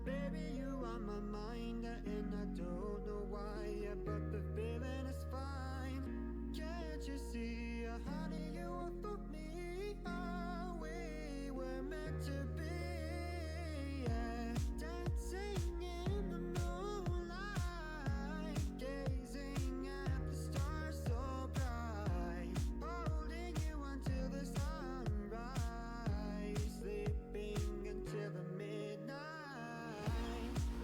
Baby, you on my mind, and I don't know why, yeah, but the feeling is fine. Can't you see, honey, you are for me? Oh, we were meant to be, yeah. Dancing in the moonlight, gazing at the stars so bright, holding you until the sunrise, sleeping until the midnight.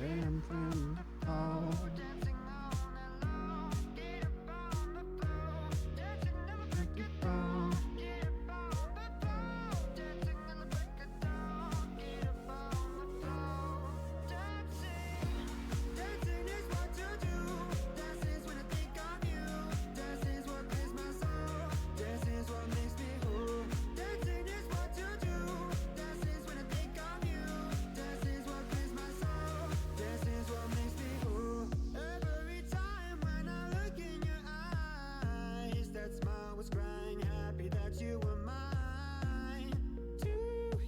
Dancing, oh. Dancing all night long, get up on the floor, dancing till the break of dawn, get up on the floor, dancing till the break of dawn, get up on the floor, dancing. Dancing is what you do, dance is when I think of you, dance is what clears my soul, dance is what makes me whole. Dancing is what you do, dance is when I think of you, dance is what clears my soul, dance is what makes me whole. Every time when I look in your eyes, that smile was crying, happy that you were mine. Do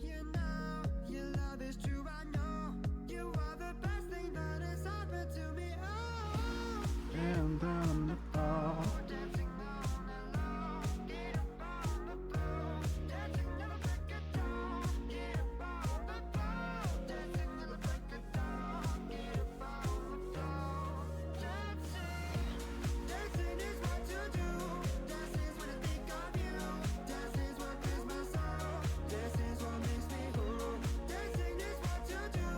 you know your love is true? I know you are the best thing that has happened to me. Oh, And on the floor. dancing all night long, get up on the floor, dancing till the break of dawn, get up on the floor, dancing till the break of dawn, get up on the floor, dancing. Dancing is what you do, dance is when I think of you, dance is what clears my soul, dance is what makes me whole. Dancing is what you do,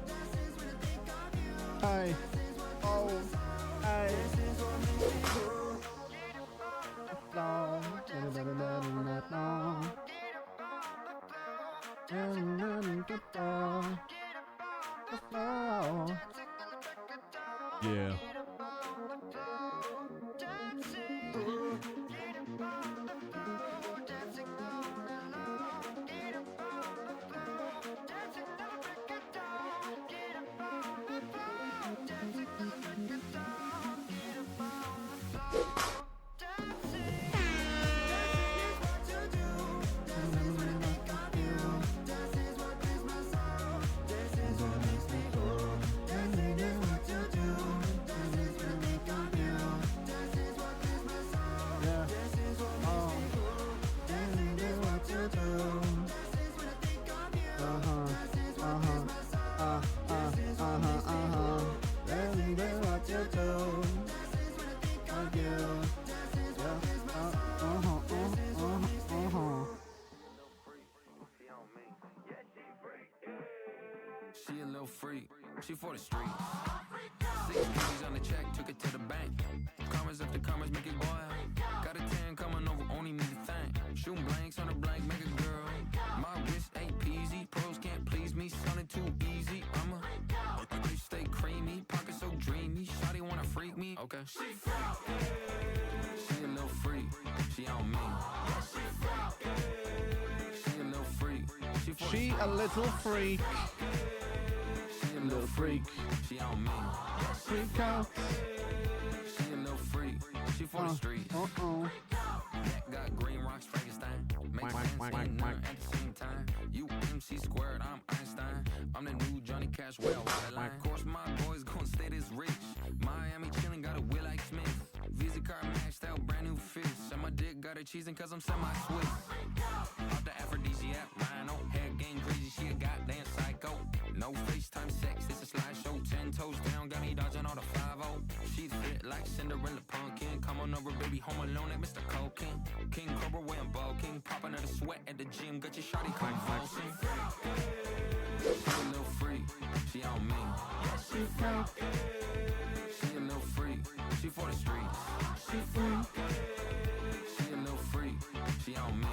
dance is when I think of you, Hey. dance is what clears Oh. my soul, Hey. dance is what makes me whole. Get up on the Long. dancing all night long, get up on the floor, dancing And then get down get up on the the floor. dancing till the break of dawn, Yeah. get up on the floor, dancing, get up on the floor, dancing all night long, get up on the floor, dancing till the break of dawn, get up on the floor, dancing till the break of dawn, get up on the floor, dancing. Dancing is what you do, dance is when I think of you, dance is what clears my soul, dance is what makes me whole. Dancing is what you do, dance is when I think of you, dance is what clears my soul, Yeah. dance is what makes me whole. Dancing is what you do, dance is when I think of you, dance is what clears my soul, dance is what makes me whole. Dancing is what you do, dance is when I think of you, dance is what clears my soul, dance is what makes me whole. She a little freak, she for the streets. 6 G's on the check, took it to the bank. Commas after commas, make it boil. Got a 10 coming over, only need a thing. Shooting blanks on a blank, make a girl. My wrist ain't peasy, pros can't please me, sounding too easy. I'm a bitch, stay creamy, pocket so dreamy. Shawty wanna freak me, okay. She a little freak, she on me. She a little freak, she for the She a little freak. She a little freak, she on me. Freak out. She a little freak, she for the streets. Uh-oh. Neck got green rocks, Frankenstein. Make sense, ain't none at the same time. You MC squared, I'm Einstein. I'm the new Johnny Cash, well, line. Of course, my boys gon' stay this rich. Miami chillin', got a Will like Smith. Visa card maxed out, brand new fish. And my dick got her cheesing cause I'm semi-Swiss. Off the aphrodisiac, rhino. Head game crazy, she a goddamn psycho. No FaceTime sex, it's a slideshow. 10 toes down, got me dodging all the 5-0. She fit like Cinderella pumpkin. Come on over, baby, home alone like Mr. Cocaine. King Cobra wearing bulking. Popping out a sweat at the gym, got your shawty convulsing. She a little freak, she on me. She freak. She a little freak, she for the streets. She freak. She a little freak, she on me.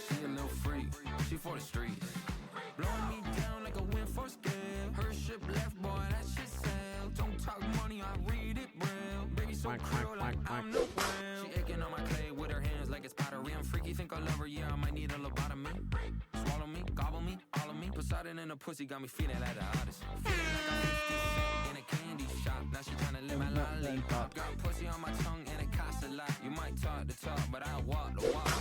She a little freak, she for the streets. Blowing me down like a wind force gale. Her ship left, boy, that shit sail. Don't talk money, I read it braille. Baby so cruel like I'm no whale. She aching on my clay with her hands like it's pottery. I'm freaky, think I love her, yeah, I might need a lobotomy. Swallow me, gobble me, all of me. Poseidon in the pussy got me feeling like the hottest. Feeling like I'm 50 Cent in a candy shop. Now she tryna live my lollipop. Got pussy on my tongue and it costs a lot. You might talk the talk, but I walk the walk.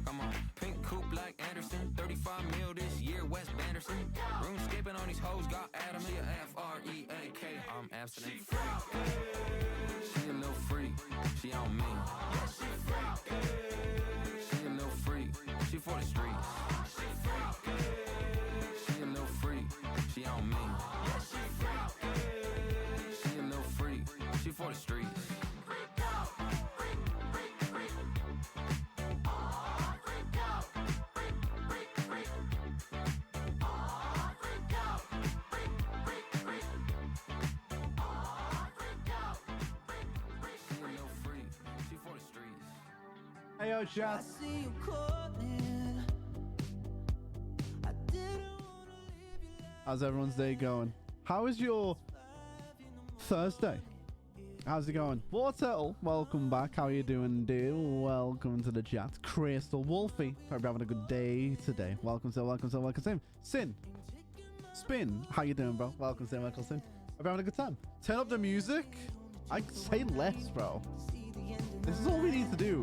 Come on, pink coupe like Anderson. 35 mil this year, West Banderson. these hoes got Adam. She a F-R-E-A-K. I'm abstinent. She a little freak. She on me. She a little freak. She for the streets. She a little freak. She on me. She a little freak. She for the streets. Hey, yo, chat. How's everyone's day going? How is your Thursday? How's it going? Waterl, welcome back. How are you doing, dude? Welcome to the chat. Crystal Wolfie, hope you're having a good day today. Welcome, Sim. Sin, Spin, how you doing, bro? Welcome, Sim. Hope you're having a good time. Turn up the music. I say less, bro. This is all we need to do.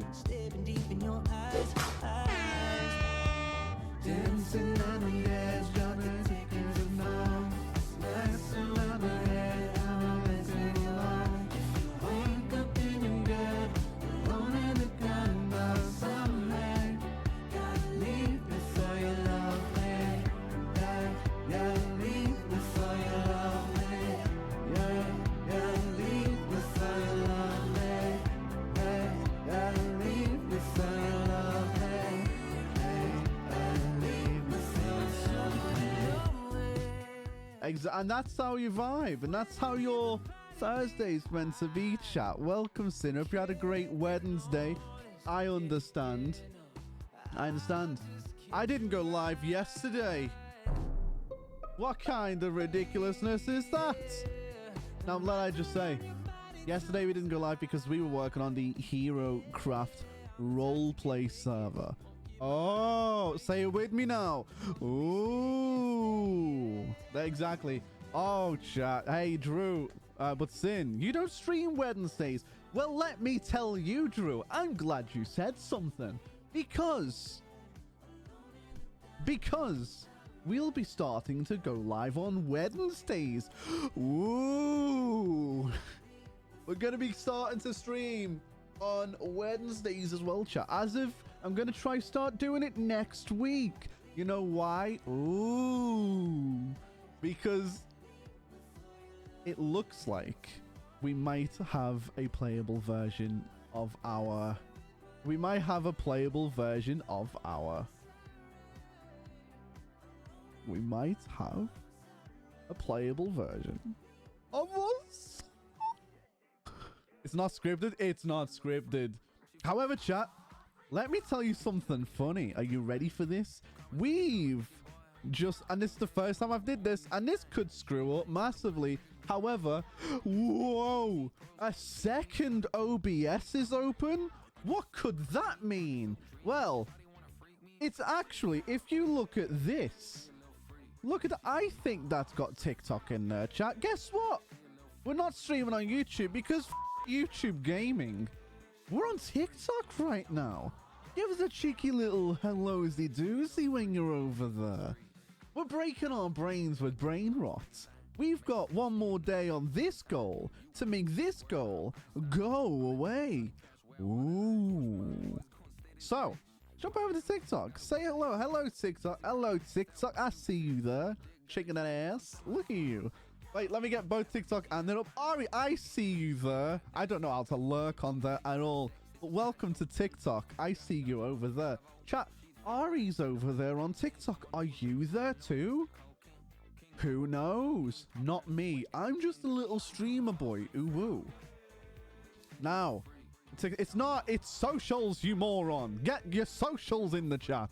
Dancing on the edge, jumping, taking it long. Messing around the head, I'm letting you on. If you wake up in your bed, alone in the garden by some man, gotta leave before you love me. Gotta leave before you love me. Gotta leave before you love me. Gotta leave before you love me. And that's how you vibe, and that's how your Thursday's meant to be, chat. Welcome, Sin. Hope you had a great Wednesday. I understand. I didn't go live yesterday. What kind of ridiculousness is that? Now, let I just say, yesterday we didn't go live because we were working on the Hero Craft roleplay server. Oh, say it with me now. Ooh, exactly. Oh, chat. Hey, Drew. But Sin, you don't stream Wednesdays. Well, let me tell you, Drew, I'm glad you said something. Because we'll be starting to go live on Wednesdays. Ooh. We're going to be starting to stream on Wednesdays as well, chat. As if I'm going to try start doing it next week. You know why? Ooh. Because it looks like we might have a playable version of our... We might have a playable version of our... We might have a playable version of us. It's not scripted. It's not scripted. However, chat, let me tell you something funny. Are you ready for this? We've just, and this is the first time I've did this, and this could screw up massively. However, whoa, a second OBS is open? What could that mean? Well, it's actually, if you look at this, look at, I think that's got TikTok in there, chat. Guess what? We're not streaming on YouTube because YouTube gaming. We're on TikTok right now. Give us a cheeky little hello-zy doozy when you're over there. We're breaking our brains with brain rot. We've got one more day on this goal to make this goal go away. Ooh. So, jump over to TikTok. Say hello. Hello, TikTok. Hello, TikTok. I see you there. Shaking that ass. Look at you. Wait, let me get both TikTok and then up. Ari, I see you there. I don't know how to lurk on there at all. But welcome to TikTok. I see you over there. Chat, Ari's over there on TikTok. Are you there too? Who knows? Not me. I'm just a little streamer boy. Ooh woo. Now, it's not, it's socials, you moron. Get your socials in the chat.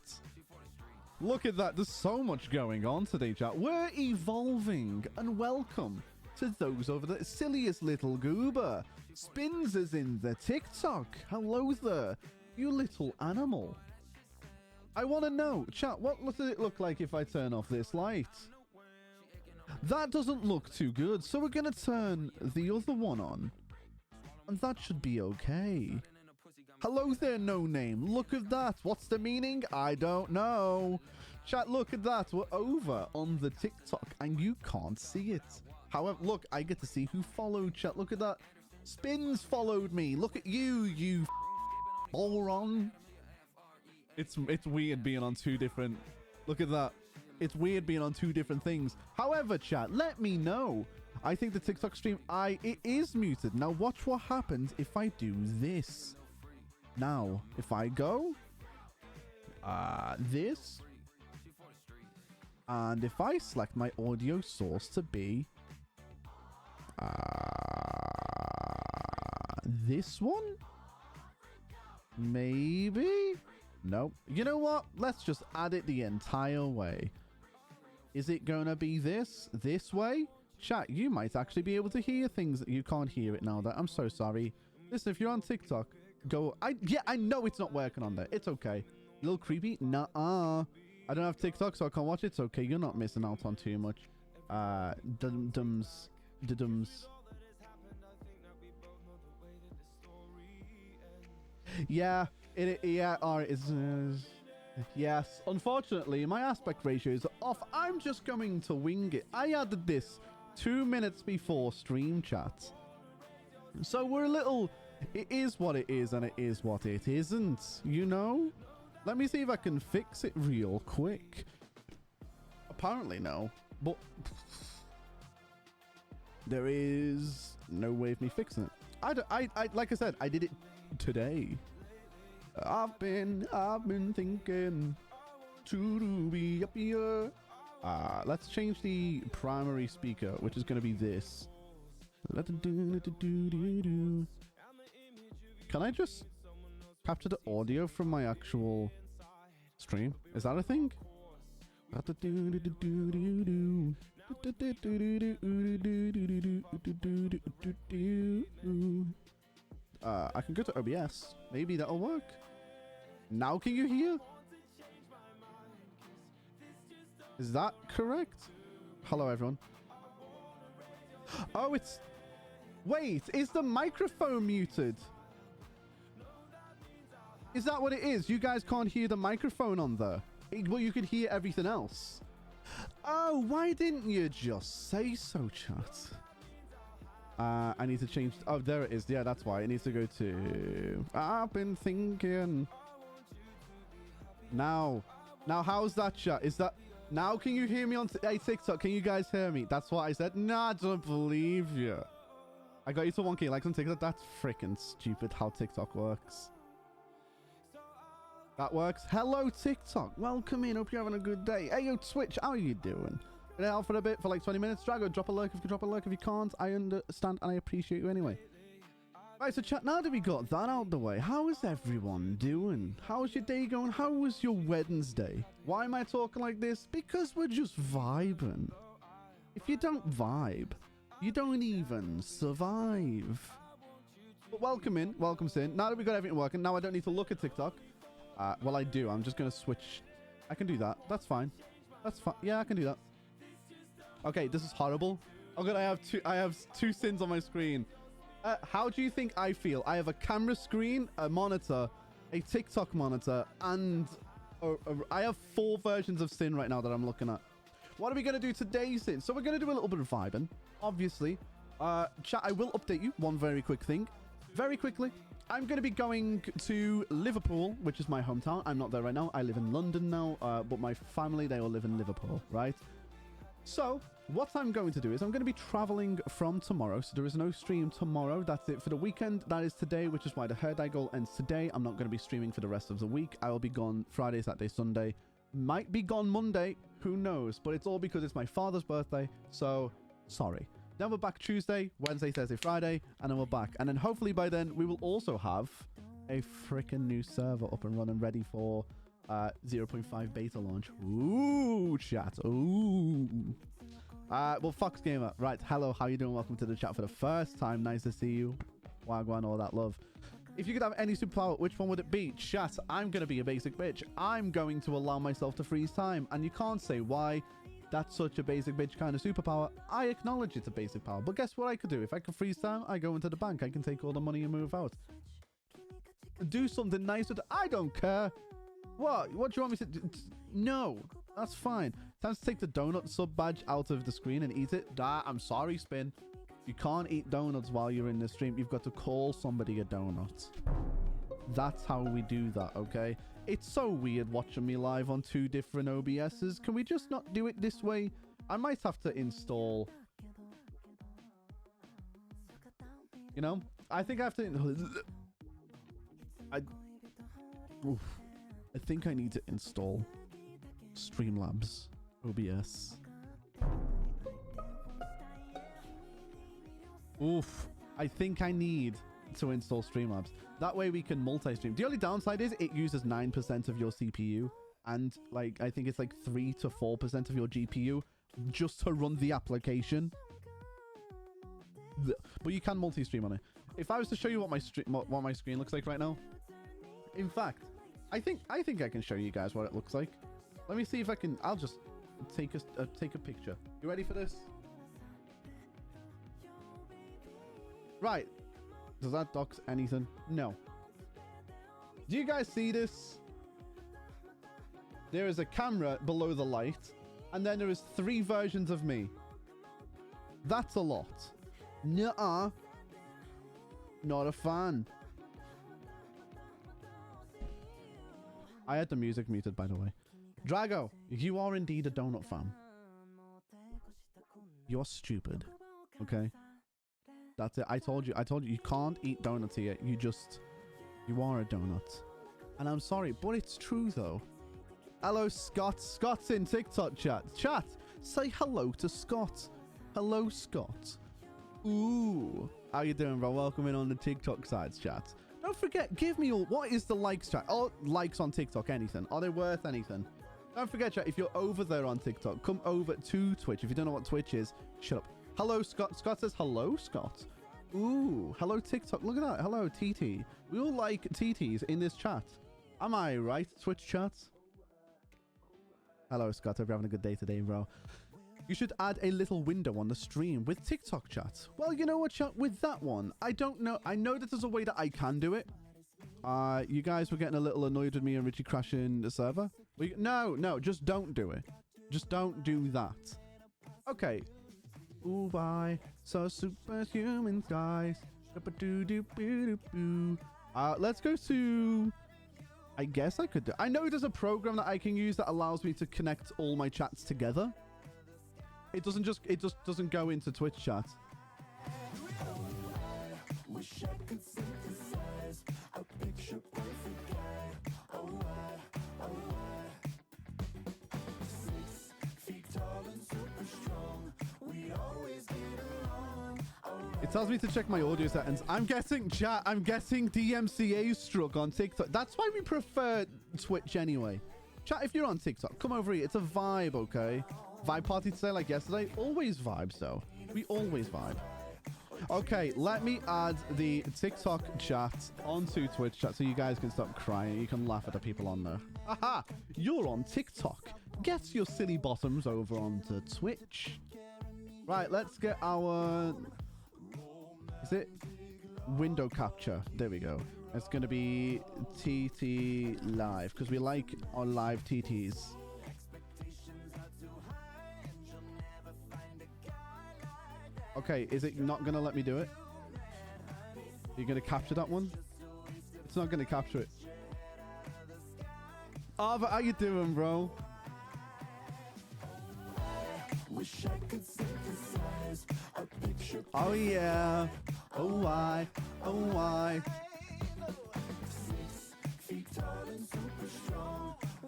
Look at that. There's so much going on today, chat. We're evolving, and welcome to those over the silliest little goober. Spins is in the TikTok. Hello there, you little animal. I want to know, chat, what does it look like if I turn off this light? That doesn't look too good, so we're going to turn the other one on, and that should be okay. Hello there, no name. Look at that. What's the meaning? I don't know. Chat, look at that. We're over on the TikTok and you can't see it. However, look, I get to see who followed. Chat, look at that. Spins followed me. Look at you, you moron. It's weird being on two different... Look at that. It's weird being on two different things. However, chat, let me know. I think the TikTok stream, it is muted. Now, watch what happens if I do this. Now, if I go... this... And if I select my audio source to be... this one? Maybe? Nope. You know what? Let's just add it the entire way. Is it gonna be this way? Chat, you might actually be able to hear things that you can't hear it now. That I'm so sorry. Listen, if you're on TikTok, go... Yeah, I know it's not working on there. It's okay. A little creepy? Nuh-uh. I don't have TikTok, so I can't watch it. It's okay. You're not missing out on too much. Dums. Yeah, alright. Yes. Unfortunately, my aspect ratio is off. I'm just going to wing it. I added this 2 minutes before stream chat. So we're a little... It is what it is, and it is what it isn't. You know? Let me see if I can fix it real quick. Apparently no, but there is no way of me fixing it. I like I said, I did it today. I've been thinking to be up here. Let's change the primary speaker, which is going to be this. Can I just capture the audio from my actual stream? Is that a thing? I can go to OBS. Maybe that'll work. Now can you hear? Is that correct? Hello, everyone. Oh, it's... Wait, is the microphone muted? Is that what it is? You guys can't hear the microphone on there. Well, you could hear everything else. Oh, why didn't you just say so, chat? I need to change... Oh, there it is. Yeah, that's why. It needs to go to... I've been thinking... Now, how's that, chat? Is that... Now, can you hear me on TikTok? Can you guys hear me? That's what I said. Nah, I don't believe you. I got you to 1K likes on TikTok. That's freaking stupid how TikTok works. That works. Hello, TikTok. Welcome in. Hope you're having a good day. Hey, yo, Twitch. How are you doing? Been out for a bit, for like 20 minutes. Drago, drop a like if you can drop a like. If you can't, I understand and I appreciate you anyway. Right, so chat, now that we got that out of the way, how is everyone doing? How's your day going? How was your Wednesday? Why am I talking like this? Because we're just vibing. If you don't vibe, you don't even survive. But welcome in. Welcome in. Now that we got everything working, now I don't need to look at TikTok. Well, I do. I'm just going to switch. I can do that. That's fine. That's fine. Yeah, I can do that. Okay, this is horrible. Oh god, I have two sins on my screen. How do you think I feel? I have a camera screen, a monitor, a TikTok monitor, and I have 4 versions of Sin right now that I'm looking at. What are we going to do today, Sin? So we're going to do a little bit of vibing, obviously. Chat, I will update you. One very quick thing. Very quickly. I'm going to be going to Liverpool, which is my hometown. I'm not there right now. I live in London now, but my family, they all live in Liverpool, right? So, what I'm going to do is I'm going to be traveling from tomorrow. So there is no stream tomorrow. That's it for the weekend. That is today, which is why the Her Day goal ends today. I'm not going to be streaming for the rest of the week. I will be gone Friday, Saturday, Sunday. Might be gone Monday. Who knows? But it's all because it's my father's birthday. So, sorry. Then we're back Tuesday, Wednesday, Thursday, Friday, and then we're back. And then hopefully by then, we will also have a freaking new server up and running, ready for 0.5 beta launch. Ooh, chat. Ooh. Well, Fox Gamer. Right, hello, how you doing? Welcome to the chat for the first time. Nice to see you. Wagwan, all that love. If you could have any superpower, which one would it be? Chat, I'm going to be a basic bitch. I'm going to allow myself to freeze time. And you can't say why. That's such a basic bitch kind of superpower. I acknowledge it's a basic power. But guess what I could do? If I could freeze time, I go into the bank. I can take all the money and move out. Do something nice with it. I don't care. What do you want me to do? No. That's fine. Time to take the donut sub badge out of the screen and eat it. I'm sorry, Spin. You can't eat donuts while you're in the stream. You've got to call somebody a donut. That's how we do that, okay? It's so weird watching me live on 2 different OBSs. Can we just not do it this way? I might have to install... You know? I think I have to... I think I need to install Streamlabs OBS. Oof. I think I need to install Streamlabs. That way we can multi-stream. The only downside is it uses 9% of your CPU and like I think it's like 3 to 4% of your GPU just to run the application. But you can multi-stream on it. If I was to show you what my screen looks like right now, in fact, I think I can show you guys what it looks like. Let me see if I can. I'll just take a picture. You ready for this? Right. Does that dox anything? No. Do you guys see this? There is a camera below the light, and then there is 3 versions of me. That's a lot. Nuh-uh. Not a fan. I had the music muted, by the way. Drago, you are indeed a donut fan. You're stupid. Okay? That's it. I told you you can't eat donuts here. You are a donut. And I'm sorry, but it's true though. Hello, Scott. Scott's in TikTok chat. Chat, say hello to Scott. Hello, Scott. Ooh. How you doing, bro? Welcome in on the TikTok sides, chat. Don't forget, give me all... What is the likes, chat? Oh, likes on TikTok, anything. Are they worth anything? Don't forget, chat, if you're over there on TikTok, come over to Twitch. If you don't know what Twitch is, shut up. Hello, Scott. Scott says, hello, Scott. Ooh, hello, TikTok. Look at that. Hello, TT. We all like TTs in this chat. Am I right, Twitch chat? Hello, Scott. Hope you're having a good day today, bro. You should add a little window on the stream with TikTok chat. Well, you know what, chat? With that one, I don't know. I know that there's a way that I can do it. You guys were getting a little annoyed with me and Richie crashing the server. No, just don't do it. Just don't do that. Okay. Ooh, bye. So superhuman guys. Let's go to... I guess I could do... I know there's a program that I can use that allows me to connect all my chats together. It just doesn't go into Twitch chat. Wish I could synthesize a picture perfect guy. Oh, I. 6 feet tall and super strong. We always get along. It tells me to check my audio settings. I'm guessing chat. I'm guessing DMCA struck on TikTok. That's why we prefer Twitch anyway. Chat, if you're on TikTok, come over here. It's a vibe, okay? Vibe party today like yesterday. Always vibes though. We always vibe. Okay, let me add the TikTok chat onto Twitch chat so you guys can stop crying. You can laugh at the people on there. Aha! You're on TikTok. Get your silly bottoms over onto Twitch. Right, let's get our... Is it? Window capture. There we go. It's going to be TT live because we like our live TTs. Okay, is it not going to let me do it? Are you going to capture that one? It's not going to capture it. Oh, but how you doing, bro? Oh, yeah. Oh, why? Oh, why?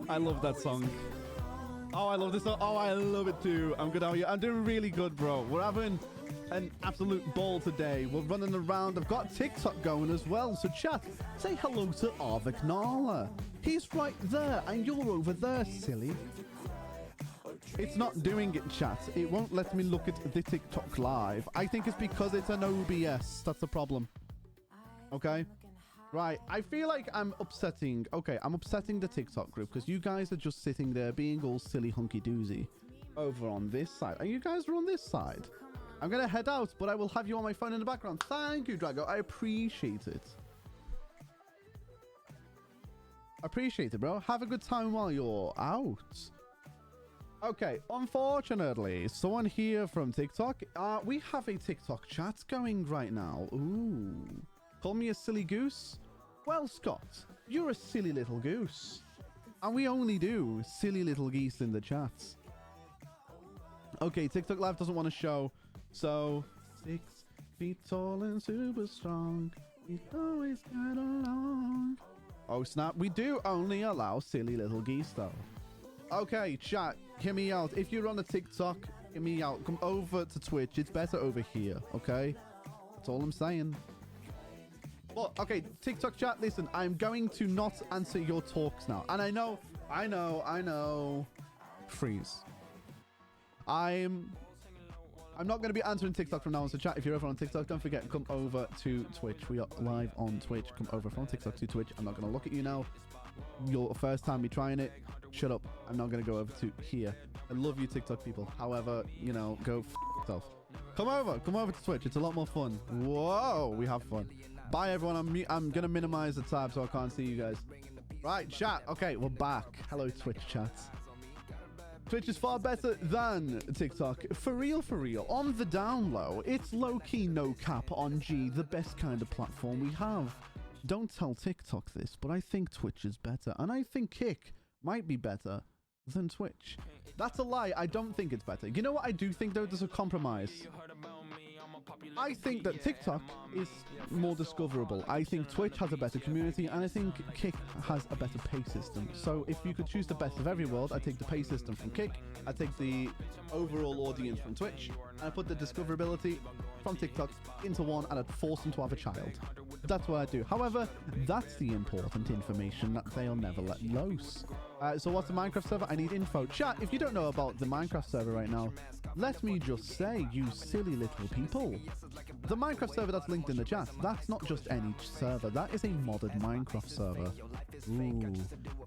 I love that song. Oh, I love this song. Oh, I love it too. I'm good. How are you? I'm doing really good, bro. We're having an absolute ball today. We're running around. I've got TikTok going as well. So chat, say hello to Arvik Nala. He's right there and you're over there, silly. It's not doing it, chat. It won't let me look at the TikTok live. I think it's because it's an OBS. That's the problem. Okay? Right. I feel like I'm upsetting... Okay, I'm upsetting the TikTok group because you guys are just sitting there being all silly hunky-doozy over on this side. And you guys are on this side. I'm going to head out, but I will have you on my phone in the background. Thank you, Drago. I appreciate it. Appreciate it, bro. Have a good time while you're out. Okay, unfortunately, someone here from TikTok. We have a TikTok chat going right now. Ooh. Call me a silly goose? Well, Scott, you're a silly little goose. And we only do silly little geese in the chats. Okay, TikTok Live doesn't want to show. So, 6 feet tall and super strong. We always get along. Oh, snap. We do only allow silly little geese, though. Okay, chat, hear me out. If you're on a TikTok, hear me out. Come over to Twitch. It's better over here, okay? That's all I'm saying. Well, okay, TikTok chat, listen, I'm going to not answer your talks now. And I know. Freeze. I'm not going to be answering TikTok from now on. So chat, if you're over on TikTok, don't forget, come over to Twitch. We are live on Twitch. Come over from TikTok to Twitch. I'm not going to look at you now. Your first time me trying it. Shut up. I'm not going to go over to here. I love you, TikTok people. However, you know, go f yourself. Come over to Twitch. It's a lot more fun. Whoa, we have fun. Bye, everyone. I'm going to minimize the tab so I can't see you guys. Right, chat. Okay, we're back. Hello, Twitch chats. Twitch is far better than TikTok. For real, for real. On the down low, it's low-key, no cap on G, the best kind of platform we have. Don't tell TikTok this, but I think Twitch is better. And I think Kick might be better than Twitch. That's a lie. I don't think it's better. You know what I do think, though? There's a compromise. I think that TikTok is more discoverable. I think Twitch has a better community, and I think Kick has a better pay system. So if you could choose the best of every world, I take the pay system from Kick, I take the overall audience from Twitch, and I put the discoverability from TikTok into one, and I'd force them to have a child. That's what I do. However, that's the important information that they'll never let loose. So what's the Minecraft server? I need info. Chat, if you don't know about the Minecraft server right now, let me just say, you silly little people. The Minecraft server that's linked in the chat, that's not just any server. That is a modded Minecraft server. Ooh.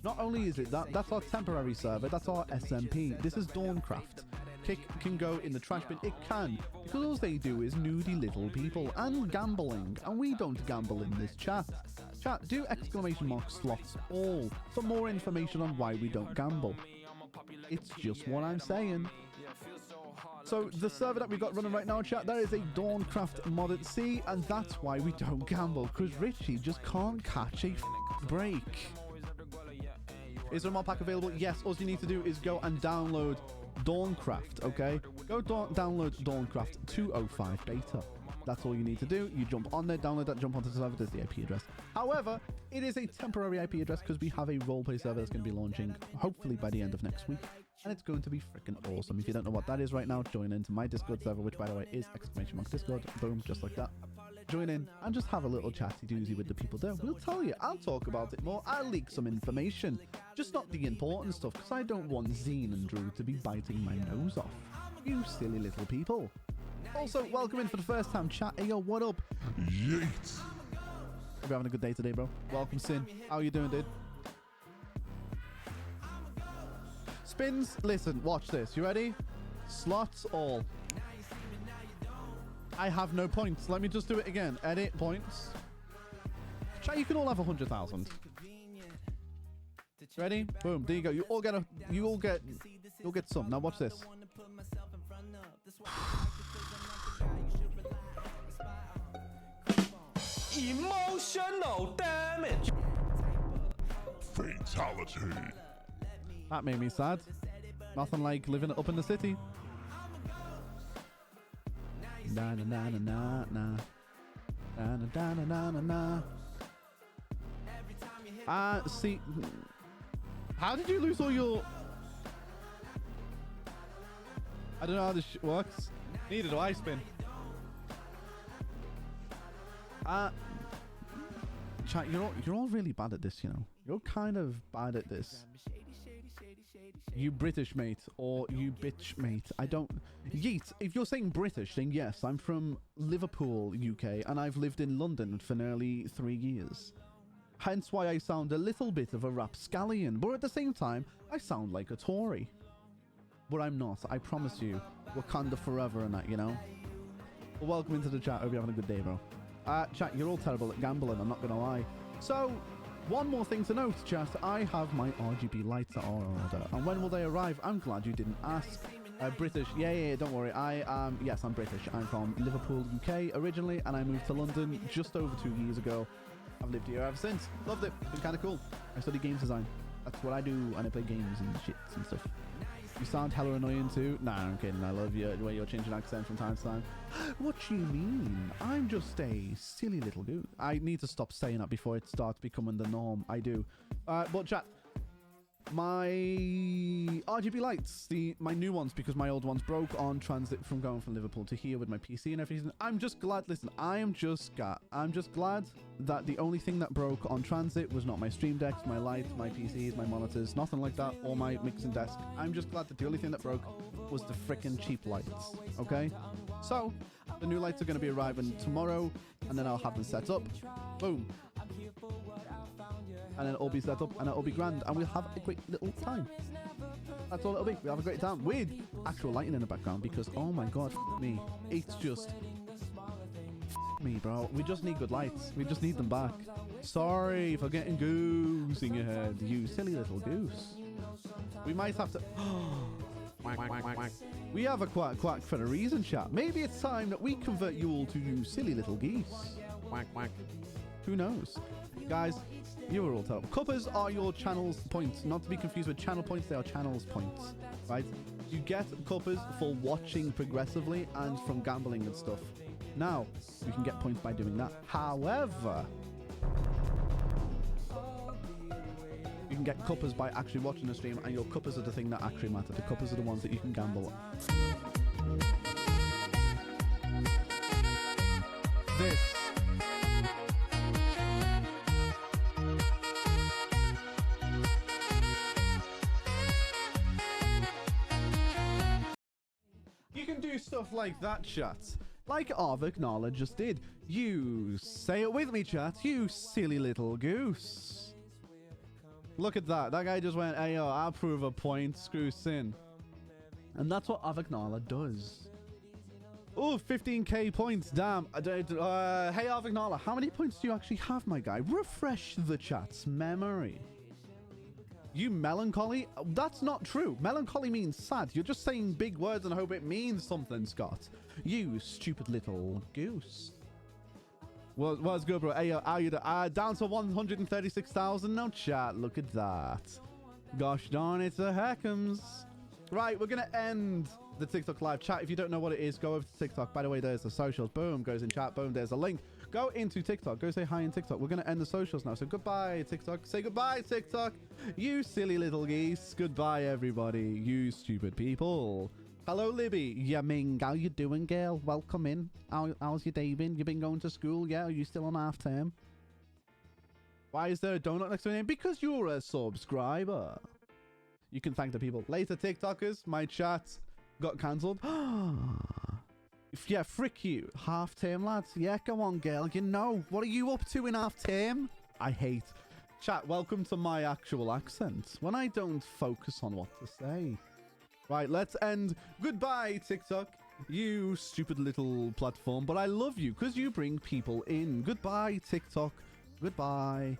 Not only is it that, that's our temporary server. That's our SMP. This is Dawncraft. Kick can go in the trash bin. It can, because all they do is nudie little people and gambling, and we don't gamble in this chat. Chat, do exclamation mark slots all for more information on why we don't gamble. It's just what I'm saying. So the server that we got running right now, chat, that is a Dawncraft modded C, and that's why we don't gamble, because Richie just can't catch a break. Is there a mod pack available? Yes, all you need to do is go and download Dawncraft, okay? Go download Dawncraft 205 beta. That's all you need to do. You jump on there, download that, jump onto the server. There's the IP address. However, it is a temporary IP address because we have a roleplay server that's going to be launching hopefully by the end of next week. And it's going to be freaking awesome. If you don't know what that is right now, join into my Discord server, which by the way is exclamation mark Discord. Boom, just like that. Join in and just have a little chatty doozy with the people there. We'll tell you. I'll talk about it more. I'll leak some information. Just not the important stuff, because I don't want Zine and Drew to be biting my nose off. You silly little people. Also, welcome in for the first time, chat. Hey, yo, what up? Yeet. Hope you're having a good day today, bro. Welcome, Sin. How you doing, dude? Spins. Listen, watch this. You ready? Slots all. I have no points. Let me just do it again. Edit points. Chat, you can all have 100,000. Ready? Boom. There you go. You all get some. Now watch this. Emotional damage. Fatality. That made me sad. Nothing like living up in the city. Na na na na na na na na na na na. See, how did you lose all your? I don't know how this works. Neither do I, Spin. Chat, you're all really bad at this, you know. You're kind of bad at this. You British mate, or you bitch mate. I don't... Yeet, if you're saying British, then yes, I'm from Liverpool, UK, and I've lived in London for nearly 3 years. Hence why I sound a little bit of a rapscallion, but at the same time, I sound like a Tory. But I'm not, I promise you. Wakanda forever and that, you know? Well, welcome into the chat. Hope you're having a good day, bro. Chat, you're all terrible at gambling, I'm not gonna lie. So, One more thing to note, chat. I have my RGB lights that are on order. And when will they arrive? I'm glad you didn't ask. British. Yeah, don't worry. Yes, I'm British. I'm from Liverpool, UK originally, and I moved to London just over 2 years ago. I've lived here ever since. Loved it. Been kind of cool. I study games design. That's what I do, and I play games and shits and stuff. You sound hella annoying too. Nah, I'm kidding. I love you the way you're changing accent from time to time. What you mean? I'm just a silly little goose. I need to stop saying that before it starts becoming the norm. I do. But chat, my RGB lights, my new ones, because my old ones broke on transit from going from Liverpool to here with my PC and everything. I'm just glad. Listen, I'm just glad that the only thing that broke on transit was not my stream decks, my lights, my PCs, my monitors, nothing like that, or my mixing desk. I'm just glad that the only thing that broke was the freaking cheap lights. Okay, so the new lights are going to be arriving tomorrow, and then I'll have them set up. Boom. And then it'll be set up and it'll be grand and we'll have a great little time. That's all it'll be. We'll have a great time with actual lighting in the background because, oh my god, me. It's just me, bro. We just need good lights. We just need them back. Sorry for getting goose in your head, you silly little goose. We might have to... We have a quack for a reason, chat. Maybe it's time that we convert you all to you silly little geese. Who knows? Guys, you were all told. Cuppers are your channels points. Not to be confused with channel points, they are channels points. Right? You get cuppers for watching progressively and from gambling and stuff. Now, you can get points by doing that. However, you can get cuppers by actually watching the stream, and your cuppers are the thing that actually matter. The cuppers are the ones that you can gamble on. This. You can do stuff like that, chat. Like Arvik Nala just did. You say it with me, chat. You silly little goose. Look at that. That guy just went, hey, yo, I'll prove a point. Screw Sin. And that's what Arvik Nala does. Oh, 15k points. Damn. Hey, Arvik Nala, how many points do you actually have, my guy? Refresh the chat's memory. You melancholy? That's not true. Melancholy means sad. You're just saying big words and hope it means something, Scott. You stupid little goose. What's good, bro? Hey, how you down to 136,000 now, chat. Look at that. Gosh darn, it's a heckums. Right, we're going to end the TikTok live chat. If you don't know what it is, go over to TikTok. By the way, there's the socials. Boom, goes in chat. Boom, there's a link. Go into TikTok. Go say hi in TikTok. We're going to end the socials now. So goodbye, TikTok. Say goodbye, TikTok. You silly little geese. Goodbye, everybody. You stupid people. Hello, Libby. Yaming. How you doing, girl? Welcome in. How's your day been? You been going to school? Yeah? Are you still on half term? Why is there a donut next to your name? Because you're a subscriber. You can thank the people. Later, TikTokers. My chat got cancelled. Yeah, frick you. Half term, lads. Yeah, go on, girl. You know, what are you up to in half term? I hate. Chat, welcome to my actual accent. When I don't focus on what to say. Right, let's end. Goodbye, TikTok. You stupid little platform. But I love you because you bring people in. Goodbye, TikTok. Goodbye.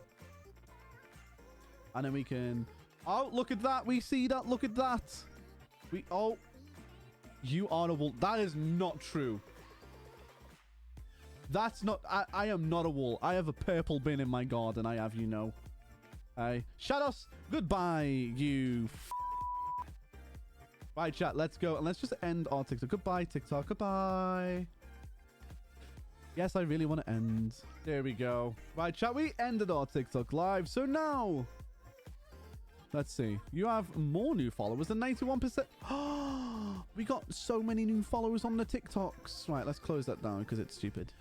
And then we can... Oh, look at that. We see that. Look at that. Oh... You are a wool. That is not true. That's not... I am not a wool. I have a purple bin in my garden. I have, you know. Hey. Shadows. Goodbye, you... Right, chat. Let's go. And let's just end our TikTok. Goodbye, TikTok. Goodbye. Yes, I really want to end. There we go. Right, chat. We ended our TikTok live. So now... Let's see. You have more new followers than 91%. We got so many new followers on the TikToks. Right, let's close that down because it's stupid.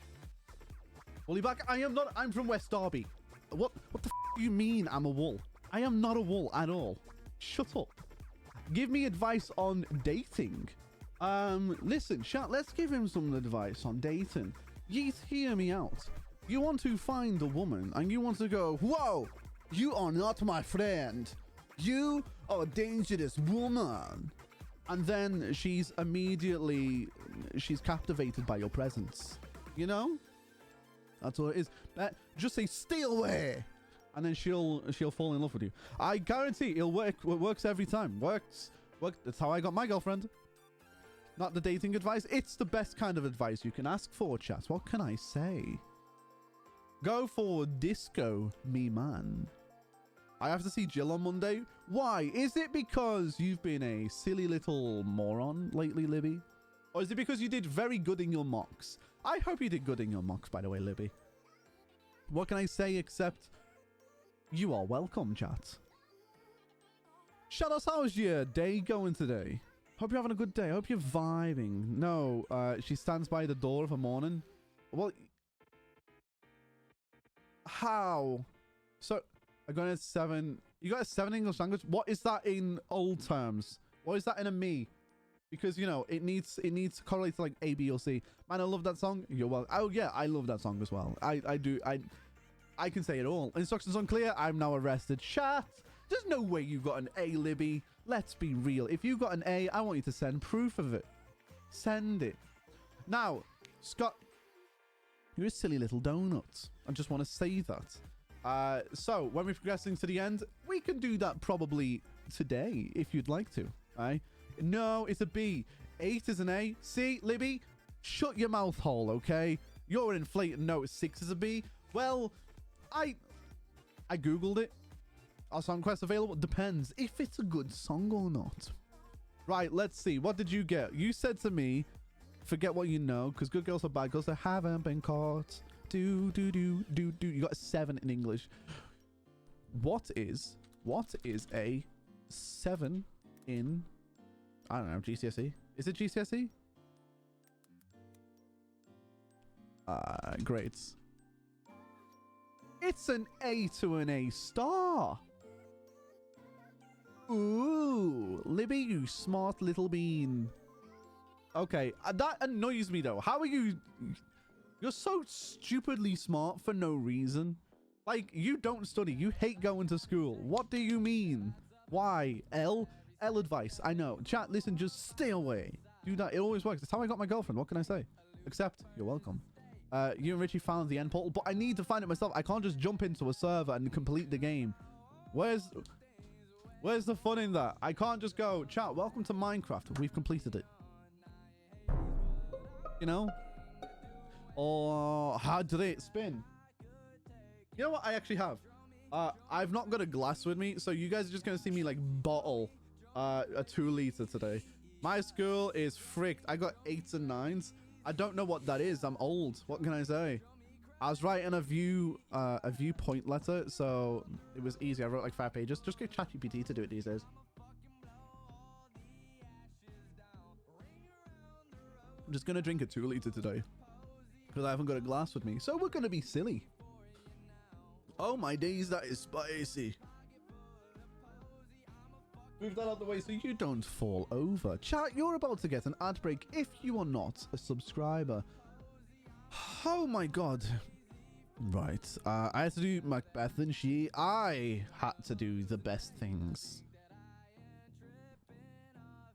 Woolly back. I am not. I'm from West Derby. What the do you mean I'm a wool? I am not a wool at all. Shut up. Give me advice on dating. Listen, chat, let's give him some advice on dating. Yeet, hear me out. You want to find a woman and you want to go, whoa, you are not my friend. You are a dangerous woman. And then she's captivated by your presence. You know? That's all it is. Just say, stay away. and then she'll fall in love with you. I guarantee it'll work. It works every time. Works. That's how I got my girlfriend. Not the dating advice. It's the best kind of advice you can ask for, chat. What can I say? Go for disco, me man. I have to see Jill on Monday. Why? Is it because you've been a silly little moron lately, Libby? Or is it because you did very good in your mocks? I hope you did good in your mocks, by the way, Libby. What can I say except you are welcome, chat. Shadows, how's your day going today? Hope you're having a good day. Hope you're vibing. No, she stands by the door of a morning. Well, how? So, I got a 7. You got a 7 English language? What is that in old terms? What is that in a me? Because, you know, it needs to correlate to like A, B, or C. Man, I love that song. You're well. Oh, yeah, I love that song as well. I do. I can say it all. Instructions unclear. I'm now arrested. Chat. There's no way you got an A, Libby. Let's be real. If you got an A, I want you to send proof of it. Send it. Now, Scott, you're a silly little donut. I just want to say that. So, when we're progressing to the end, we can do that probably today, if you'd like to. Right? No, it's a B. 8 is an A. C, Libby, shut your mouth hole, okay? You're inflating. No, 6 is a B. Well, I Googled it. Are song quests available? Depends if it's a good song or not. Right, let's see. What did you get? You said to me, forget what you know, because good girls are bad girls that haven't been caught. Do. You got a 7 in English. What is a 7 in, I don't know, GCSE? Is it GCSE? Grades. It's an A to an A star. Ooh, Libby, you smart little bean. Okay, that annoys me though. How are you? You're so stupidly smart for no reason. Like, you don't study. You hate going to school. What do you mean? Why? L advice. I know. Chat, listen, just stay away. Do that. It always works. That's how I got my girlfriend. What can I say? Except, you're welcome. You and Richie found the end portal, but I need to find it myself. I can't just jump into a server and complete the game. Where's the fun in that? I can't just go, chat, welcome to Minecraft. We've completed it. You know? Or how did it spin? You know what I actually have? I've not got a glass with me, so you guys are just gonna see me like bottle a 2 liter today. My school is fricked. I got 8s and 9s. I don't know what that is. I'm old. What can I say? I was writing a viewpoint letter, so it was easy. I wrote like 5 pages. Just get ChatGPT to do it these days. I'm just gonna drink a 2 liter today because I haven't got a glass with me. So we're gonna be silly. Oh my days, that is spicy. Move that out of the way so you don't fall over. Chat, you're about to get an ad break if you are not a subscriber. Oh my god. Right. I had to do Macbeth and she. I had to do the best things.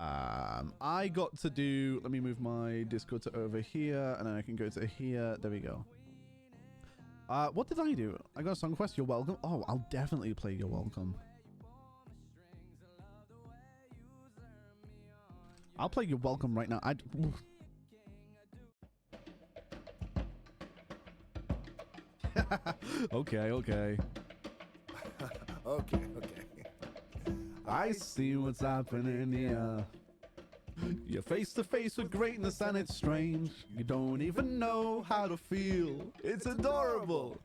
I got to do... Let me move my Discord to over here and then I can go to here. There we go. What did I do? I got a song request. You're welcome. Oh, I'll definitely play You're Welcome. I'll play You're Welcome right now. Okay. Okay. I see what's happening here. You're face to face with greatness and it's strange. You don't even know how to feel. It's adorable.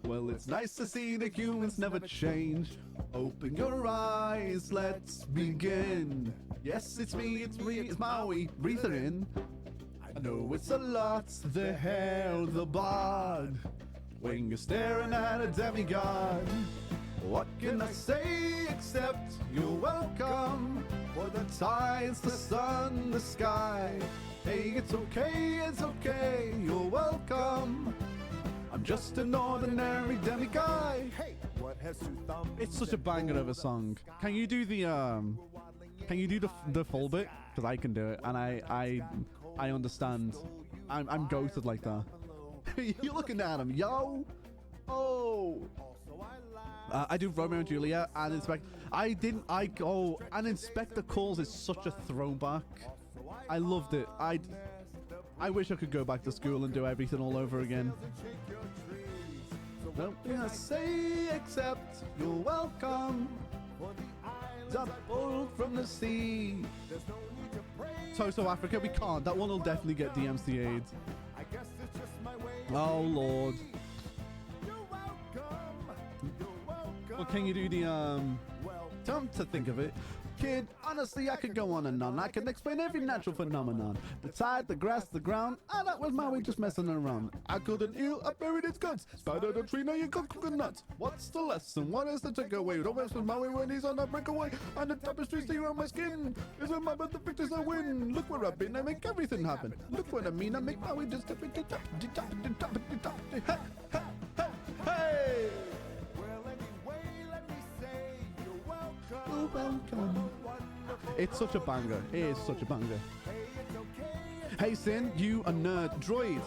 Well, it's nice to see that humans never change. Open your eyes, let's begin. Yes, it's me, it's Maui. Breathe her in. I know it's a lot, the hell, the bod. When you're staring at a demigod. What can I say except you're welcome? For the tides, the sun, the sky. Hey, it's okay, you're welcome. I'm just an ordinary demiguy. Hey, what has two thumbs? It's such a banger of a song. Can you do the the full bit? Because I can do it, and I understand. I'm ghosted like that. You're looking at him, yo. Oh. I do Romeo and Juliet and Inspect. And Inspector Calls is such a throwback. I loved it. I wish I could go back to school and do everything all over again. Nothing I say except you're welcome. Up pulled from the sea. Toto Africa, we can't. That one will definitely get DMCA'd. Oh Lord. Well, can you do the time to think of it? Kid, honestly, I could go on and on. I can explain every natural phenomenon. The tide, the grass, the ground. Ah, that was Maui just messing around. I killed an eel, I buried its guts. Spider the tree, now you got coconuts. What's the lesson? What is the takeaway? Don't mess with Maui when he's on a breakaway. And the tapestry see on my skin. Is when my but the pictures I win. Look where I've been, I make everything happen. Look what I mean, I make Maui just tip it, top, hey, hey, hey, hey. Welcome. It's such a banger. It is such a banger. Hey Sin, you a nerd. Droid.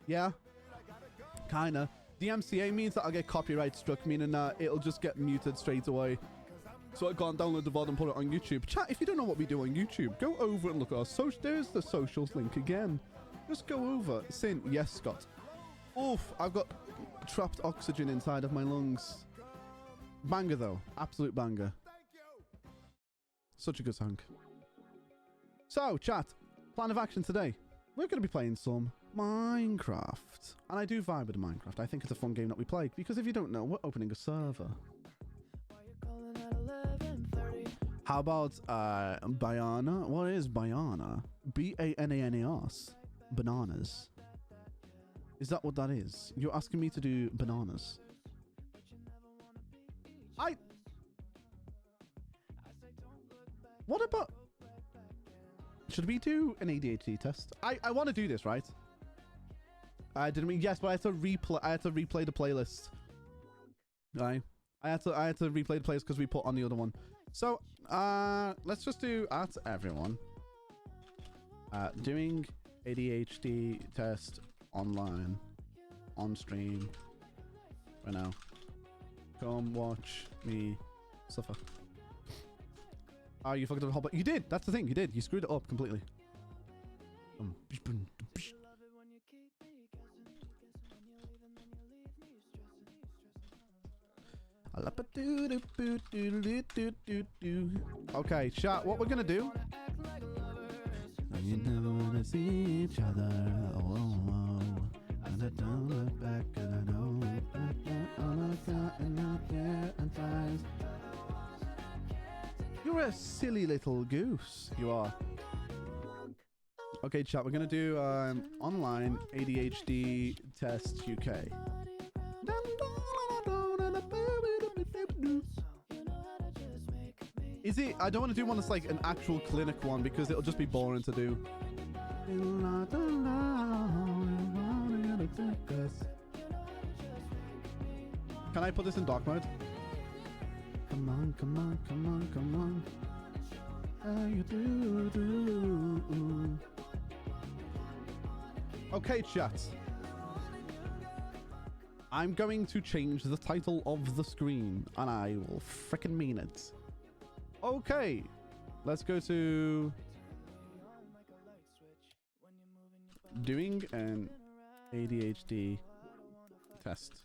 Yeah. Kinda. DMCA means that I'll get copyright struck, meaning that it'll just get muted straight away. So I can't download the VOD and put it on YouTube. Chat, if you don't know what we do on YouTube, go over and look at our social. There's the socials link again. Just go over. Sin, yes, Scott. Oof, I've got trapped oxygen inside of my lungs. Banger though, absolute banger. Such a good song. So, chat, plan of action today. We're going to be playing some Minecraft. And I do vibe with Minecraft. I think it's a fun game that we play. Because if you don't know, we're opening a server. How about Bayana? What is Bayana? B-A-N-A-N-A-S. Bananas. Is that what that is? You're asking me to do bananas. What about... Should we do an ADHD test? I want to do this, right? I didn't mean... Yes, but I had to replay the playlist. Right? I had to replay the playlist because we put on the other one. So, let's just do at everyone. Doing ADHD test online. On stream. Right now. Come watch me suffer. Oh, you fucked up a whole... You did! That's the thing, you did. You screwed it up completely. Okay, chat, what we're gonna do... You never wanna see each other. Oh, oh, oh. And I don't look back, and I know all I got and not there and times. You're a silly little goose. You are. Okay, chat. We're gonna do online ADHD test UK. Is it? I don't want to do one that's like an actual clinic one because it'll just be boring to do. Can I put this in dark mode? Come on, come on, come on, come on. How you do? Okay, chat. I'm going to change the title of the screen, and I will frickin' mean it. Okay, let's go to doing an ADHD test.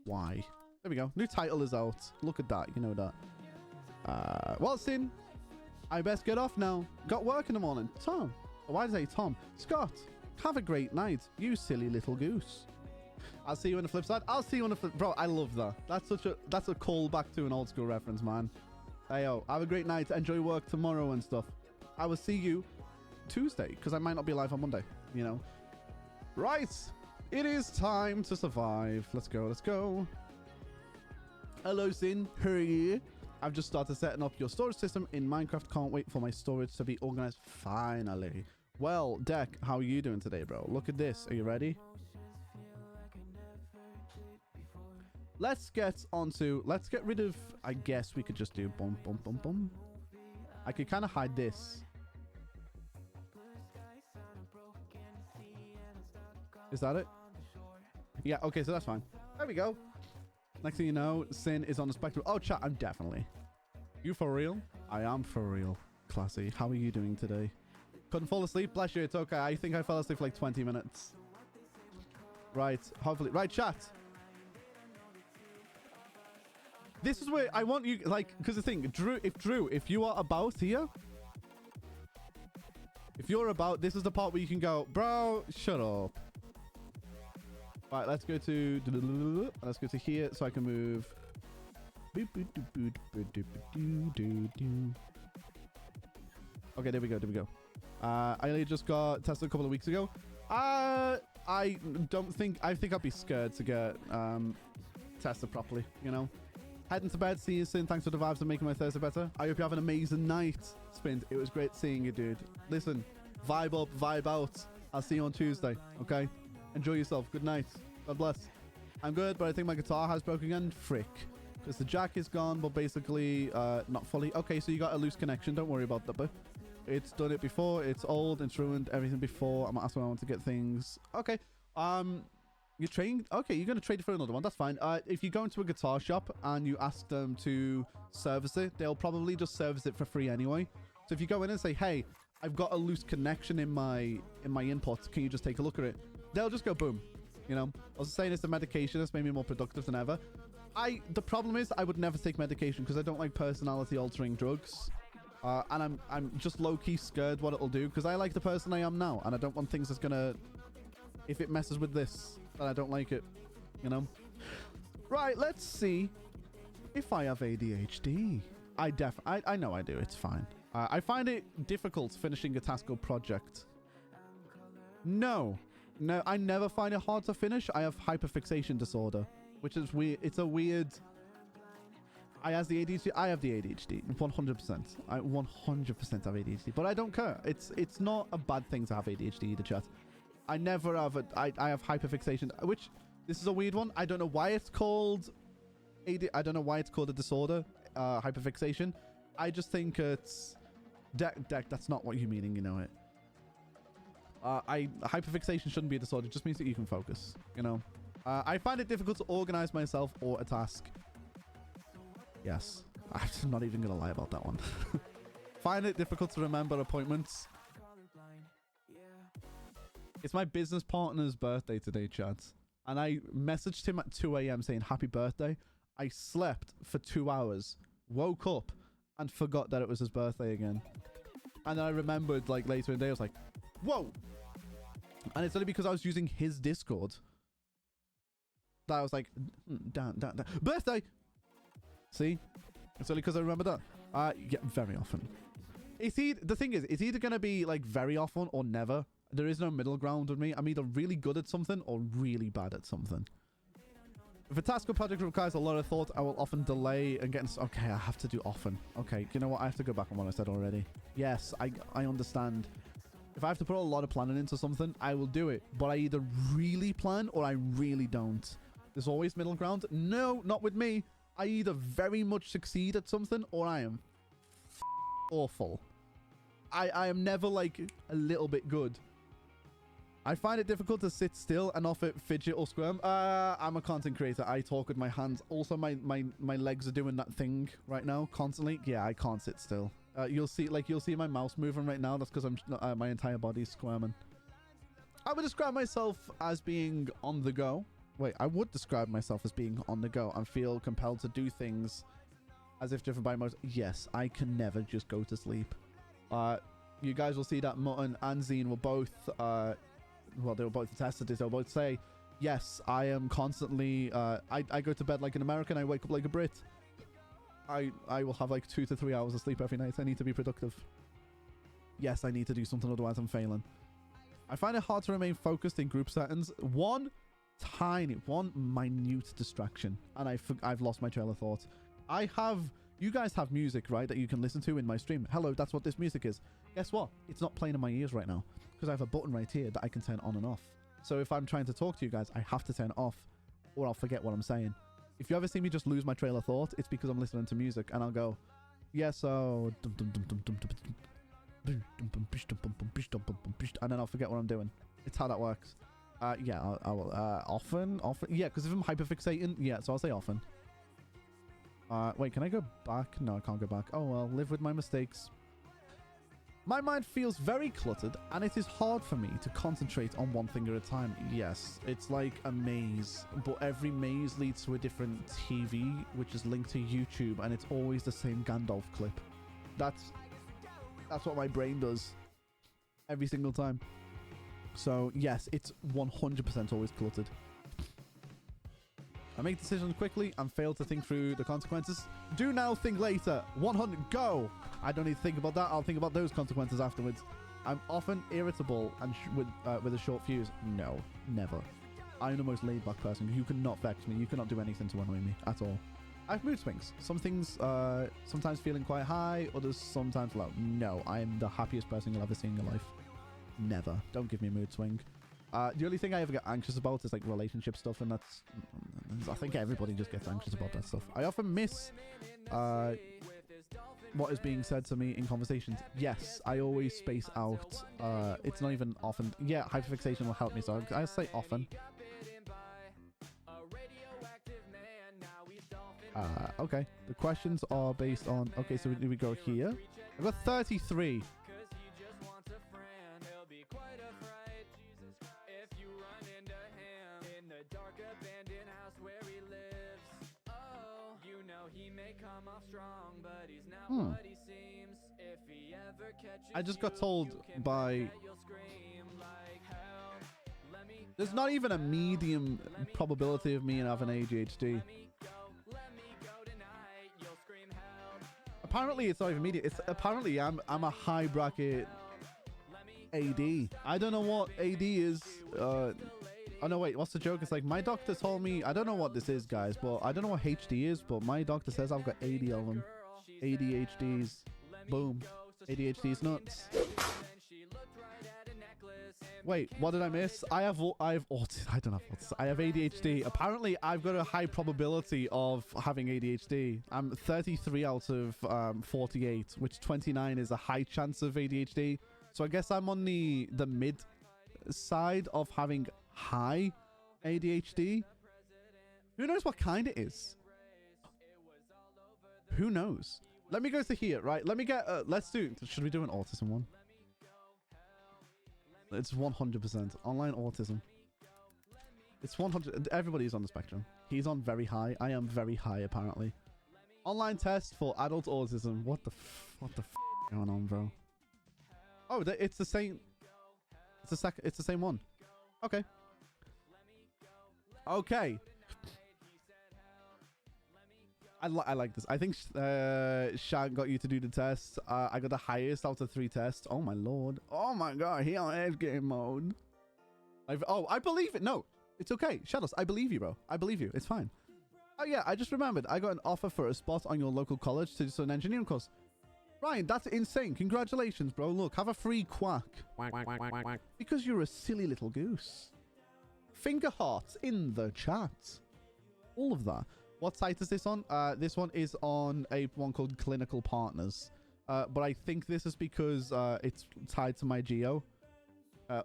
Why? There we go. New title is out. Look at that. You know that. Well, Sin, I best get off now. Got work in the morning. Tom. Why did I say Tom? Scott, have a great night. You silly little goose. I'll see you on the flip side. I'll see you on the flip. Bro, I love that. That's a callback to an old school reference, man. Hey, yo, have a great night. Enjoy work tomorrow and stuff. I will see you Tuesday because I might not be live on Monday, you know. Right. It is time to survive. Let's go. Let's go. Hello, Sin. Hurry. I've just started setting up your storage system in Minecraft. Can't wait for my storage to be organized. Finally. Well, Deck, how are you doing today, bro? Look at this. Are you ready? Let's get rid of, I guess we could just do boom, boom, boom, boom. I could kind of hide this. Is that it? Yeah, okay, so that's fine. There we go. Next thing you know, Sin is on the spectrum. Oh, chat, I'm definitely. You for real? I am for real. Classy. How are you doing today? Couldn't fall asleep? Bless you, it's okay. I think I fell asleep for like 20 minutes. Right, hopefully. Right, chat. This is where I want you, like, because the thing, Drew, if you are about here, if you're about, this is the part where you can go, bro, shut up. Right, let's go to here so I can move. Okay, there we go. I only just got tested a couple of weeks ago. I think I'd be scared to get tested properly, you know. Heading to bed, see you soon. Thanks for the vibes and making my Thursday better. I hope you have an amazing night, Spint. It was great seeing you, dude. Listen, vibe up, vibe out. I'll see you on Tuesday, okay? Enjoy yourself. Good night. God bless. I'm good, but I think my guitar has broken again. Frick. Because the jack is gone, but basically not fully. Okay, so you got a loose connection. Don't worry about that, but it's done it before. It's old. It's ruined everything before. I'm asking when I want to get things. Okay. You're trading? Okay, you're going to trade it for another one. That's fine. If you go into a guitar shop and you ask them to service it, they'll probably just service it for free anyway. So if you go in and say, hey, I've got a loose connection in my input. Can you just take a look at it? They'll just go boom. You know, I was saying it's the medication that's made me more productive than ever. The problem is I would never take medication because I don't like personality altering drugs. And I'm just low-key scared what it'll do because I like the person I am now and I don't want things that's gonna, if it messes with this, then I don't like it, you know. Right, let's see if I have ADHD. I know I do. It's fine. I find it difficult finishing a task or project. No, I never find it hard to finish. I have hyperfixation disorder, which is weird. It's a weird. I have the ADHD. I have the ADHD. 100%. I 100% have ADHD, but I don't care. It's not a bad thing to have ADHD either, chat. I never have I have hyperfixation, which this is a weird one. I don't know why it's called I don't know why it's called a disorder, hyperfixation. I just think it's Deck, that's not what you're meaning, you know it. Hyperfixation shouldn't be a disorder. It just means that you can focus, you know. I find it difficult to organize myself or a task. Yes, I'm not even gonna lie about that one. Find it difficult to remember appointments. It's my business partner's birthday today, chat. And I messaged him at 2 a.m. saying happy birthday. I slept for 2 hours, woke up, and forgot that it was his birthday again. And then I remembered, like, later in the day, I was like, whoa! And it's only because I was using his Discord that I was like, damn, birthday! See? It's only because I remember that. Yeah, very often. The thing is, it's either going to be, like, very often or never. There is no middle ground with me. I'm either really good at something or really bad at something. If a task or project requires a lot of thought, I will often delay and get... Okay, I have to do often. Okay, you know what? I have to go back on what I said already. Yes, I understand. If I have to put a lot of planning into something, I will do it. But I either really plan or I really don't. There's always middle ground. No, not with me. I either very much succeed at something or I am awful. I am never like a little bit good. I find it difficult to sit still and not fidget or squirm. I'm a content creator. I talk with my hands. Also, my legs are doing that thing right now constantly. Yeah, I can't sit still. You'll see my mouse moving right now. That's because I'm my entire body's squirming. I would describe myself as being on the go. Wait, I would describe myself as being on the go and feel compelled to do things as if driven by emotion. Yes, I can never just go to sleep. You guys will see that Mutton and Zine were both... well, they were both attested to this. They'll both say, yes, I am constantly... I go to bed like an American. I wake up like a Brit. I will have like 2 to 3 hours of sleep every night. I need to be productive. Yes, I need to do something, otherwise I'm failing. I find it hard to remain focused in group settings. One minute distraction, and I've lost my trail of thought. You guys have music, right, that you can listen to in my stream. Hello, that's what this music is. Guess what? It's not playing in my ears right now because I have a button right here that I can turn on and off. So if I'm trying to talk to you guys, I have to turn it off or I'll forget what I'm saying. If you ever see me just lose my trail of thought, it's because I'm listening to music and I'll go, yeah, so... And then I'll forget what I'm doing. It's how that works. Yeah, I will. Often. Yeah, because if I'm hyperfixating, yeah, so I'll say often. Wait, can I go back? No, I can't go back. Oh, well, live with my mistakes. My mind feels very cluttered, and it is hard for me to concentrate on one thing at a time. Yes, it's like a maze, but every maze leads to a different TV, which is linked to YouTube, and it's always the same Gandalf clip. That's what my brain does every single time. So, yes, it's 100% always cluttered. I make decisions quickly and fail to think through the consequences. Do now, think later. 100, go! I don't need to think about that. I'll think about those consequences afterwards. I'm often irritable and with a short fuse. No, never. I'm the most laid-back person. You cannot vex me. You cannot do anything to annoy me at all. I have mood swings. Some things sometimes feeling quite high, others sometimes low. No, I am the happiest person you'll ever see in your life. Never. Don't give me a mood swing. The only thing I ever get anxious about is like relationship stuff, and that's I think everybody just gets anxious about that stuff. I often miss what is being said to me in conversations. Yes, I always space out. It's not even often. Yeah, hyperfixation will help me, so I say often. Okay, the questions are based on. Okay, so we go here. I've got 33. I just got told by... There's not even a medium probability of me having ADHD. Apparently it's not even medium. It's apparently I'm a high bracket AD. I don't know what AD is. Oh no, wait, what's the joke? It's like my doctor told me, I don't know what this is, guys, but I don't know what HD is, but my doctor says I've got 80 of them. ADHDs. Boom. ADHD's nuts. Wait, what did I miss? I have autism. I don't have autism. I have ADHD. Apparently, I've got a high probability of having ADHD. I'm 33 out of 48, which 29 is a high chance of ADHD. So I guess I'm on the mid side of having high ADHD. Who knows what kind it is? Who knows? Let me go to here, right? Let me get, let's do, should we do an autism one? It's 100% online autism. It's 100, everybody's on the spectrum. He's on very high. I am very high, apparently. Online test for adult autism. What the going on, bro? Oh, it's the same. It's the same one. Okay. Okay. I like this. I think Shag got you to do the test. I got the highest out of 3 tests. Oh my lord. Oh my god. He on edge game mode. I believe it. No, it's okay. Shadows, I believe you, bro. I believe you. It's fine. Oh yeah, I just remembered. I got an offer for a spot on your local college to do an engineering course. Ryan, that's insane. Congratulations, bro. Look, have a free quack. Because you're a silly little goose. Finger hearts in the chat. All of that. What site is this on? This one is on one called Clinical Partners. But I think this is because it's tied to my geo.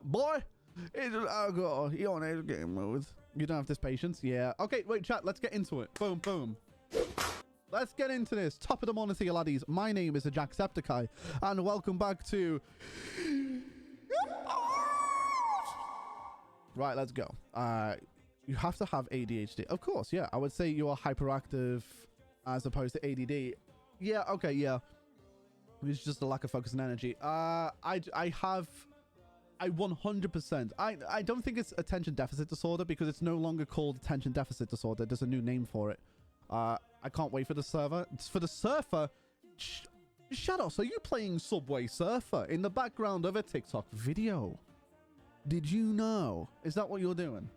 Boy, you're on edge game mode. You don't have this patience? Yeah. Okay, wait, chat. Let's get into it. Boom, boom. Let's get into this. Top of the morning to you, laddies. My name is Jacksepticeye, and welcome back to... Right, let's go. You have to have ADHD. Of course, yeah. I would say you are hyperactive as opposed to ADD. Yeah, okay, yeah. It's just a lack of focus and energy. I 100%. I don't think it's attention deficit disorder because it's no longer called attention deficit disorder. There's a new name for it. I can't wait for the server. It's for the surfer. Shadows, are you playing Subway Surfer in the background of a TikTok video? Did you know? Is that what you're doing?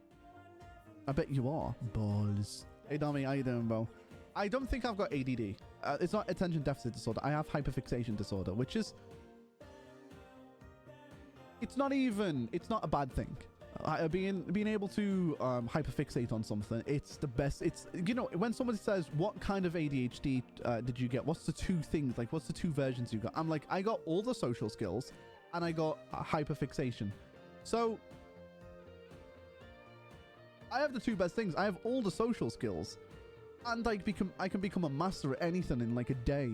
I bet you are. Balls. Hey, Dami, how you doing, bro? I don't think I've got ADD. It's not attention deficit disorder. I have hyperfixation disorder, which is... It's not a bad thing. Being able to hyperfixate on something, it's the best. It's, you know, when somebody says, what kind of ADHD did you get? What's the 2 things? Like, what's the 2 versions you got? I'm like, I got all the social skills and I got hyperfixation. So I have the two best things. I have all the social skills, and I can become a master at anything in like a day.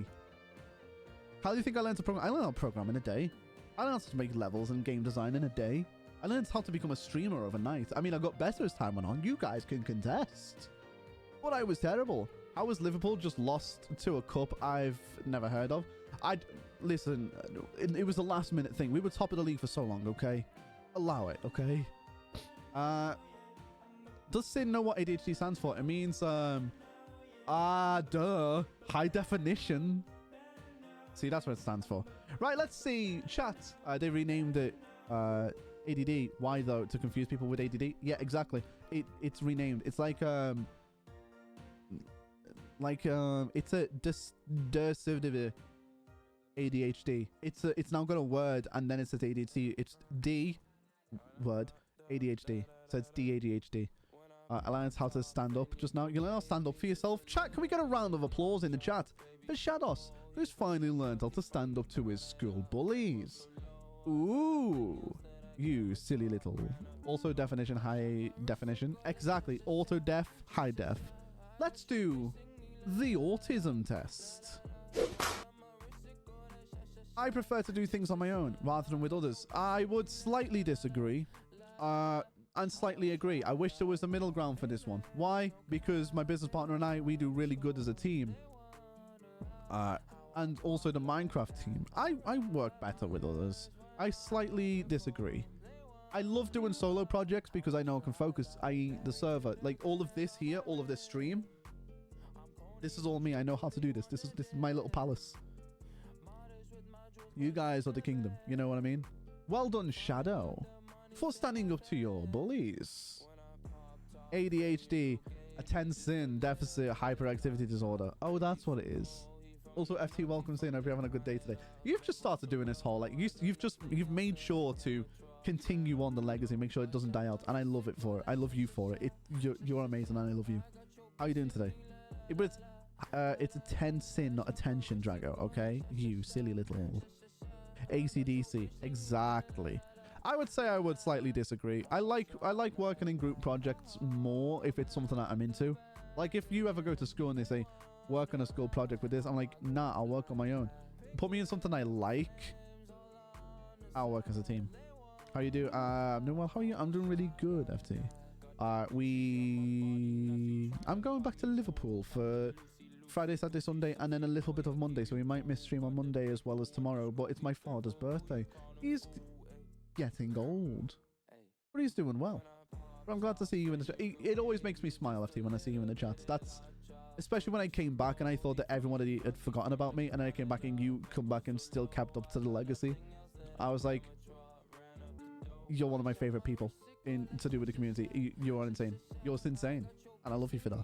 How do you think I learned to program? I learned how to program in a day. I learned how to make levels and game design in a day. I learned how to become a streamer overnight. I mean, I got better as time went on. You guys can contest. But I was terrible. How was Liverpool just lost to a cup I've never heard of? Listen, it was a last minute thing. We were top of the league for so long, okay? Allow it, okay? Does Sin know what ADHD stands for? It means, duh. High definition. See, that's what it stands for. Right, let's see. Chat. They renamed it ADD. Why, though? To confuse people with ADD? Yeah, exactly. It's renamed. It's like it's a discursive ADHD. It's now got a word, and then it says ADHD. It's D word ADHD. So it's DADHD. Alliance, how to stand up just now. You learn how to stand up for yourself. Chat, can we get a round of applause in the chat for Shados, who's finally learned how to stand up to his school bullies? Ooh, you silly little. Also definition, high definition. Exactly. Auto def, high def. Let's do the autism test. I prefer to do things on my own rather than with others. I would slightly disagree. And slightly agree. I wish there was a middle ground for this one. Why? Because my business partner and I, we do really good as a team. And also the Minecraft team. I work better with others. I slightly disagree. I love doing solo projects because I know I can focus, i.e. the server. Like all of this here, all of this stream. This is all me. I know how to do this. This is my little palace. You guys are the kingdom. You know what I mean? Well done, Shadow, for standing up to your bullies. ADHD, attention deficit hyperactivity disorder. Oh, that's what it is. Also, FT, welcome, saying hope you're having a good day today. You've just started doing this whole, like, you've made sure to continue on the legacy, make sure it doesn't die out, and I love it for it. I love you for it. You're amazing, and I love you. How are you doing today? But it's a tensin, not attention, Drago. Okay, you silly little ACDC. Exactly. I would say I would slightly disagree. I like working in group projects more if it's something that I'm into. Like if you ever go to school and they say work on a school project with this, I'm like, nah, I'll work on my own. Put me in something I like, I'll work as a team. How you do? I'm doing well. How are you? I'm doing really good, FT. I'm going back to Liverpool for Friday, Saturday, Sunday, and then a little bit of Monday, so we might miss stream on Monday as well as tomorrow, but it's my father's birthday. He's getting old, but he's doing well. But I'm glad to see you in the chat. It always makes me smile, FT, when I see you in the chat. That's especially when I came back and I thought that everyone had forgotten about me, and then I came back and you come back and still kept up to the legacy. I was like, you're one of my favorite people to do with the community. You are insane. You're insane, and I love you for that.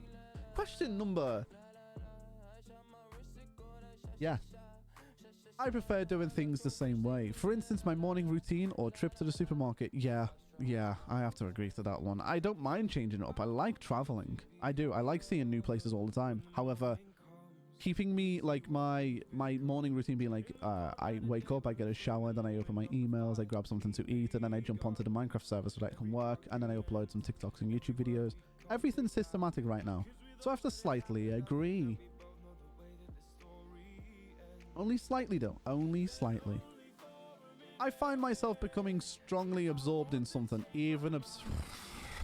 Question number... Yeah. I prefer doing things the same way. For instance, my morning routine or trip to the supermarket. Yeah, I have to agree to that one. I don't mind changing it up. I like traveling. I do. I like seeing new places all the time. However, keeping me, like, my morning routine being like, I wake up, I get a shower, then I open my emails, I grab something to eat, and then I jump onto the Minecraft server so that I can work, and then I upload some TikToks and YouTube videos. Everything's systematic right now. So I have to slightly agree. Only slightly, though. Only slightly. I find myself becoming strongly absorbed in something. Even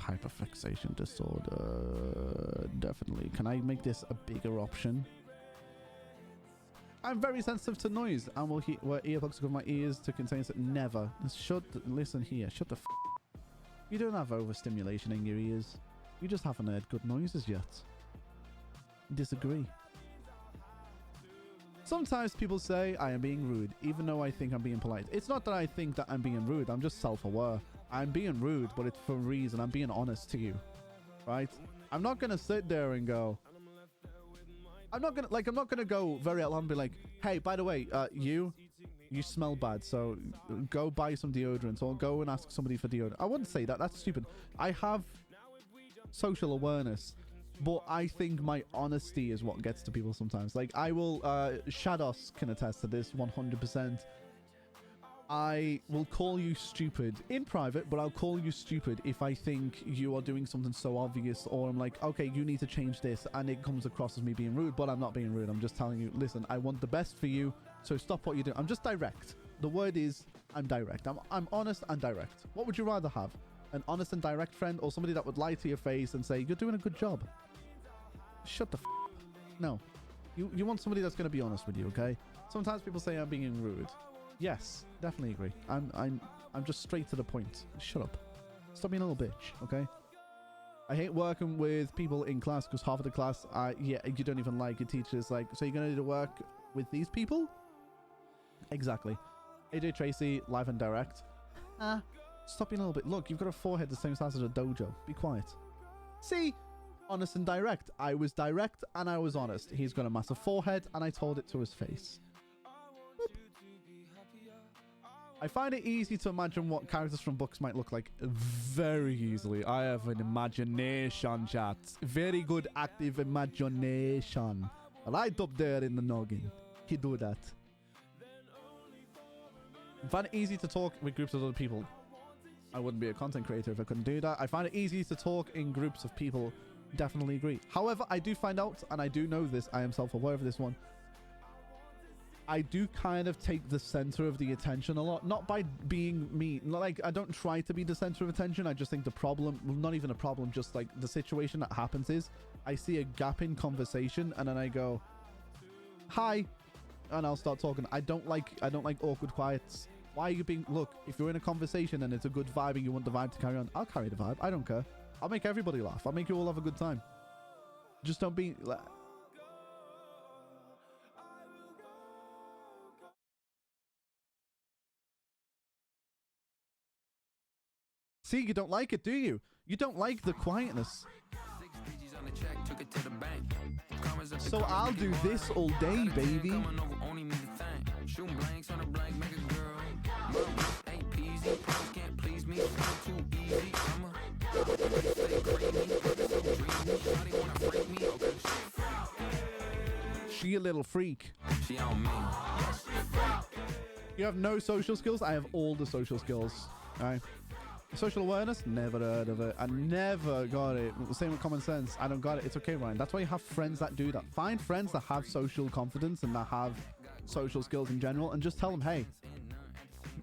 hyperfixation disorder. Definitely. Can I make this a bigger option? I'm very sensitive to noise and will wear earplugs to cover my ears to contain it. Never. Listen here. Shut the f. You don't have overstimulation in your ears. You just haven't heard good noises yet. Disagree. Sometimes people say I am being rude, even though I think I'm being polite. It's not that I think that I'm being rude. I'm just self-aware. I'm being rude, but it's for a reason. I'm being honest to you, right? I'm not going to sit there and go... I'm not going to go very out loud and be like, hey, by the way, you smell bad, so go buy some deodorant or go and ask somebody for deodorant. I wouldn't say that. That's stupid. I have social awareness. But I think my honesty is what gets to people sometimes. Like, I will... Shados can attest to this 100%. I will call you stupid in private, but I'll call you stupid if I think you are doing something so obvious, or I'm like, okay, you need to change this, and it comes across as me being rude, but I'm not being rude. I'm just telling you, listen, I want the best for you, so stop what you're doing. I'm just direct. The word is I'm direct. I'm honest and direct. What would you rather have? An honest and direct friend, or somebody that would lie to your face and say, you're doing a good job? Shut the f***. No. You want somebody that's going to be honest with you, okay? Sometimes people say I'm being rude. Yes, definitely agree. I'm just straight to the point. Shut up. Stop being a little bitch, okay? I hate working with people in class because half of the class, yeah, you don't even like. Your teacher's like, so you're going to do work with these people? Exactly. AJ Tracy, live and direct. Stop being a little bit. Look, you've got a forehead the same size as a dojo. Be quiet. See? Honest and direct. I was direct and I was honest. He's got a massive forehead and I told it to his face. Boop. I find it easy to imagine what characters from books might look like. Very easily. I have an imagination, chat. Very good active imagination. Right up there in the noggin. He do that. I find it easy to talk with groups of other people. I wouldn't be a content creator if I couldn't do that. I find it easy to talk in groups of people. Definitely agree. However, I do find out, and I do know this, I am self-aware of this one, I do kind of take the center of the attention a lot. Not by being me. Like, I don't try to be the center of attention. I just think the problem, well, not even a problem, just like the situation that happens is I see a gap in conversation and then I go, hi, and I'll start talking. I don't like awkward quiets. Why are you being, look, if you're in a conversation and it's a good vibe and you want the vibe to carry on, I'll carry the vibe. I don't care. I'll make everybody laugh. I'll make you all have a good time. Just don't be like, see, you don't like it, do you? You don't like the quietness. So I'll do this all day, baby. She a little freak. She on me. You have no social skills? I have all the social skills. All right. Social awareness? Never heard of it. I never got it. Same with common sense. I don't got it. It's okay, Ryan. That's why you have friends that do that. Find friends that have social confidence and that have social skills in general, and just tell them, hey,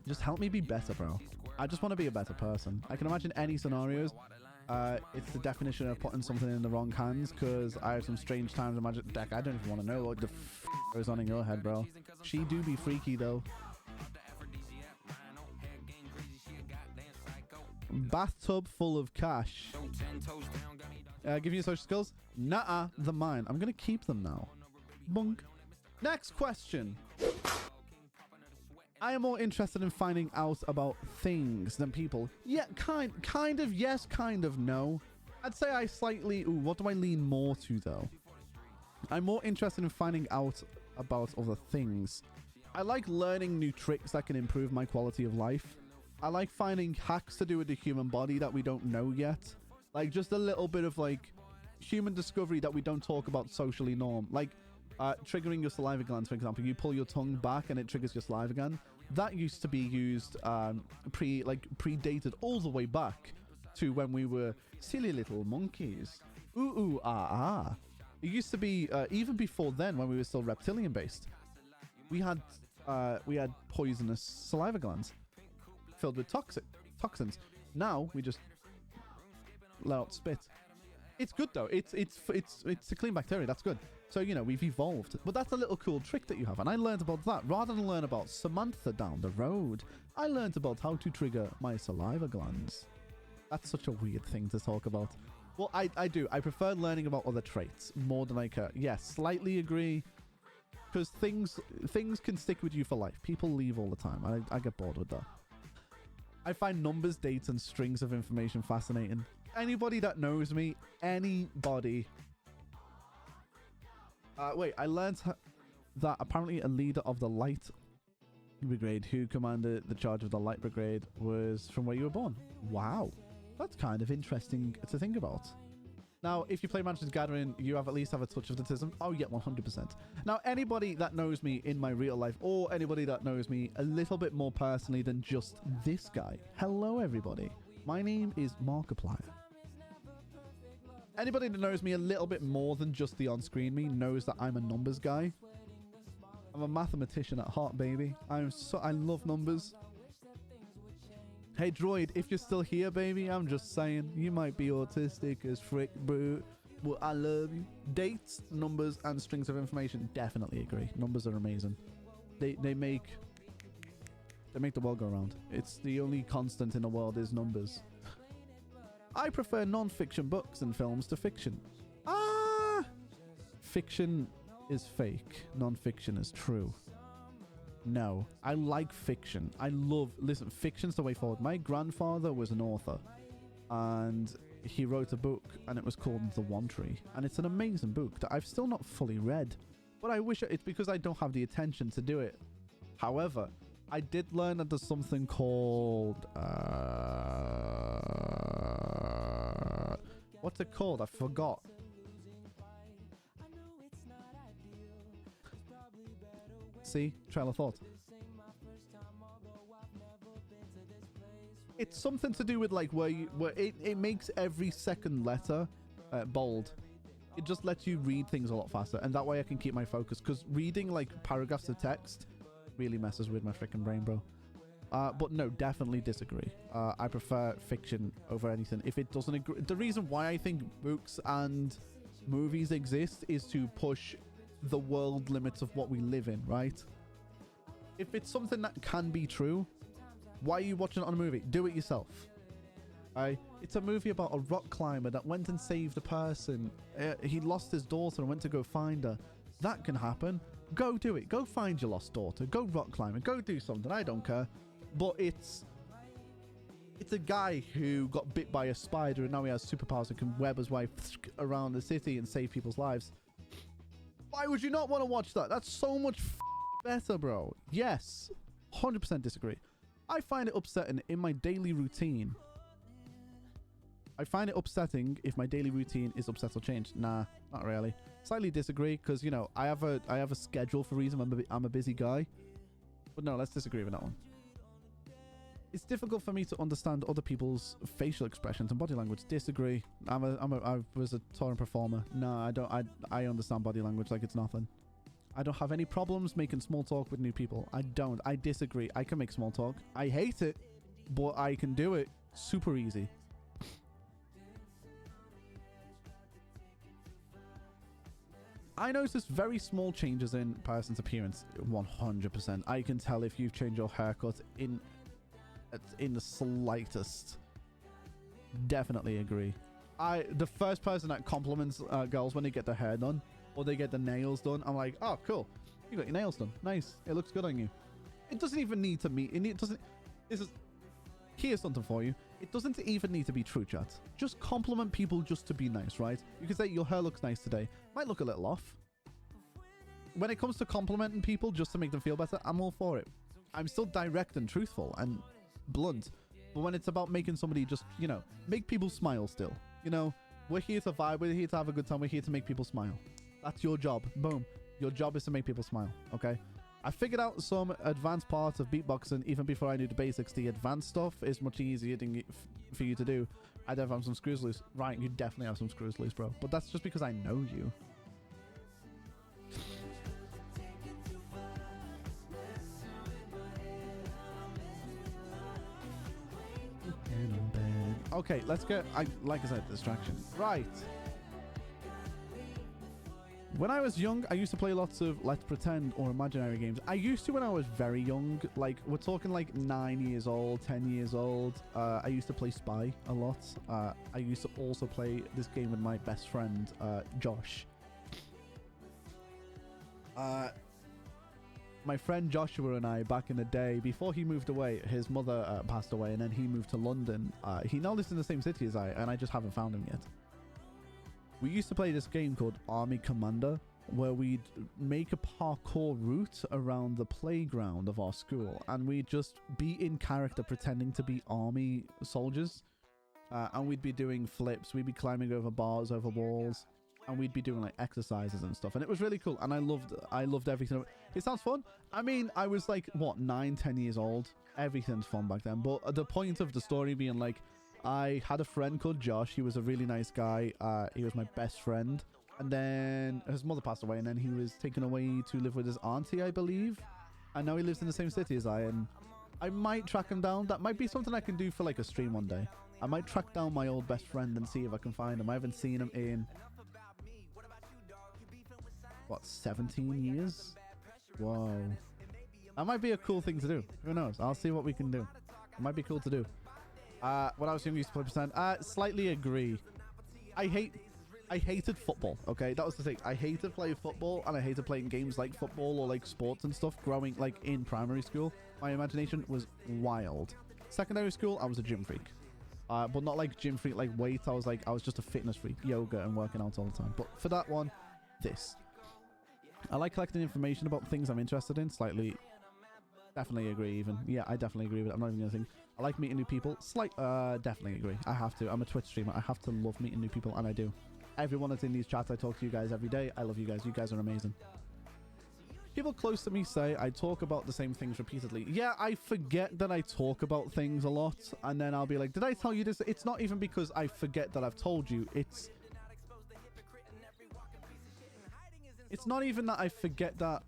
just help me be better, bro. I just want to be a better person. I can imagine any scenarios. It's the definition of putting something in the wrong hands, because I have some strange times. Imagine, Deck, I don't even want to know what the f goes on in your head, bro. She do be freaky, though. Bathtub full of cash. Give you social skills? Nuh-uh, the mine. I'm going to keep them now. Bunk. Next question. I am more interested in finding out about things than people. Yeah, kind of yes, kind of no. I'd say I slightly... Ooh, what do I lean more to, though? I'm more interested in finding out about other things. I like learning new tricks that can improve my quality of life. I like finding hacks to do with the human body that we don't know yet. Like, just a little bit of, like, human discovery that we don't talk about socially norm. Like, triggering your saliva glands, for example. You pull your tongue back and it triggers your saliva gland. That used to be used, predated all the way back to when we were silly little monkeys. Ooh, ooh, ah, ah. It used to be, even before then, when we were still reptilian-based, we had poisonous saliva glands filled with toxins. Now we just let out spit. It's good though. It's to clean bacteria. That's good. So, you know, we've evolved. But that's a little cool trick that you have. And I learned about that. Rather than learn about Samantha down the road, I learned about how to trigger my saliva glands. That's such a weird thing to talk about. Well, I do. I prefer learning about other traits more than I care. Yes, slightly agree. Because things can stick with you for life. People leave all the time. I get bored with that. I find numbers, dates, and strings of information fascinating. Anybody that knows me, anybody... wait, I learned that apparently a leader of the Light Brigade who commanded the charge of the Light Brigade was from where you were born. Wow. That's kind of interesting to think about. Now, if you play Magic the Gathering, you at least have a touch of autism. Oh, yeah, 100%. Now, anybody that knows me in my real life, or anybody that knows me a little bit more personally than just this guy. Hello, everybody. My name is Markiplier. Anybody that knows me a little bit more than just the on-screen me knows that I'm a numbers guy. I'm a mathematician at heart, baby. I love numbers. Hey, Droid, if you're still here, baby, I'm just saying, you might be autistic as frick, bro. Well, I love you. Dates, numbers, and strings of information. Definitely agree. Numbers are amazing. They make the world go around. It's the only constant in the world is numbers. I prefer non-fiction books and films to fiction. Fiction is fake. Non-fiction is true. No, I like fiction. Listen, fiction's the way forward. My grandfather was an author and he wrote a book and it was called The One Tree. And it's an amazing book that I've still not fully read, but I wish it's because I don't have the attention to do it. However, I did learn that there's something called, what's it called? I forgot. See, trail of thought. It's something to do with like where it makes every second letter bold. It just lets you read things a lot faster, and that way I can keep my focus. Because reading like paragraphs of text really messes with my freaking brain, bro. But no, definitely disagree. I prefer fiction over anything. If it doesn't agree, the reason why I think books and movies exist is to push the world limits of what we live in, right? If it's something that can be true, why are you watching it on a movie? Do it yourself. It's a movie about a rock climber that went and saved a person. He lost his daughter and went to go find her. That can happen. Go do it. Go find your lost daughter. Go rock climbing. Go do something. I don't care. But it's a guy who got bit by a spider and now he has superpowers and can web his way around the city and save people's lives. Why would you not want to watch that? That's so much better, bro. Yes. 100% disagree. I find it upsetting in my daily routine. I find it upsetting if my daily routine is upset or changed. Nah, not really. Slightly disagree because, you know, I have a schedule for a reason. I'm a busy guy. But no, let's disagree with that one. It's difficult for me to understand other people's facial expressions and body language. Disagree. I was a touring performer. No, I don't. I understand body language like it's nothing. I don't have any problems making small talk with new people. I don't. I disagree. I can make small talk. I hate it, but I can do it super easy. I noticed very small changes in person's appearance. 100%. I can tell if you've changed your haircut in the slightest. Definitely agree. The first person that compliments girls when they get their hair done or they get the nails done, I'm like, oh, cool. You got your nails done. Nice. It looks good on you. It doesn't even need to meet. It doesn't. Here's something for you. It doesn't even need to be true, chat. Just compliment people just to be nice, right? You can say your hair looks nice today. Might look a little off. When it comes to complimenting people just to make them feel better, I'm all for it. I'm still direct and truthful and blunt. But when it's about making somebody just, you know, make people smile still. You know, we're here to vibe. We're here to have a good time. We're here to make people smile. That's your job. Boom. Your job is to make people smile. Okay? I figured out some advanced parts of beatboxing even before I knew the basics. The advanced stuff is much easier for you to do. I definitely have some screws loose. Right, you definitely have some screws loose, bro. But that's just because I know you. Okay, let's get, like I said, distraction. Right. When I was young, I used to play lots of Let's Pretend or imaginary games. I used to when I was very young. Like, we're talking like 9 years old, 10 years old. I used to play Spy a lot. I used to also play this game with my best friend, Josh. My friend Joshua and I, back in the day, before he moved away, his mother passed away, and then he moved to London. He now lives in the same city as I, and I just haven't found him yet. We used to play this game called Army Commander, where we'd make a parkour route around the playground of our school, and we'd just be in character pretending to be army soldiers. and we'd be doing flips. We'd be climbing over bars, over walls, and we'd be doing like exercises and stuff. And it was really cool. And I loved everything. It sounds fun. I mean, I was like, what, 9-10 years old. Everything's fun back then. But the point of the story being like, I had a friend called Josh. He was a really nice guy. He was my best friend. And then his mother passed away, and then he was taken away to live with his auntie, I believe. And now he lives in the same city as I. And I might track him down. That might be something I can do for like a stream one day. I might track down my old best friend and see if I can find him. I haven't seen him in, what, 17 years? Whoa. That might be a cool thing to do. Who knows? I'll see what we can do. It might be cool to do. When I was young, I used to play percent. Slightly agree. I hated football, okay? That was the thing. I hated playing football, and I hated playing games like football or like sports and stuff growing like in primary school. My imagination was wild. Secondary school, I was a gym freak. But not like gym freak, like weight. I was just a fitness freak, yoga and working out all the time. But for that one, this. I like collecting information about things I'm interested in. Slightly, definitely agree even. Yeah, I definitely agree with it. I'm not even gonna think. I like meeting new people. Definitely agree. I have to. I'm a Twitch streamer. I have to love meeting new people, and I do. Everyone that's in these chats, I talk to you guys every day. I love you guys. You guys are amazing. People close to me say I talk about the same things repeatedly. Yeah, I forget that I talk about things a lot, and then I'll be like, did I tell you this? It's not even because I forget that I've told you. It's not even that I forget that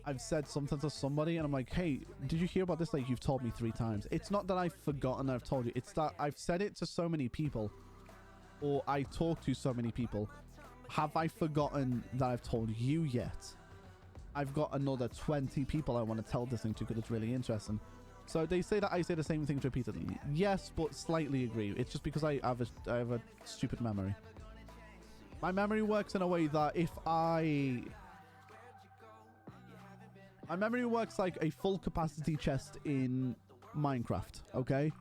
I've said something to somebody and I'm like, hey, did you hear about this? Like, you've told me 3 times. It's not that I've forgotten that I've told you. It's that I've said it to so many people, or I talk to so many people. Have I forgotten that I've told you yet? I've got another 20 people I want to tell this thing to because it's really interesting. So they say that I say the same things repeatedly. Yes, but slightly agree. It's just because I have a stupid memory. My memory works in a way that my memory works like a full capacity chest in Minecraft, okay?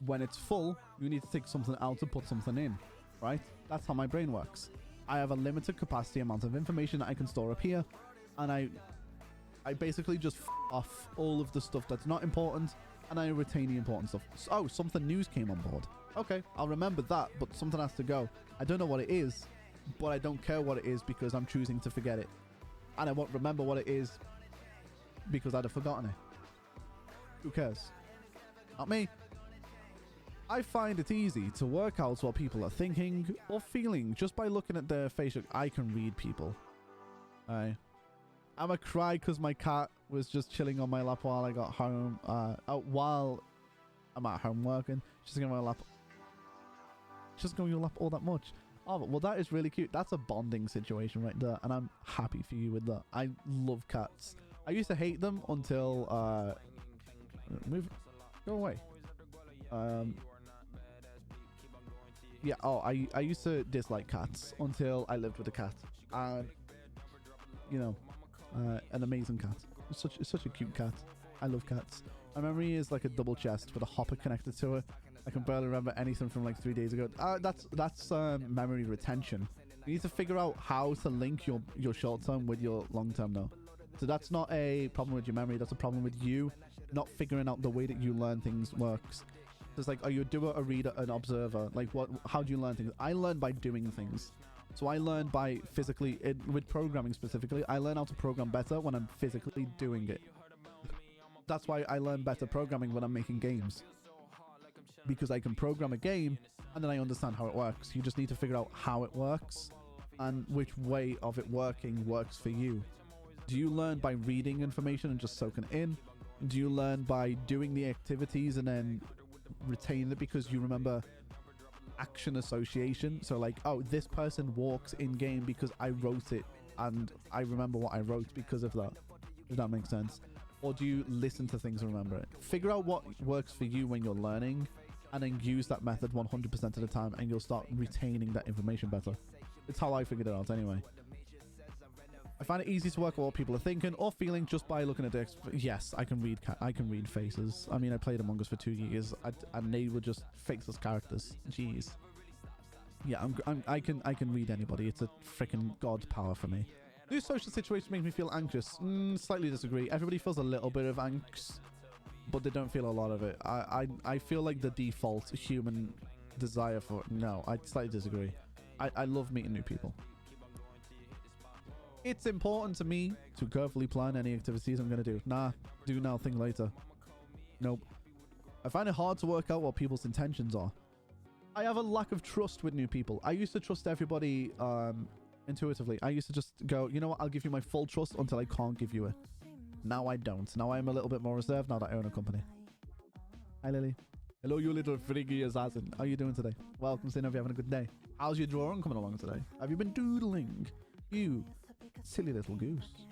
When it's full, you need to take something out and put something in, right? That's how my brain works. I have a limited capacity amount of information that I can store up here, and I basically just off all of the stuff that's not important, and I retain the important stuff. Oh, something news came on board. Okay, I'll remember that, but something has to go. I don't know what it is, but I don't care what it is because I'm choosing to forget it. And I won't remember what it is because I'd have forgotten it. Who cares? Not me. I find it easy to work out what people are thinking or feeling just by looking at their facial. I can read people. I'm a cry because my cat was just chilling on my lap while I got home. While I'm at home working, she's going on my lap. She's going on your lap all that much. Oh, well, that is really cute. That's a bonding situation right there, and I'm happy for you with that. I love cats. I used to hate them until go away. Yeah. Oh, I used to dislike cats until I lived with a cat, and you know. An amazing cat. It's such a cute cat. I love cats. My memory is like a double chest with a hopper connected to it. I can barely remember anything from like 3 days ago. That's memory retention. You need to figure out how to link your short term with your long term though. So that's not a problem with your memory. That's a problem with you not figuring out the way that you learn things works. It's like, are you a doer, a reader, an observer? Like how do you learn things? I learn by doing things. So I learn by physically, with programming specifically, I learn how to program better when I'm physically doing it. That's why I learn better programming when I'm making games. Because I can program a game and then I understand how it works. You just need to figure out how it works and which way of it working works for you. Do you learn by reading information and just soaking it in? Do you learn by doing the activities and then retain it because you remember action association? So like, oh, this person walks in game because I wrote it and I remember what I wrote because of that, if that makes sense. Or do you listen to things and remember it? Figure out what works for you when you're learning and then use that method 100% of the time and you'll start retaining that information better. It's how I figured it out anyway. I find it easy to work out what people are thinking or feeling just by looking at their... Yes, I can read faces. I mean, I played Among Us for 2 years and they were just faceless characters. Jeez. Yeah, I can read anybody. It's a freaking god power for me. New social situations make me feel anxious. Slightly disagree. Everybody feels a little bit of angst, but they don't feel a lot of it. I feel like the default human desire for... No, I slightly disagree. I love meeting new people. It's important to me to carefully plan any activities I'm going to do. Nah, do now, think later. Nope. I find it hard to work out what people's intentions are. I have a lack of trust with new people. I used to trust everybody intuitively. I used to just go, you know what, I'll give you my full trust until I can't give you it. Now I don't. Now I'm a little bit more reserved now that I own a company. Hi, Lily. Hello, you little freaky assassin. How are you doing today? Welcome, Sin. Hope you're having a good day. How's your drawing coming along today? Have you been doodling? You silly little goose.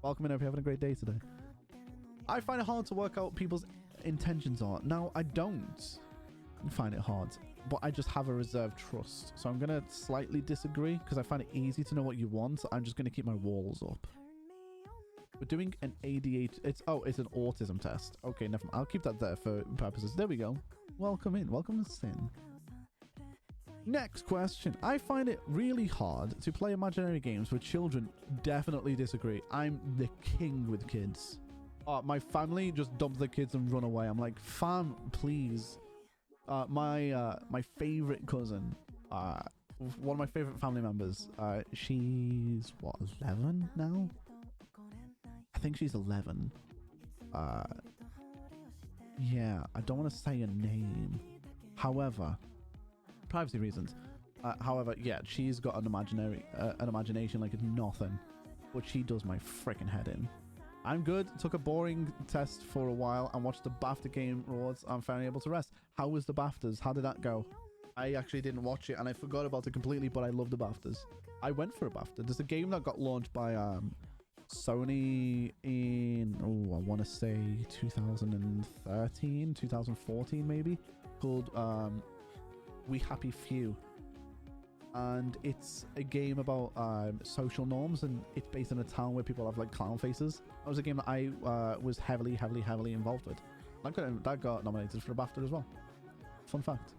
Welcome in. Hope you're having a great day today. I find it hard to work out what people's intentions are. Now, I don't find it hard, but I just have a reserved trust. So I'm going to slightly disagree because I find it easy to know what you want. I'm just going to keep my walls up. We're doing an ADHD. It's an autism test. Okay, never mind. I'll keep that there for purposes. There we go. Welcome in. Welcome to Sin. Next question. I find it really hard to play imaginary games with children. Definitely disagree. I'm the king with kids. My family just dump the kids and run away. I'm like, fam, please. My favorite cousin, one of my favorite family members, she's what, 11 now? I think she's 11. Yeah, I don't want to say a name. However, privacy reasons. However, yeah, she's got an imagination like it's nothing, but she does my freaking head in. I'm good. Took a boring test for a while and watched the BAFTA Game Awards. I'm finally able to rest. How was the BAFTAs? How did that go? I actually didn't watch it and I forgot about it completely, but I love the BAFTAs. I went for a BAFTA. There's a game that got launched by Sony in, I want to say 2013, 2014 maybe, called We Happy Few. And it's a game about social norms, and it's based in a town where people have like clown faces. That was a game that I was heavily involved with. That got nominated for a BAFTA as well. Fun fact.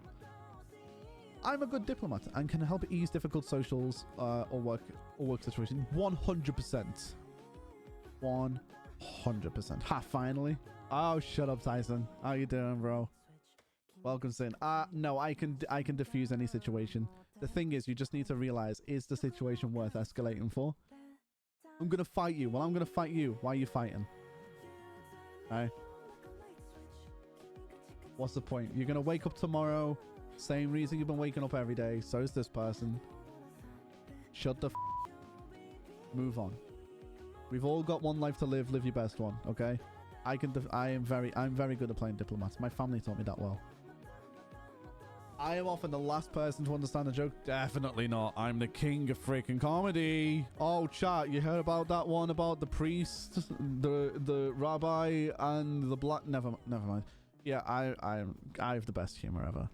I'm a good diplomat and can help ease difficult socials or work situations. 100%. 100%. Ha! Finally. Oh, shut up, Tyson. How you doing, bro? Welcome, Sin. No, I can diffuse any situation. The thing is, you just need to realize, is the situation worth escalating for? I'm gonna fight you. Well, I'm gonna fight you. Why are you fighting? Right? What's the point? You're gonna wake up tomorrow, same reason you've been waking up every day. So is this person. Shut the f. Move on. We've all got one life to live. Live your best one, okay? I'm very good at playing diplomats. My family taught me that well. I am often the last person to understand a joke. Definitely not. I'm the king of freaking comedy. Oh, chat, you heard about that one about the priest, the rabbi, and the black? Never mind. Yeah, I have the best humor ever.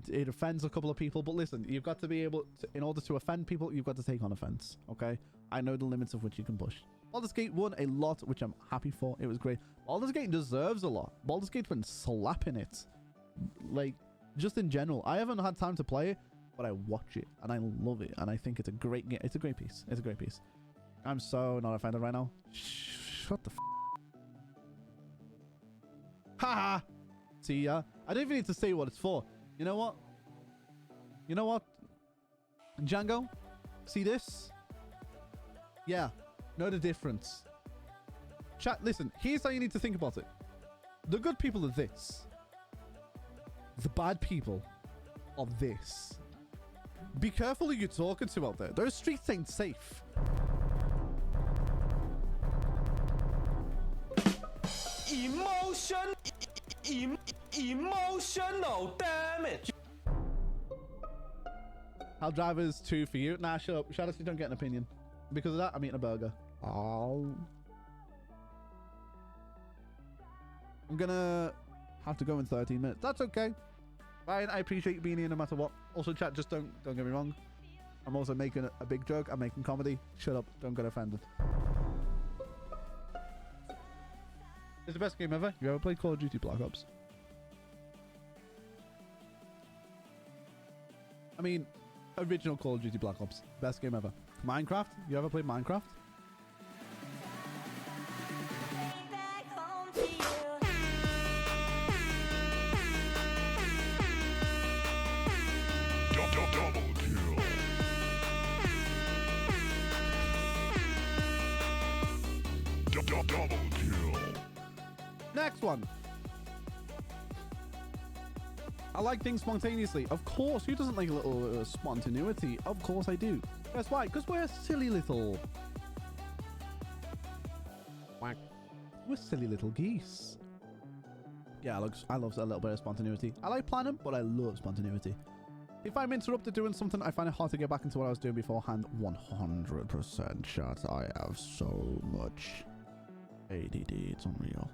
It offends a couple of people, but listen, you've got to be able to, in order to offend people, you've got to take on offense. Okay, I know the limits of which you can push. Baldur's Gate won a lot, which I'm happy for. It was great. Baldur's Gate deserves a lot. Baldur's Gate's been slapping it, like. Just in general, I haven't had time to play it, but I watch it and I love it, and I think it's a great game. It's a great piece. It's a great piece. I'm so not offended right now. Shut the f. Haha. See ya. I don't even need to say what it's for. You know what? You know what? Django, see this? Yeah. Know the difference. Chat. Listen. Here's how you need to think about it. The good people are this. The bad people are this. Be careful who you're talking to out there. Those streets ain't safe. Emotional damage. Hell Drivers 2 for you. Nah, shut up. Shut up, you don't get an opinion. Because of that, I'm eating a burger. Oh. I'm gonna have to go in 13 minutes. That's okay. Ryan, I appreciate you being here no matter what. Also, chat, just don't get me wrong. I'm also making a big joke. I'm making comedy. Shut up. Don't get offended. It's the best game ever. You ever played Call of Duty Black Ops? I mean, original Call of Duty Black Ops. Best game ever. Minecraft? You ever played Minecraft? Next one. I like things spontaneously. Of course. Who doesn't like a little spontaneity? Of course I do. Guess why? Because we're silly little... We're silly little geese. Yeah, I love a little bit of spontaneity. I like planning, but I love spontaneity. If I'm interrupted doing something, I find it hard to get back into what I was doing beforehand. 100% chat. I have so much ADD. It's unreal.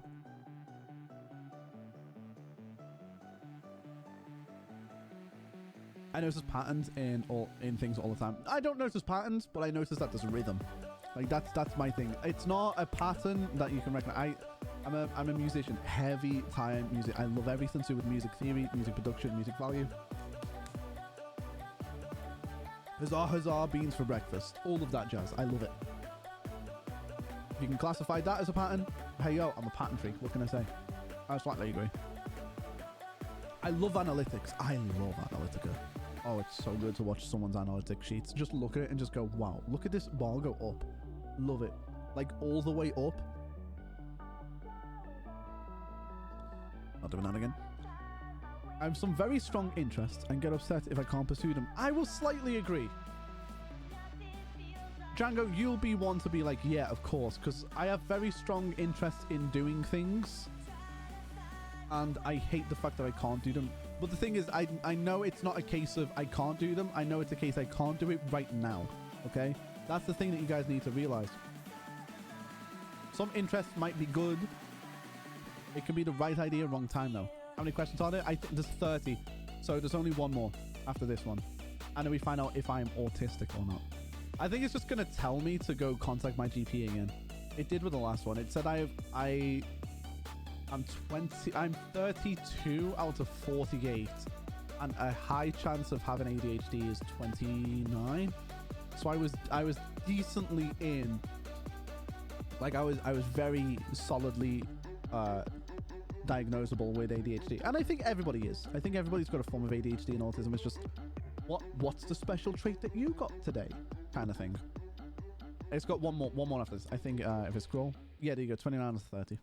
I notice patterns in things all the time. I don't notice patterns, but I notice that there's rhythm. Like that's my thing. It's not a pattern that you can recognize. I'm a musician, heavy time music. I love everything to do with music theory, music production, music value. Huzzah, huzzah, beans for breakfast. All of that jazz. I love it. If you can classify that as a pattern, hey yo, I'm a pattern freak. What can I say? I slightly agree. I love analytics. I love Analytica. Oh, it's so good to watch someone's analytic sheets. Just look at it and just go, wow, look at this bar go up. Love it. Like all the way up. Not doing that again. I have some very strong interests and get upset if I can't pursue them. I will slightly agree. Django, you'll be one to be like, yeah, of course, because I have very strong interest in doing things. And I hate the fact that I can't do them. But the thing is, I know it's not a case of I can't do them. I know it's a case I can't do it right now. Okay? That's the thing that you guys need to realize. Some interests might be good. It can be the right idea, wrong time though. How many questions are there? There's 30. So there's only one more after this one. And then we find out if I'm autistic or not. I think it's just going to tell me to go contact my GP again. It did with the last one. It said I'm 32 out of 48, and a high chance of having ADHD is 29. So I was decently in. Like I was very solidly diagnosable with ADHD, and I think everybody is. I think everybody's got a form of ADHD and autism. It's just what's the special trait that you got today, kind of thing. It's got one more after this. I think if I scroll, yeah, there you go, 29 out of 30.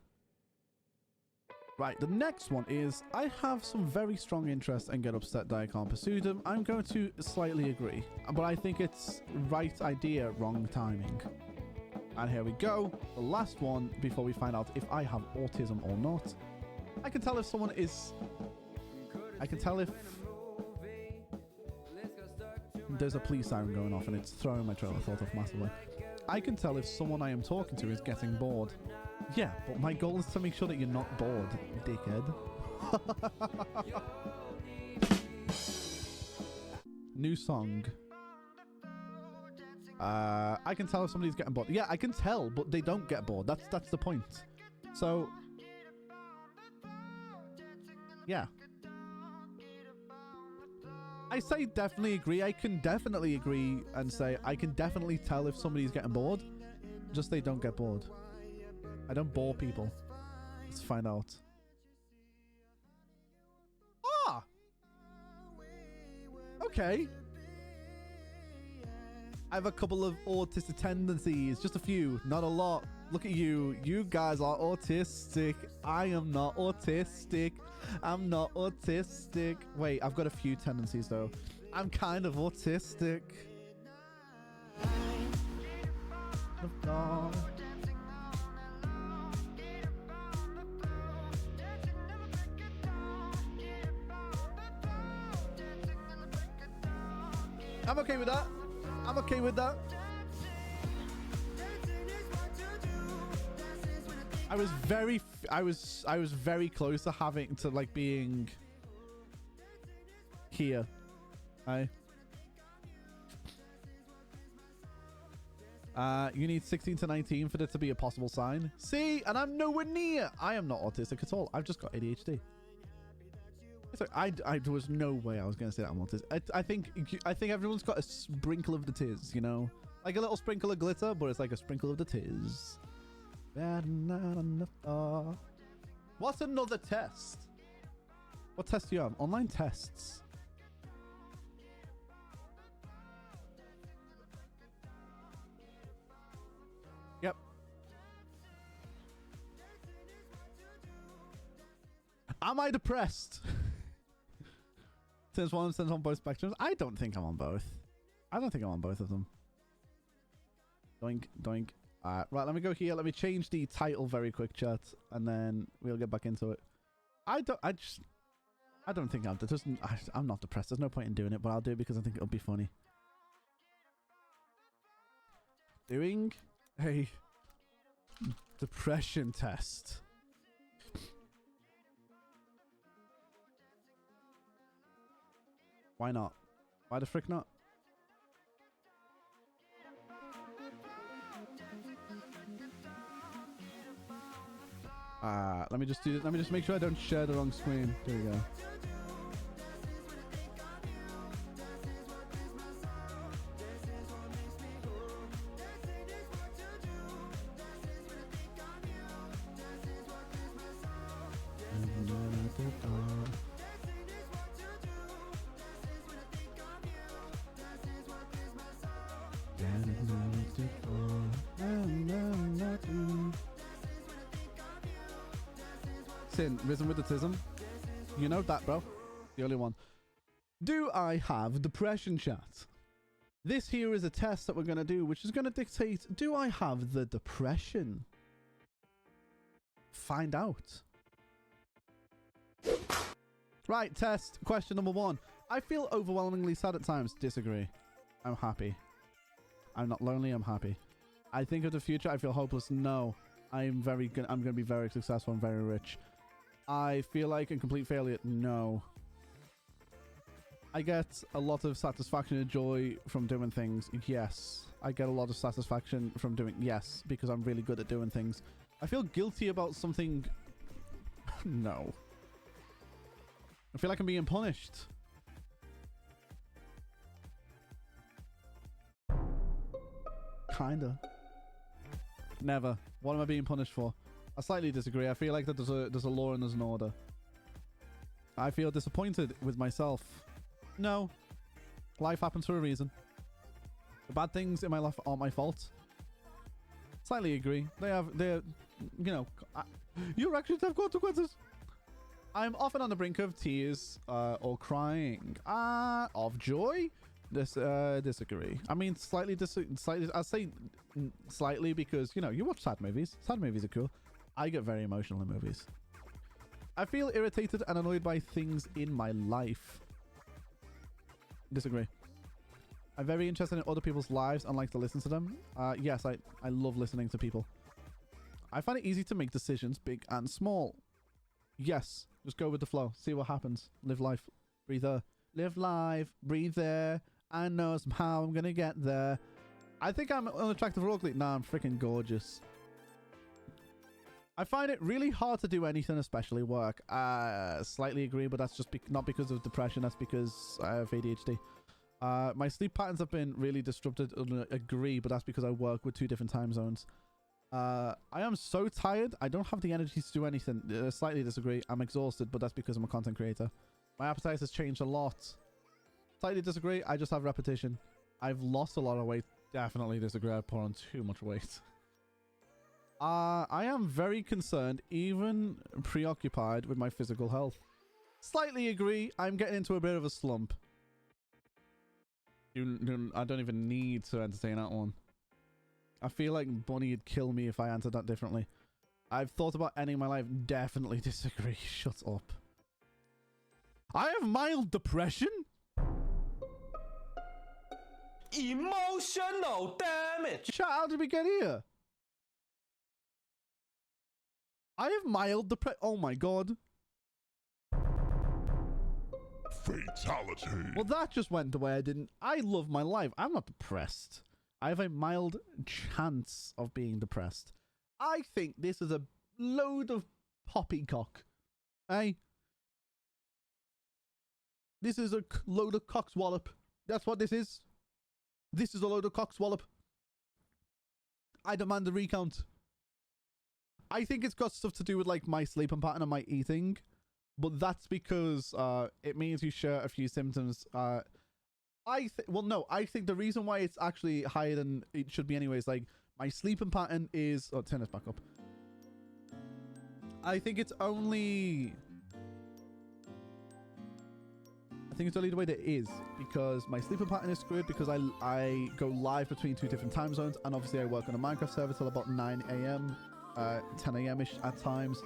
Right, the next one is, I have some very strong interests and get upset that I can't pursue them. I'm going to slightly agree, but I think it's right idea, wrong timing. And here we go, the last one before we find out if I have autism or not. I can tell if someone is... I can tell if... There's a police siren going off and it's throwing my trail of thought off massively. I can tell if someone I am talking to is getting bored. Yeah, but my goal is to make sure that you're not bored, dickhead. New song. I can tell if somebody's getting bored. Yeah, I can tell, but they don't get bored. That's the point. So, yeah. I say definitely agree. I can definitely agree and say I can definitely tell if somebody's getting bored. Just they don't get bored. I don't bore people. Let's find out. Ah! Okay. I have a couple of autistic tendencies. Just a few. Not a lot. Look at you. You guys are autistic. I am not autistic. I'm not autistic. Wait, I've got a few tendencies though. I'm kind of autistic. I'm okay with that. I'm okay with that. I was very close to having to like being here. You need 16 to 19 for that to be a possible sign. See, and I'm nowhere near. I am not autistic at all. I've just got ADHD. It's like, there was no way I was going to say that I'm autistic. I think everyone's got a sprinkle of the tiz, you know, like a little sprinkle of glitter, but it's like a sprinkle of the tiz. What's another test? What test do you have? Online tests. Yep. Am I depressed? Since one sends on both spectrums. I don't think I'm on both. I don't think I'm on both of them. Doink, doink. Right, let me go here. Let me change the title very quick, chat, and then we'll get back into it. I don't think I'm not depressed. There's no point in doing it, but I'll do it because I think it'll be funny. Doing a depression test. Why not? Why the frick not? Let me just do this. Let me just make sure I don't share the wrong screen. There we go. Sin, risen with autism. You know that, bro. The only one. Do I have depression, chat? This here is a test that we're going to do, which is going to dictate, do I have the depression? Find out. Right, test. Question number 1. I feel overwhelmingly sad at times. Disagree. I'm happy. I'm not lonely, I'm happy. I think of the future, I feel hopeless. No. I'm very good. I'm going to be very successful and very rich. I feel like a complete failure. No. I get a lot of satisfaction and joy from doing things. Yes. I get a lot of satisfaction from doing... Yes, because I'm really good at doing things. I feel guilty about something... No. I feel like I'm being punished. Kinda. Never. What am I being punished for? I slightly disagree. I feel like that there's a law and there's an order. I feel disappointed with myself. No. Life happens for a reason. The bad things in my life aren't my fault. Slightly agree. They're, you know, you're actually have consequences. I'm often on the brink of tears or crying. Of joy? Disagree. I mean, slightly. I say slightly because, you know, you watch sad movies. Sad movies are cool. I get very emotional in movies. I feel irritated and annoyed by things in my life. Disagree. I'm very interested in other people's lives and like to listen to them. Yes, I love listening to people. I find it easy to make decisions, big and small. Yes, just go with the flow. See what happens. Live life. Breathe there. Live life. Breathe there. I know somehow I'm going to get there. I think I'm unattractive or ugly. Nah, I'm freaking gorgeous. I find it really hard to do anything, especially work. Slightly agree, but that's just not because of depression. That's because I have ADHD. My sleep patterns have been really disrupted. Agree, but that's because I work with 2 different time zones. I am so tired. I don't have the energy to do anything. Slightly disagree. I'm exhausted, but that's because I'm a content creator. My appetite has changed a lot. Slightly disagree. I just have repetition. I've lost a lot of weight. Definitely disagree. I put on too much weight. I am very concerned, even preoccupied with my physical health. Slightly agree. I'm getting into a bit of a slump. I don't even need to entertain that one. I feel like Bunny would kill me if I answered that differently. I've thought about ending my life. Definitely disagree. Shut up. I have mild depression. Emotional damage. Chat, how did we get here? I have mild depression. Oh my god. Fatality. Well, that just went the way I didn't. I love my life. I'm not depressed. I have a mild chance of being depressed. I think this is a load of poppycock. Hey? This is a load of cockswallop. That's what this is. This is a load of cockswallop. I demand a recount. I think it's got stuff to do with like my sleeping pattern and my eating, but that's because it means you share a few symptoms. I think the reason why it's actually higher than it should be anyways, like my sleeping pattern is... Oh, turn this back up. I think it's only I think it's the only way there is, because my sleeping pattern is screwed because I go live between 2 different time zones, and obviously I work on a Minecraft server till about 9 a.m., 10 a.m.-ish at times.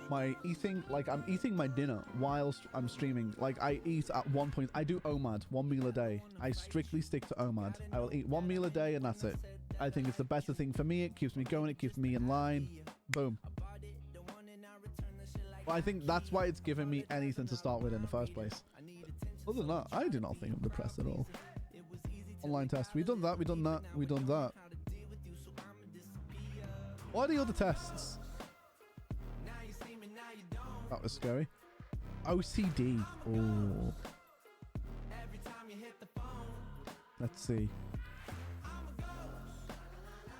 My eating, like I'm eating my dinner whilst I'm streaming. Like I eat at one point, I do OMAD, 1 meal a day. I strictly stick to OMAD. I will eat 1 meal a day and that's it. I think it's the better thing for me. It keeps me going. It keeps me in line. Boom. Well, I think that's why it's given me anything to start with in the first place. Other than that, I do not think I'm depressed at all. Online test. We've done that. We've done that. We've done that. What are the other tests? That was scary. OCD. Oh. Let's see.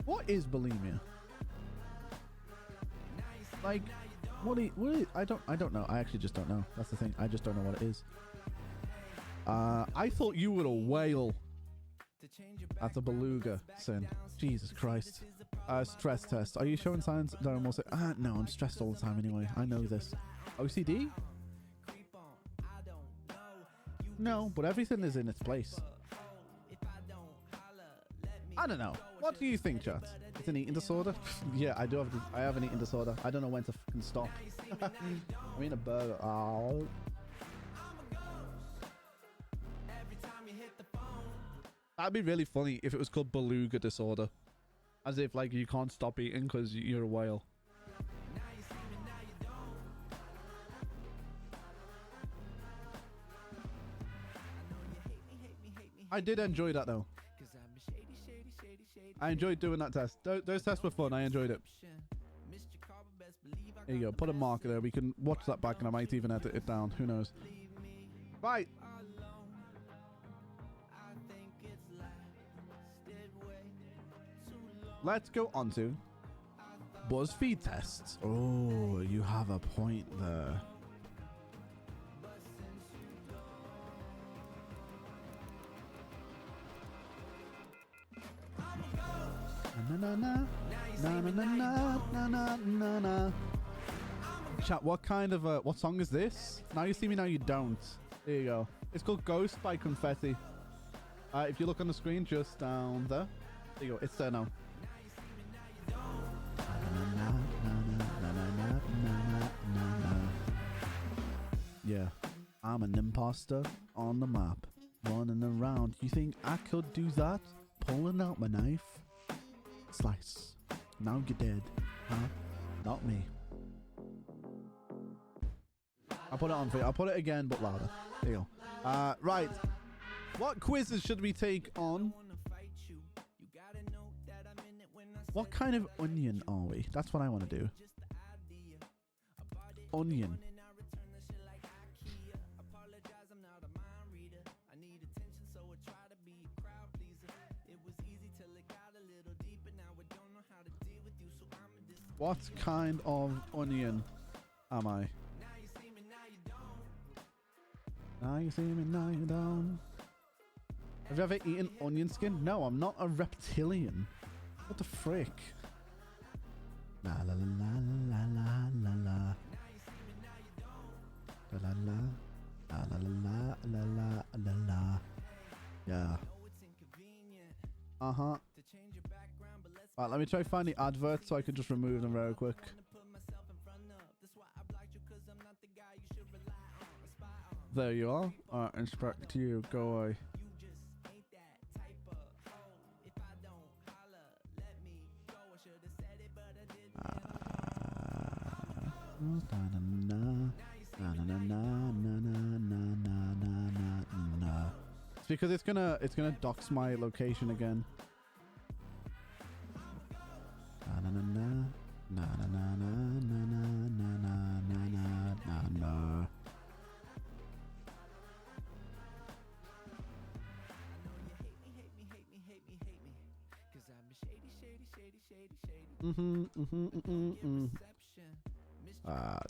What is bulimia? Like, what is, I don't know. I actually just don't know. That's the thing. I just don't know what it is. I thought you were a whale. That's a beluga, Sin. Jesus Christ. Stress test. Are you showing signs that I'm also... no, I'm stressed all the time anyway. I know this. OCD? No, but everything is in its place. I don't know. What do you think, chat? It's an eating disorder? Yeah, I have an eating disorder. I don't know when to fucking stop. I mean a burger. Oh. That'd be really funny if it was called beluga disorder. As if like you can't stop eating because you're a whale. I did enjoy that though. I enjoyed doing that test. Those tests were fun. I enjoyed it. There you go. Put a marker there. We can watch that back and I might even edit it down. Who knows? Right. Let's go on to BuzzFeed tests. Oh, you have a point there. Na na na na na na na na na na. Chat, what kind of what song is this? Now you see me, now you don't. There you go. It's called Ghost by Confetti. If you look on the screen just down there, there you go. It's there now. Yeah, I'm an imposter on the map, running around. You think I could do that? Pulling out my knife. Slice. Now you're dead. Huh? Not me. I'll put it on for you. I'll put it again, but louder. There you go. Right. What quizzes should we take on? What kind of onion are we? That's what I want to do. Onion. What kind of onion am I? Now you see me, now you don't. Have you ever eaten onion skin? No, I'm not a reptilian. What the frick? La la la la la la la. La la la. La la la la la la la. Yeah. Uh-huh. Right, let me try to find the adverts so I can just remove them very quick. There you are. Alright, inspect you. Go away. It's because it's gonna dox my location again.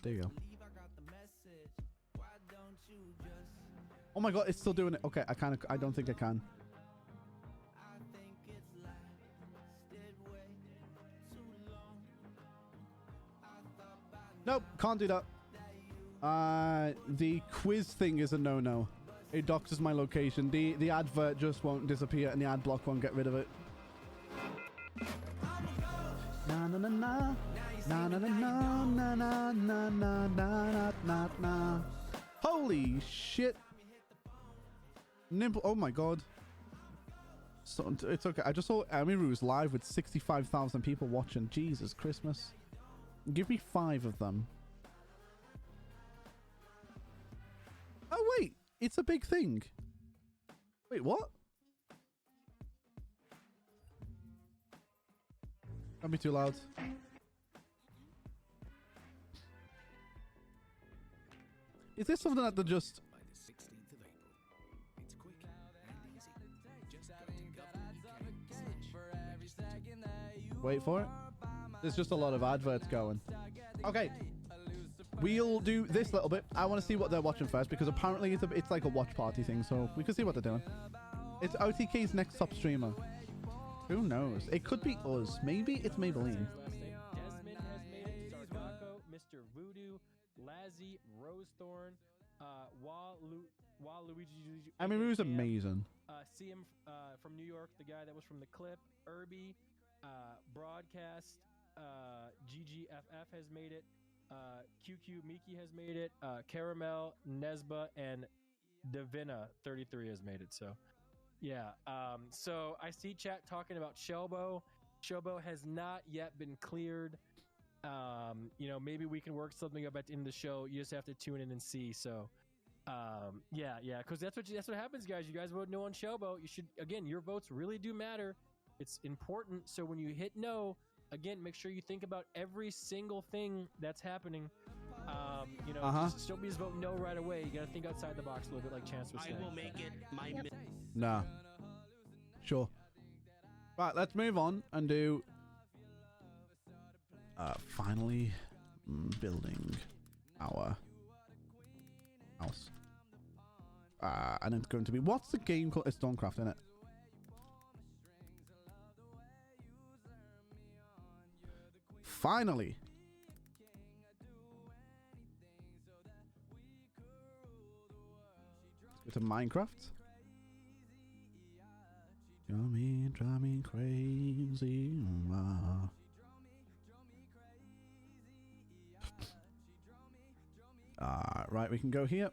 There you go. Oh my god, it's still doing it. Okay, I don't think I can. Nope, can't do that. The quiz thing is a no-no. It doxes my location. The advert just won't disappear and the ad block won't get rid of it. Na na na na. Na na na na na na na na na na na. Holy shit. Nimble, oh my god. So, it's okay. I just saw Emiru's live with 65,000 people watching. Jesus Christmas. Give me 5 of them. Oh wait, it's a big thing. Wait, what? Don't be too loud. Is this something that they're just... Wait for it. There's just a lot of adverts going. Okay. We'll do this little bit. I want to see what they're watching first because apparently it's like a watch party thing, so we can see what they're doing. It's OTK's next top streamer. Who knows? It could be us. Maybe it's Maybelline. Desmond has made it. Sargako, Mr. Voodoo, Lazzy, Rosethorn, Waluigi. Emiru's amazing. See him from New York, the guy that was from the clip. Irby, Broadcast, GGFF has made it. QQ Miki has made it. Caramel, Nesba, and Davina 33 has made it. So, yeah. So I see chat talking about Shelbo. Shelbo has not yet been cleared. You know, maybe we can work something up at the end of the show. You just have to tune in and see. So, yeah, because that's what happens, guys. You guys vote no on Shelbo. You should, again, your votes really do matter. It's important. So when you hit no, again, make sure you think about every single thing that's happening. You know, just don't be just vote no right away. You got to think outside the box a little bit, like Chance was saying. I will make it my. Nah. Sure. Right, let's move on and do. Finally, building our house. And it's going to be, what's the game called? It's Dawncraft, isn't it? Finally. Let's go to Minecraft. Drive me crazy. Right, we can go here.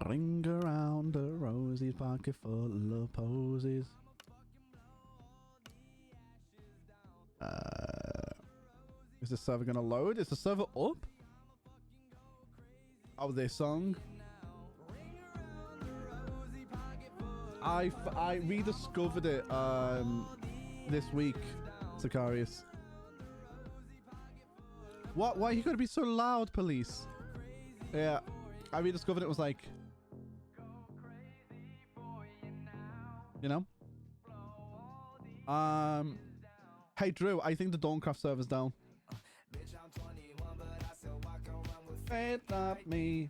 Ring around the rosy pocket full of posies. Is the server gonna load? Is the server up? Oh, this song. I rediscovered it this week, Sicarius. What? Why you gotta be so loud, police? Yeah, I rediscovered it. Was like, you know. Hey Drew, I think the Dawncraft server's down. Say not me.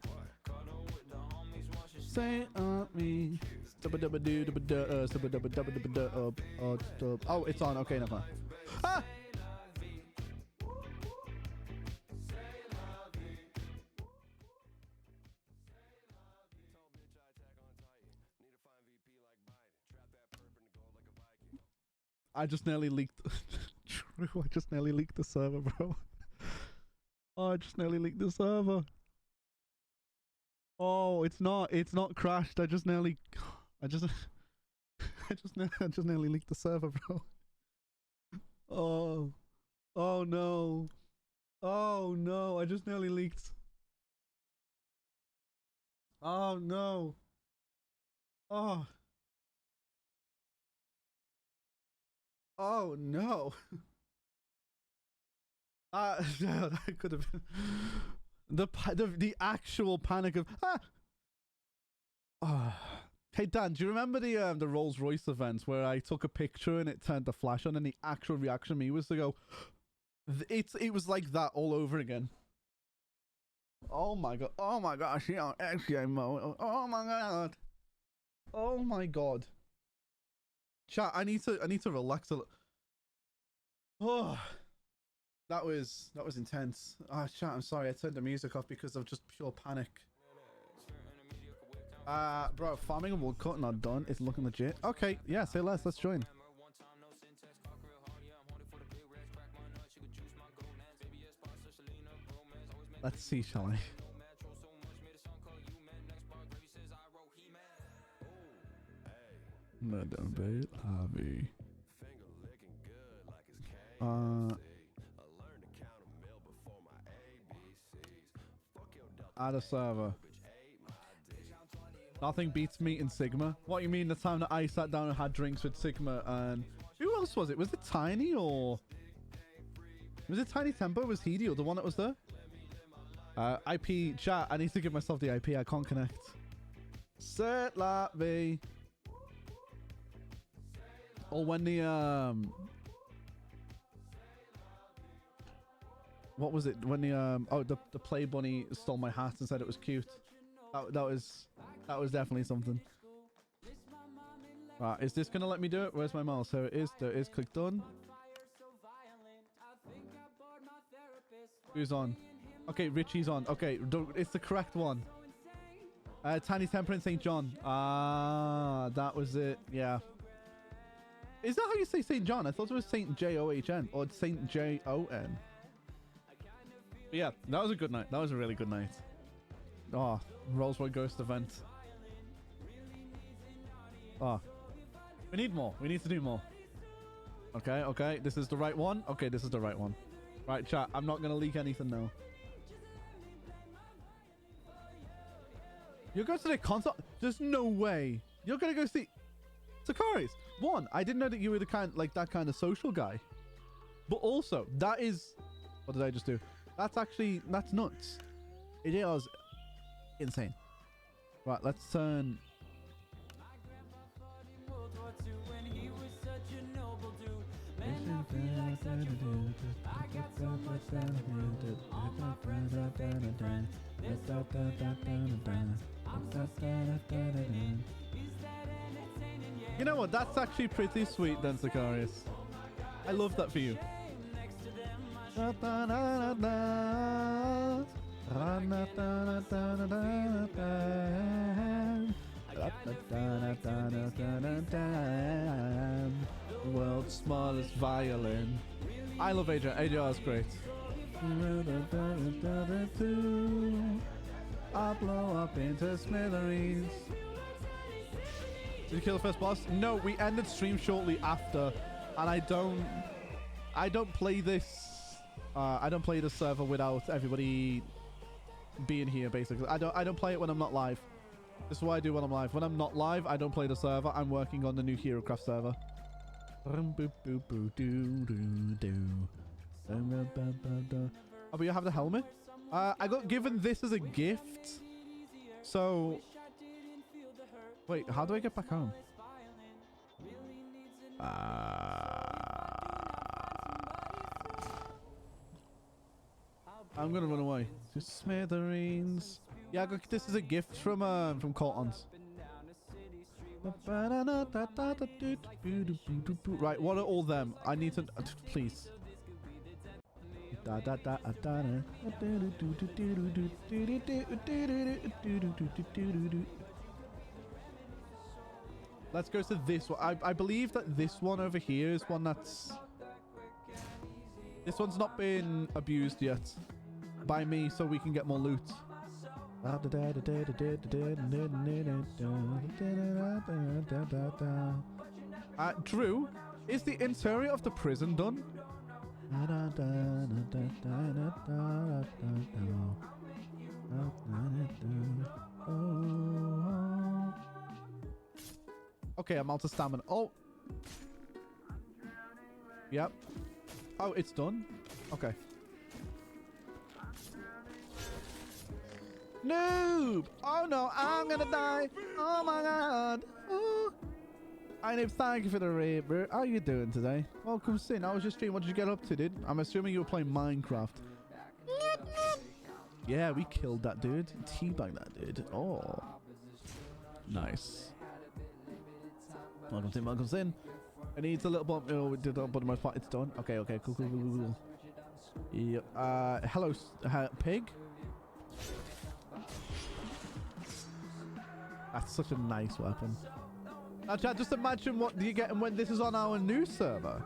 Say not me. Oh, it's on. Okay, never mind. Ah! I just nearly leaked. True, I just nearly leaked the server, bro. Oh, I just nearly leaked the server. Oh, it's not crashed. I just nearly leaked the server, bro. Oh no. Oh no, I just nearly leaked. Oh no. Oh no. That could have been the actual panic of Hey Dan, do you remember the Rolls Royce events where I took a picture and it turned the flash on, and the actual reaction of me was to go, it was like that all over again. Oh my god. Oh my gosh, yeah, XGame mode. Oh my god. Oh my god. Chat, I need to relax a little. Oh. That was intense. Oh, chat, I'm sorry. I turned the music off because of just pure panic. Bro, farming and woodcutting are done. It's looking legit. Okay, yeah, say less. Let's join. Let's see, shall I? Murder bait, Harvey. Add a server. Nothing beats me in Sigma. What you mean the time that I sat down and had drinks with Sigma and who else was it? Was it Tiny or was it Tiny Tempo? Was he the other one that was there? IP chat. I need to give myself the IP. I can't connect. Set la V. Or when the what was it? When the oh the play bunny stole my hat and said it was cute. That was definitely something. Right, is this gonna let me do it? Where's my mouse? Here it is. There it is. Click done. Who's on? Okay, Richie's on. Okay, it's the correct one. Tiny Temper in St. John. Ah, that was it. Yeah. Is that how you say St. John? I thought it was St. John or St. Jon. Yeah, that was a good night. That was a really good night. Oh, Rolls-Royce Ghost event. Oh, we need more. We need to do more. Okay, okay. This is the right one. Okay, this is the right one. Right, chat. I'm not going to leak anything now. You're going to the concert? There's no way. You're going to go see... Sakaris. One, I didn't know that you were the kind, like that kind of social guy. But also, that is... What did I just do? That's actually... That's nuts. It is insane. Right, let's turn... You know what? That's actually pretty sweet then, Sicarius. I love that for you. World's smallest violin. I love AJ. AJR is great. I'll blow up into smithereens. Did you kill the first boss? No, we ended stream shortly after, and I don't play this. I don't play this server without everybody being here. Basically, I don't play it when I'm not live. This is what I do when I'm live. When I'm not live, I don't play the server. I'm working on the new HeroCraft server. Oh, but you have the helmet? I got given this as a gift. So... Wait, how do I get back home? I'm gonna run away. To smithereens. Yeah, I got this is a gift from Colton's. Right, what are all them? I need to please. Let's go to this one. I believe that this one over here is one that's... This one's not been abused yet by me, so we can get more loot. Drew, is the interior of the prison done? Okay, I'm out of stamina. Oh. Yep. Oh, it's done? Okay. Noob! Oh no, I'm gonna die! Oh my god! Oh. I need thank you for the raid, bro. How are you doing today? Welcome, Sin. How was your stream? What did you get up to, dude? I'm assuming you were playing Minecraft. Yeah, we killed that dude. Teabag that dude. Oh. Nice. Welcome, Sin. Welcome, Sin. It needs a little bump. Oh, we did a button my spot. It's done. Okay, okay. Cool, cool, cool, cool. Yep. Hello, pig. That's such a nice weapon. Now, chat, just imagine what you get when this is on our new server.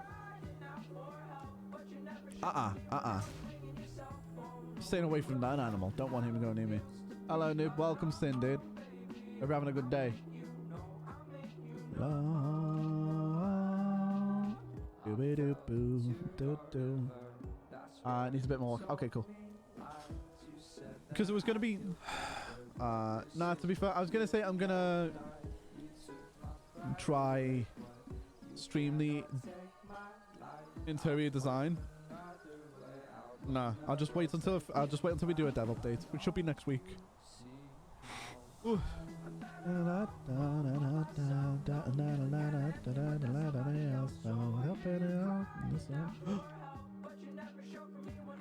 Staying away from that animal. Don't want him to go near me. Hello, noob. Welcome, Sin, dude. Hope you're having a good day. It needs a bit more. Okay, cool. Because it was going to be... nah, to be fair, I was going to say I'm going to try stream the interior design. Nah, I'll just wait until we do a dev update, which should be next week. Ooh.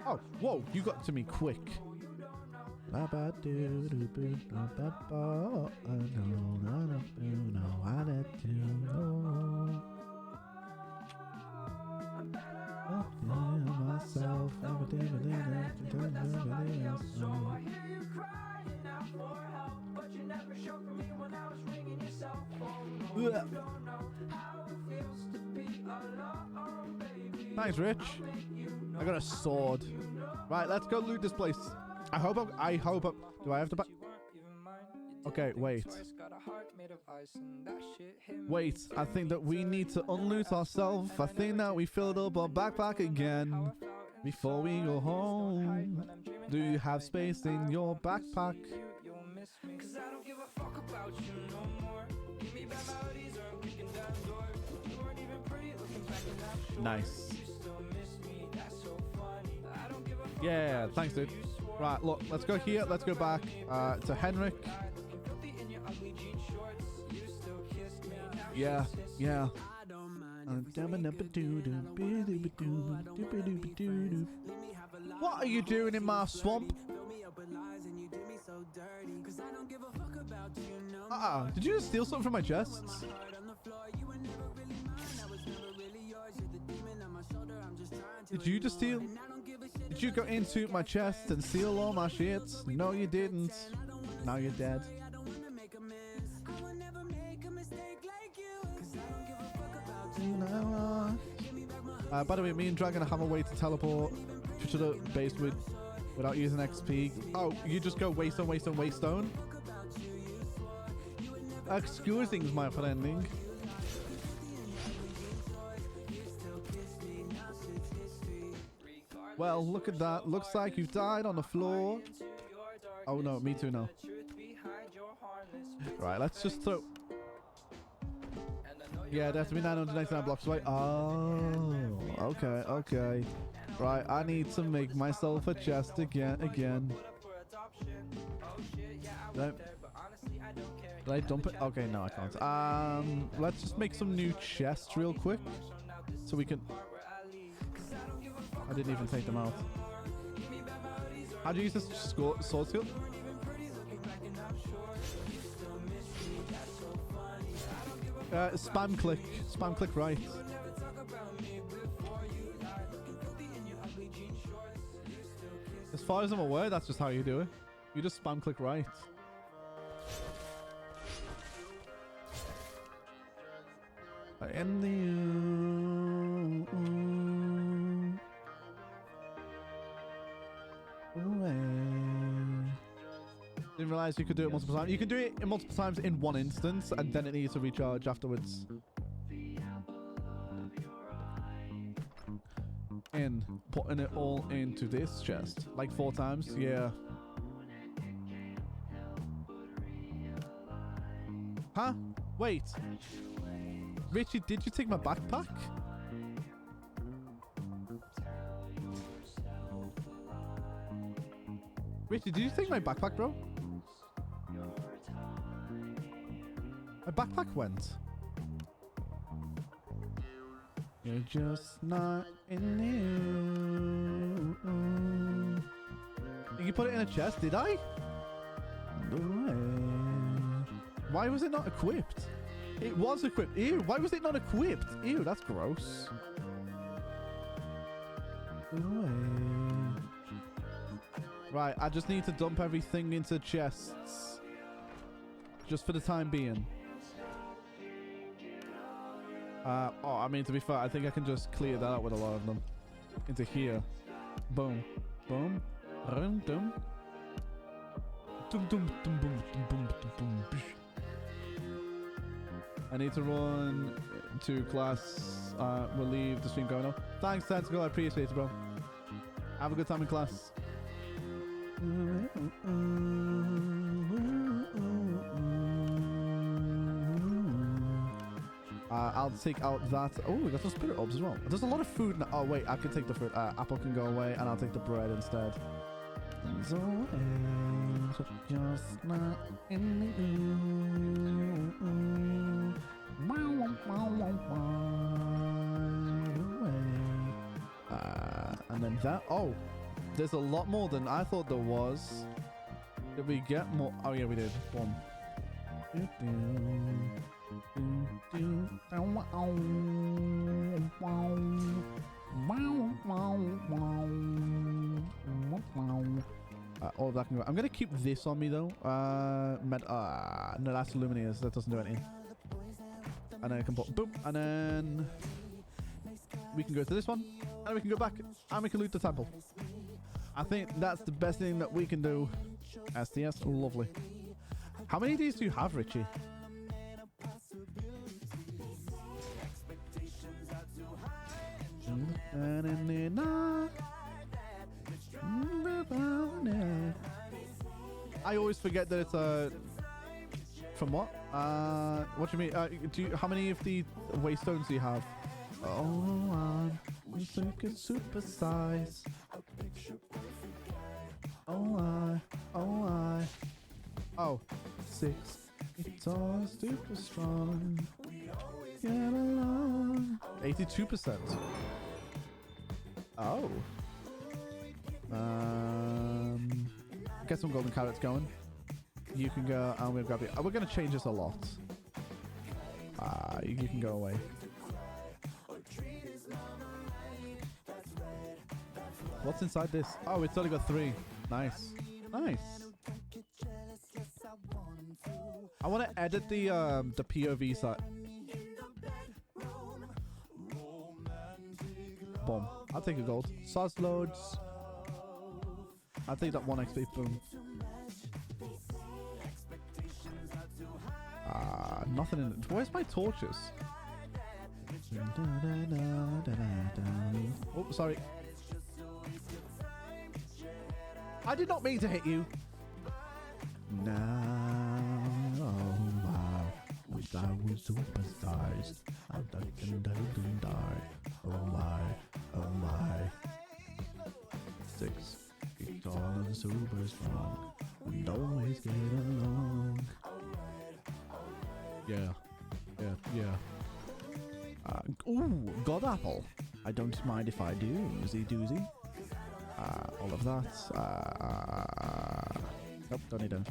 Oh, whoa, you got to me quick. Myself, thanks, Rich. I got a sword. Right, let's go loot this place. I hope. Do I have to? Okay, wait. Wait, I think that we need to unloot ourselves. I think that we filled up our backpack again before we go home. Do you have space in your backpack? Nice. Yeah, thanks, dude. Right, look, let's go here. Let's go back to Henrik. Yeah. What are you doing in my swamp? Did you just steal something from my chests? Did you just steal? Did you go into my chest and steal all my shit? No, you didn't. Now you're dead. By the way, me and Dragon have a way to teleport to the base without using XP. Oh, you just go waystone. Excusing my friending. Well, look at that. Looks like you've died on the floor. Oh no, me too now. Right, let's just throw... Yeah, they have to be 999 blocks away. Oh, okay. Right, I need to make myself a chest again. Did I dump it? Okay, no, I can't. Let's just make some new chests real quick. So we can... I didn't even take them out. How do you use this sword skill? Spam click right. As far as I'm aware, that's just how you do it. You just spam click right. In didn't realize you could do it multiple times. You can do it multiple times in one instance, and then it needs to recharge afterwards. Putting it all into this chest, like 4 times. Yeah. Huh? Wait. Richie, did you take my backpack? Richie, did you take my backpack, bro? My backpack went. You're just not in here. You put it in a chest, did I? Why was it not equipped? It was equipped. Ew, why was it not equipped? Ew, that's gross. Right, I just need to dump everything into chests. Just for the time being. Oh, I mean, to be fair, I think I can just clear that out with a lot of them. Into here. Boom. Boom. Dum dum. Dum dum dum boom dum boom dum boom. I need to run to class. We'll leave the stream going on. Thanks, Tentacle. I appreciate it, bro. Have a good time in class. I'll take out that. Oh, we got some spirit orbs as well. There's a lot of food now. Oh, wait, I can take the fruit. Apple can go away, and I'll take the bread instead. So, just not in the and then that. Oh, there's a lot more than I thought there was. Did we get more? Oh, yeah, we did. Boom. All of that can go. I'm gonna keep this on me though. No, that's Lumineers. That doesn't do anything. And then I can put boop, and then we can go to this one, and we can go back, and we can loot the temple. I think that's the best thing that we can do. STS, lovely. How many of these do you have, Richie? I always forget that it's from what? What do you mean? How many of the waystones do you have? Oh, I'm super size. Oh, 6 feet tall, super strong. Get along. 82%. Oh. Get some golden carrots going. You can go. I'm gonna grab you. We're gonna change this a lot. You can go away. What's inside this? Oh, it's only got 3. Nice. Nice. I want to edit the POV side. Boom. I'll take a gold. Sauce loads. I'll take that 1 XP. Boom. Nothing in it. Where's my torches? Oh, sorry. I did not mean to hit you. Now, oh wow, wish I was superstars. I'm ducking, die. Oh my. 6 feet tall and super strong, and always get along. Yeah. Ooh, God apple. I don't mind if I do. Oozy doozy. All of that. Nope, don't need them.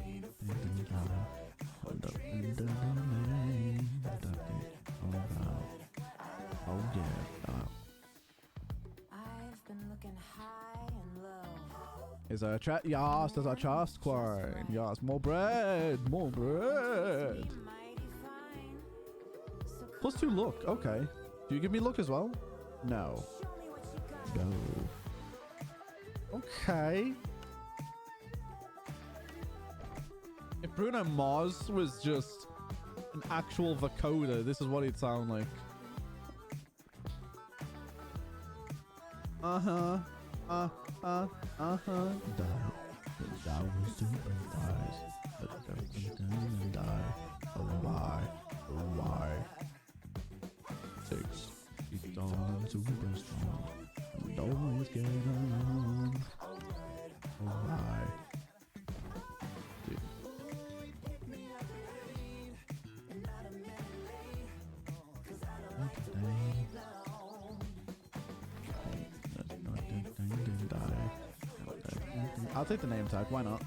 Oh yeah. I've been looking high and low. Is there a chat? Yes, there's a chest coin. Yes, more bread. +2 look. Okay. Do you give me look as well? No. No. Okay. If Bruno Mars was just an actual vocoder, this is what he'd sound like. Oh my. 6 feet tall and super strong, and always get along. Oh my. I'll take the name tag, why not?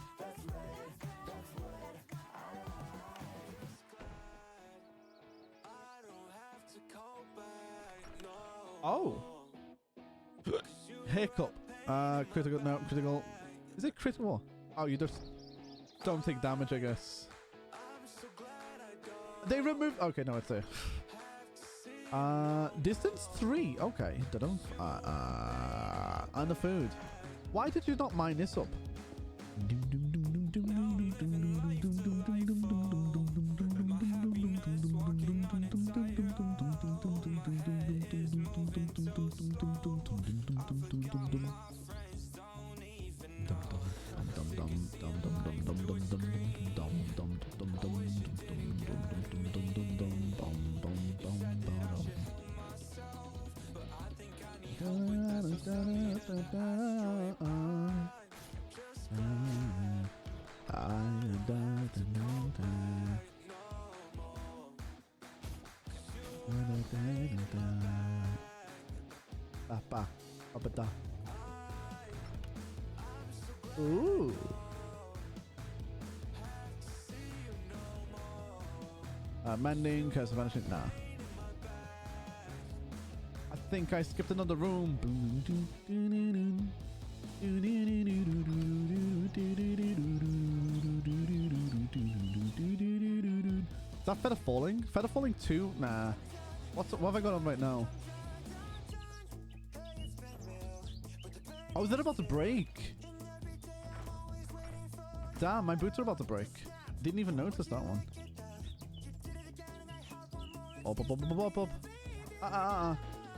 Oh! Hiccup. Critical, no, critical. Is it critical? Oh, you just don't take damage, I guess. They removed. Okay, no, it's there. Distance 3. Okay. And the food. Why did you not mine this up? Ooh. Mending, curse of vanishing. Nah. I think I skipped another room. Is that Feather Falling? Feather Falling 2? Nah. What have I got on right now? Oh, is it about to break? Damn, my boots are about to break. Didn't even notice that one. Up.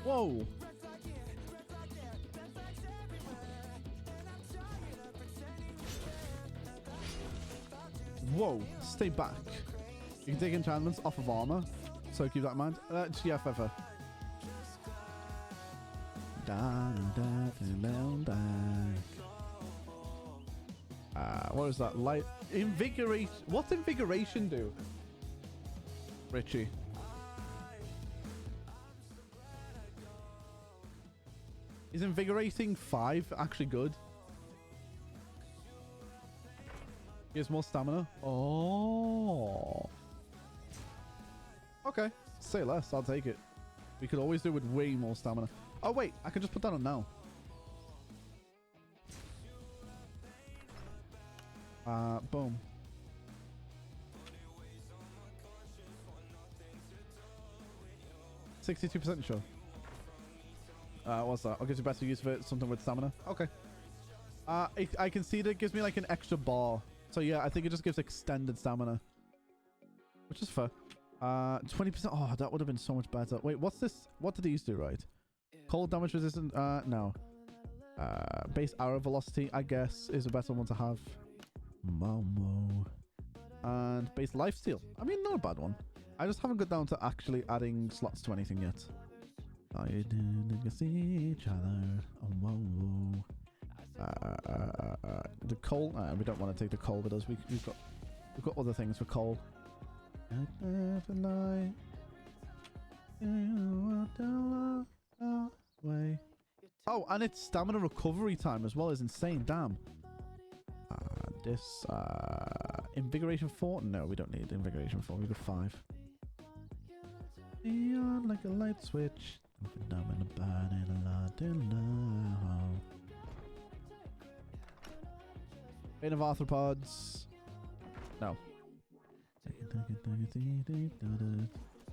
Whoa. Whoa. Stay back. You can take enchantments off of armor. So keep that in mind. Yeah, fair. What is that? Light invigorate. What's invigoration do? Richie. Is invigorating 5 actually good? He has more stamina. Oh. Okay. Say less. I'll take it. We could always do with way more stamina. Oh, wait. I can just put that on now. Boom. %62% sure. What's that? I'll give you better use for it. Something with stamina. Okay. I can see that it gives me like an extra bar. So yeah, I think it just gives extended stamina. Which is fair. 20%. Oh, that would have been so much better. Wait, what's this? What do these do, right? Cold damage resistant? No. Base arrow velocity, I guess, is a better one to have. Momo. And base lifesteal. I mean, not a bad one. I just haven't got down to actually adding slots to anything yet. Are you doing to see each other? Oh, whoa. The coal. We don't want to take the coal with us. We've got other things for coal. Oh, and it's stamina recovery time as well is insane. Damn. This invigoration 4. No, we don't need invigoration 4. We got 5. Beyond like a light switch. Bane of arthropods. No.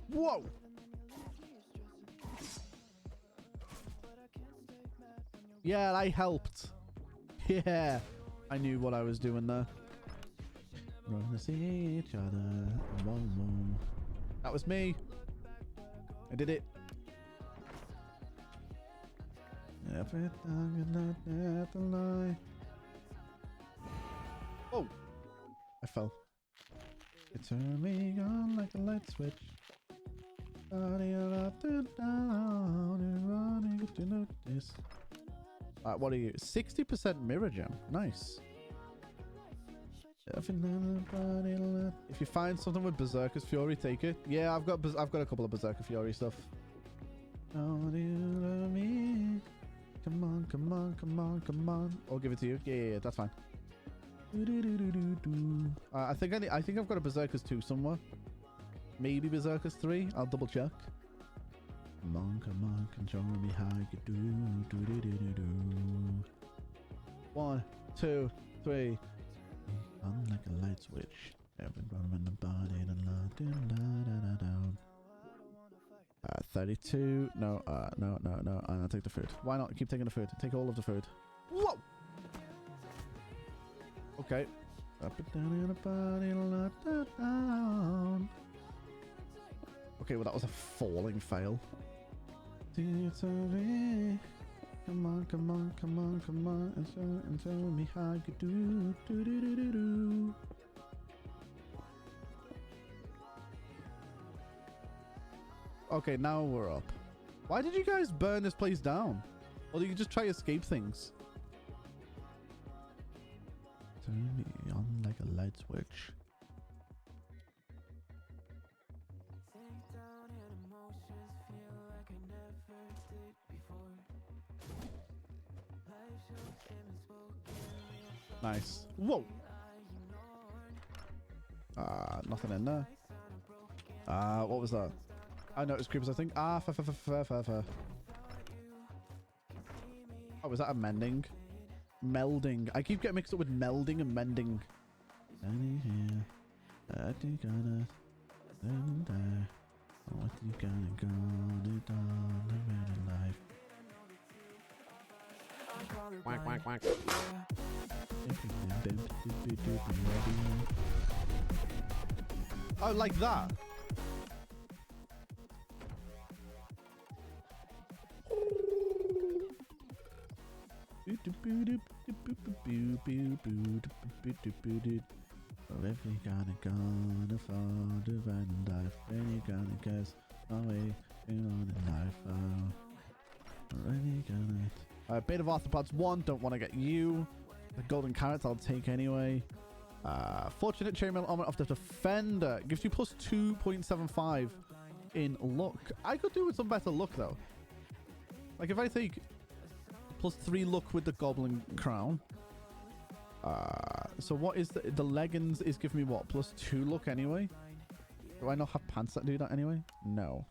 Whoa! Yeah, I helped. Yeah. I knew what I was doing there. Run to see each other. Whoa, whoa. That was me. I did it. Oh! I fell. It turned me on like a light switch. What are you? 60% mirror gem. Nice. If you find something with Berserker's Fury, take it. Yeah, I've got a couple of Berserker Fury stuff. Oh, do you love me? Come on, come on, come on, come on. I'll give it to you. Yeah, that's fine. I think I've got a Berserker's 2 somewhere. Maybe Berserker's 3. I'll double check. Come on, control me how you do. 1, 2, 3. On like a light switch. Everyone in the body. 32. No, no. I'll take the food. Why not? Keep taking the food. Take all of the food. Whoa! Okay. Up and down in the body. Down. Okay, well, that was a falling fail. Come on, and show me how you do. Okay, now we're up. Why did you guys burn this place down? Or did you just try to escape things? Turn me on like a light switch. Nice. Whoa. Nothing in there. What was that? I noticed creepers, I think. Fair. Oh, was that a mending? Melding. I keep getting mixed up with melding and mending. What you gonna life? Quack. Oh, like that. If you gonna fall to random life, then you gonna guess away in life. When you gonna bait of arthropods 1, don't want to get you. The golden carrots I'll take anyway. Fortunate chainmail armor of the defender gives you plus 2.75 in luck. I could do with some better luck though. Like if I take plus 3 luck with the goblin crown. So what is the leggings is giving me what? Plus 2 luck anyway? Do I not have pants that do that anyway? No.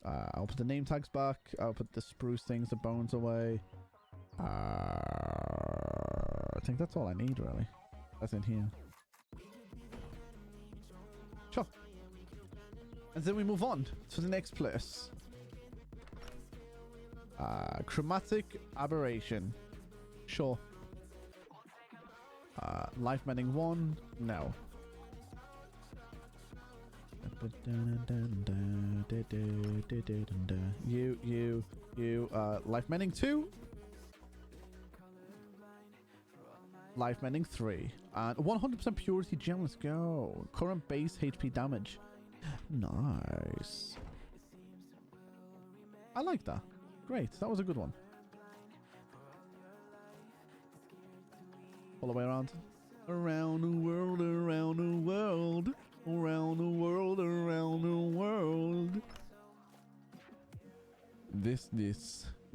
I'll put the name tags back. I'll put the spruce things, the bones away. I think that's all I need really. That's in here. Sure. And then we move on to the next place. Chromatic aberration. Sure. Life mending 1. No. You. Life mending 2. Life mending 3. And 100% purity gem. Let's go. Current base HP damage. Nice. I like that. Great. That was a good one. All the way around. Around the world, around the world. Around the world, around the world. This.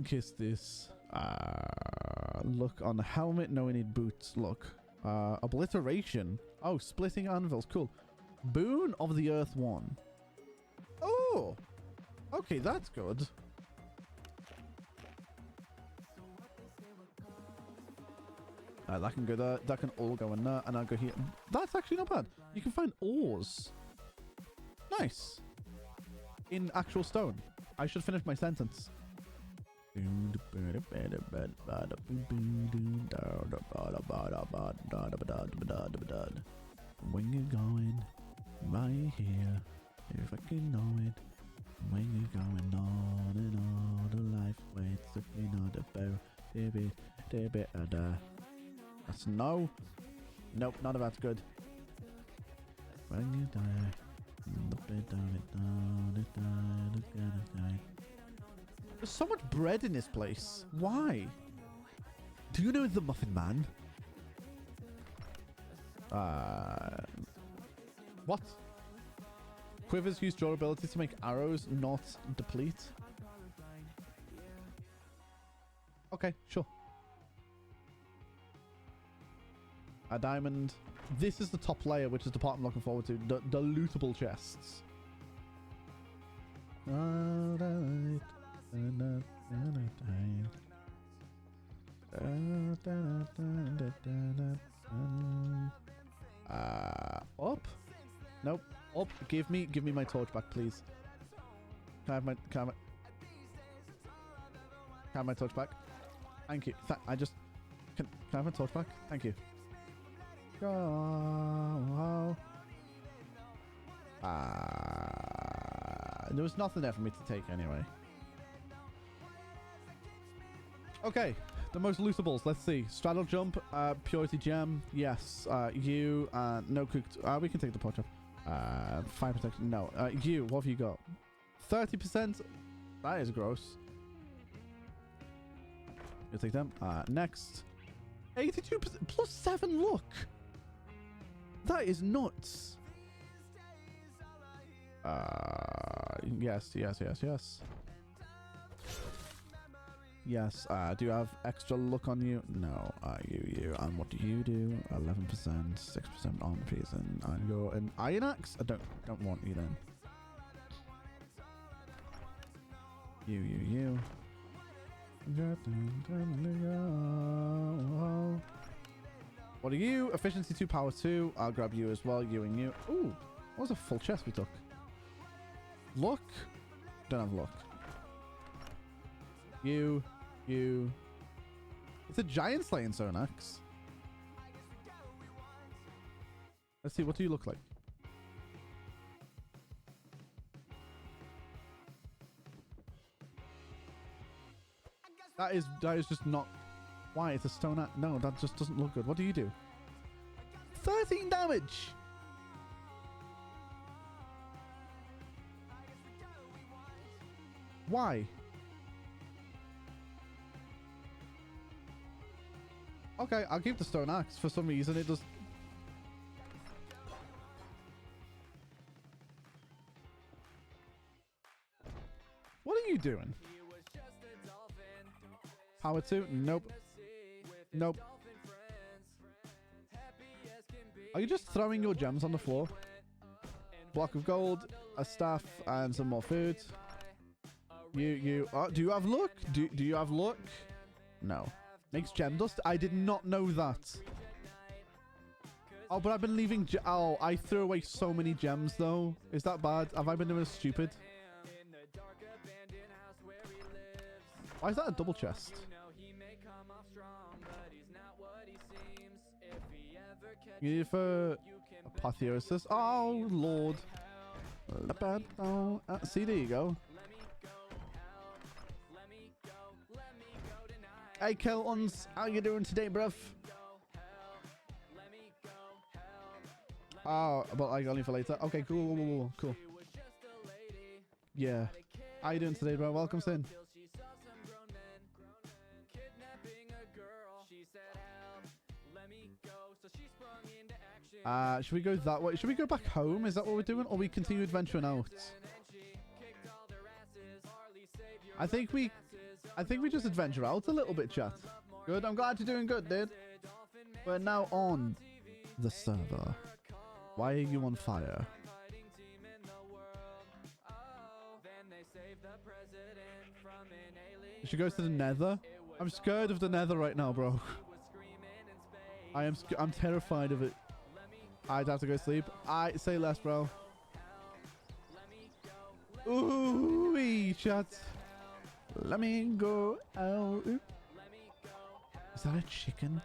Kiss this. Look on the helmet. No, we need boots. Look. Obliteration. Oh, splitting anvils. Cool. Boon of the Earth 1. Oh! Okay, that's good. That can go there. That can all go in there. And I'll go here. That's actually not bad. You can find ores. Nice. In actual stone. I should finish my sentence. When you're going right here, if I can know it. When you're going on and on, the life waits to be not about That's no. Nope, none of that's good. When you die, there's so much bread in this place. Why? Do you know the Muffin Man? What? Quivers use durability to make arrows not deplete. Okay, sure. A diamond. This is the top layer, which is the part I'm looking forward to. The lootable chests. Alright. Up? Nope. Up. Give me my torch back, please. Can I have my torch back? Thank you. Can I have my torch back? Thank you. Go. There was nothing there for me to take anyway. Okay, the most loosables. Let's see. Straddle jump, purity gem. Yes. You, no cooked. We can take the pot off. Fire protection. No. You, what have you got? 30%. That is gross. You take them. Next. 82% plus 7 luck. That is nuts. Yes. Yes. Do you have extra luck on you? No. You. And what do you do? 11%, 6% on fees, and you're an iron axe. I don't want you then. You. What are you? Efficiency 2, power 2. I'll grab you as well. You and you. Ooh, what was a full chest we took? Luck? Don't have luck. You. It's a giant slaying Sonax. Let's see. What do you look like? That is just not. Why? It's a stone axe. No, that just doesn't look good. What do you do? 13 damage. Why? Okay, I'll keep the stone axe. For some reason, it does. What are you doing? Power 2? Nope. Nope. Are you just throwing your gems on the floor? Block of gold, a staff, and some more food. You. Oh, do you have luck? Do you have luck? No. Makes gem dust? I did not know that. Oh, but I've been leaving. Oh, I threw away so many gems though. Is that bad? Have I been doing stupid? Why is that a double chest? You need for apotheosis. Oh lord. See, there you go. Hey Keltons, how you doing today, bruv? Oh, but like only for later. Okay, cool. Yeah. How you doing today, bro? Welcome, Sin. Should we go that way? Should we go back home? Is that what we're doing? Or we continue adventuring out? I think we just adventure out a little bit, chat. Good. I'm glad you're doing good, dude. We're now on the server. Why are you on fire? She goes to the nether. I'm scared of the nether right now, bro. I'm terrified of it. I'd have to go sleep. I say less, bro. Ooh, chat. Let me go out. Is that a chicken?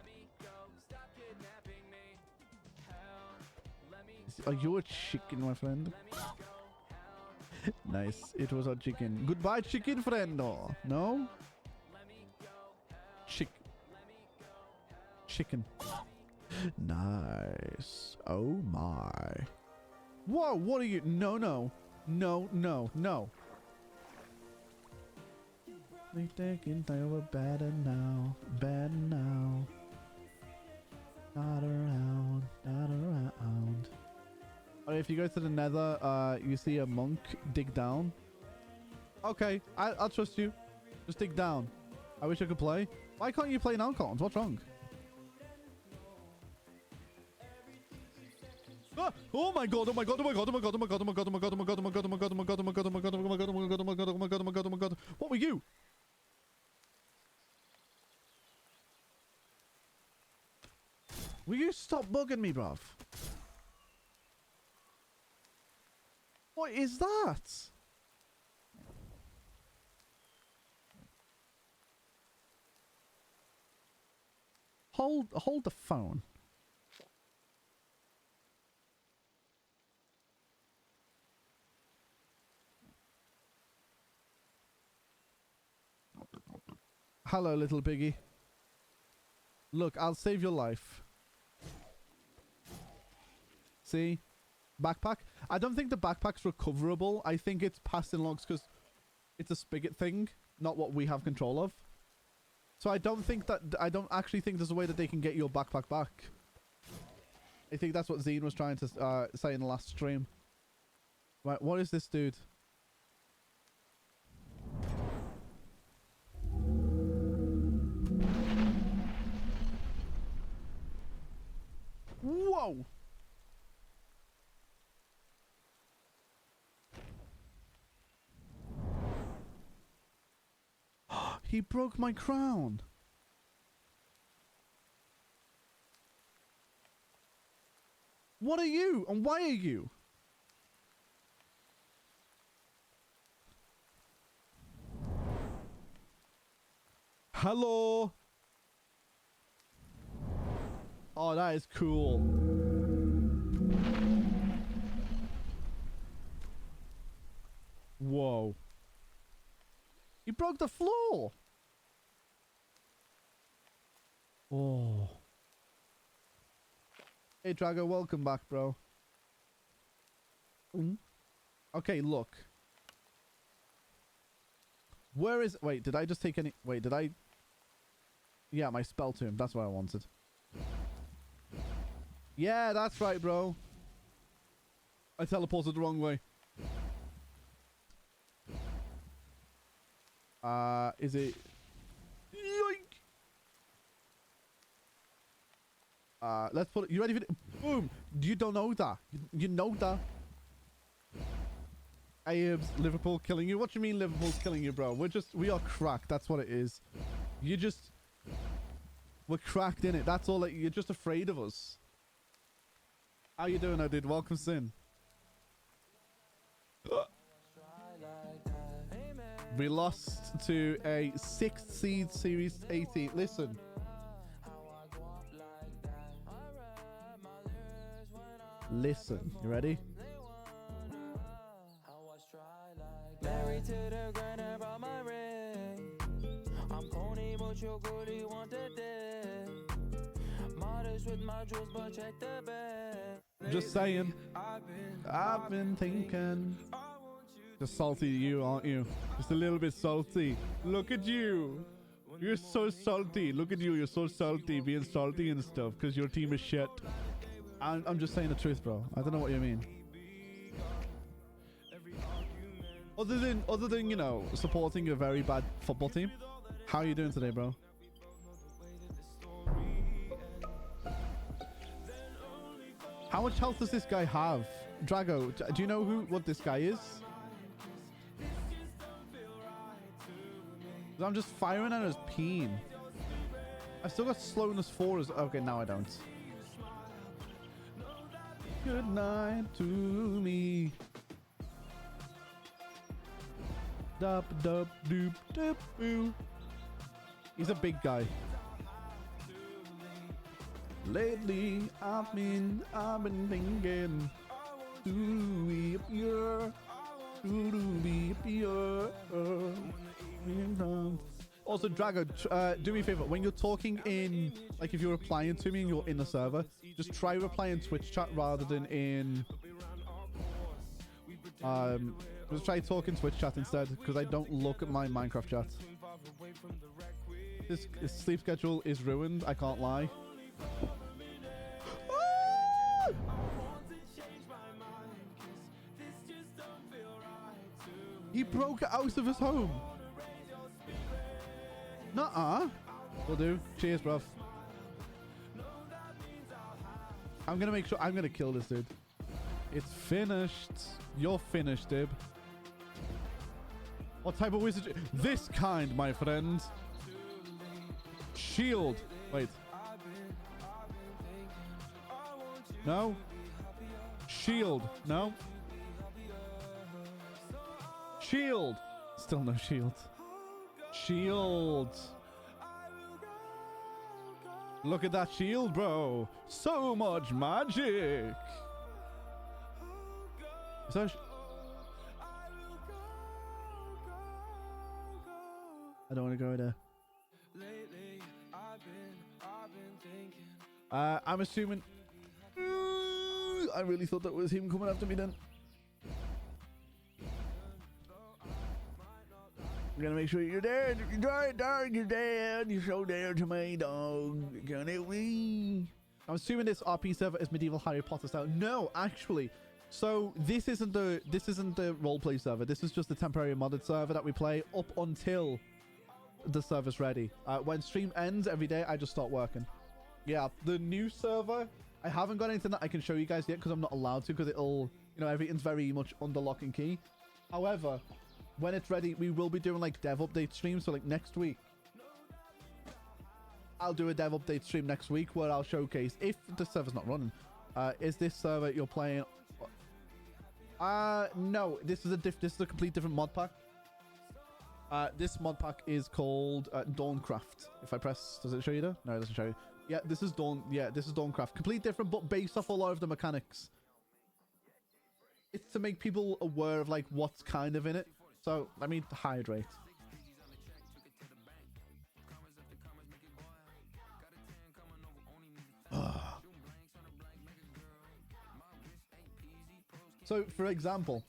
Are you a chicken, my friend? Nice. It was a chicken. Goodbye, chicken friend. No? Chicken. Nice. Oh my. Whoa, what are you? No. They thinking they were better now. Not around. If you go to the nether, you see a monk dig down. Okay, I'll trust you. Just dig down. I wish I could play. Why can't you play now, Collins? What's wrong? Oh my god, what were you? Will you stop bugging me, bruv? What is that? Hold the phone. Hello, little piggy. Look, I'll save your life. See? Backpack. I don't think the backpack's recoverable. I think it's passing logs because it's a spigot thing, not what we have control of. So I don't actually think there's a way that they can get your backpack back. I think that's what Zine was trying to say in the last stream. Right, what is this dude? Whoa! He broke my crown. What are you? And why are you? Hello? Oh, that is cool. Whoa. He broke the floor. Oh. Hey, Drago, welcome back, bro. Okay, look. Where is... Wait, did I just take any... Wait, did I... Yeah, my spell to him. That's what I wanted. Yeah, that's right, bro. I teleported the wrong way. Is it... Yoink! Let's put it... You ready for it? Boom! You don't know that. You know that. Abe's Liverpool killing you. What do you mean Liverpool's killing you, bro? We are cracked. That's what it is. You just... We're cracked in it. That's all. You're just afraid of us. How you doing, dude? Welcome, Sin. We lost to a 6th seed Series 18. Listen. Listen. You ready? Married to the grind about my ring. I'm corny, but your goodie want the dick. Modest with my jewels, but check the bag. Just saying. I've been thinking. Just salty you, aren't you? Just a little bit salty. Look at you. You're so salty. Look at you. You're so salty, being salty and stuff because your team is shit. I'm just saying the truth, bro. I don't know what you mean. Other than, you know, supporting a very bad football team, how are you doing today, bro? How much health does this guy have? Drago, do you know what this guy is? I'm just firing at his peen. I still got slowness 4 as... Okay, now I don't. Good night to me. Dup dup doop doop boo. He's a big guy. Lately, I've been thinking to be pure, to be pure. Also, Drago, do me a favor. When you're talking in, like, if you're replying to me and you're in the server, just try replying Twitch chat rather than in. Just try talking Twitch chat instead, because I don't look at my Minecraft chat. His sleep schedule is ruined. I can't lie. He broke out of his home. Nuh-uh. Will do. Cheers, bruv. I'm gonna make sure... I'm gonna kill this dude. It's finished. You're finished, Dib. What type of wizard? This kind, my friend. Shield. Wait. No. Shield. No. Shield. Still no shield. Shield. Look at that shield, bro. So much magic. Is that I don't want to go there. I'm assuming. I really thought that was him coming after me then. I'm gonna make sure you're there. You're there. You're dead. You're so there to me, dog. You're gonna win. I'm assuming this RP server is medieval Harry Potter style. No, actually. So this isn't the roleplay server. This is just the temporary modded server that we play up until the server's ready. When stream ends every day, I just start working. Yeah, the new server. I haven't got anything that I can show you guys yet because I'm not allowed to, because it'll, you know, everything's very much under lock and key. However, when it's ready, we will be doing like dev update streams. So like next week, I'll do a dev update stream next week where I'll showcase, if the server's not running, is this server you're playing? No, this is a complete different mod pack. This mod pack is called Dawncraft. If I press, does it show you there? No, it doesn't show you. Yeah, this is Dawncraft. Complete different, but based off a lot of the mechanics. It's to make people aware of like what's kind of in it. So let me hydrate. So, for example,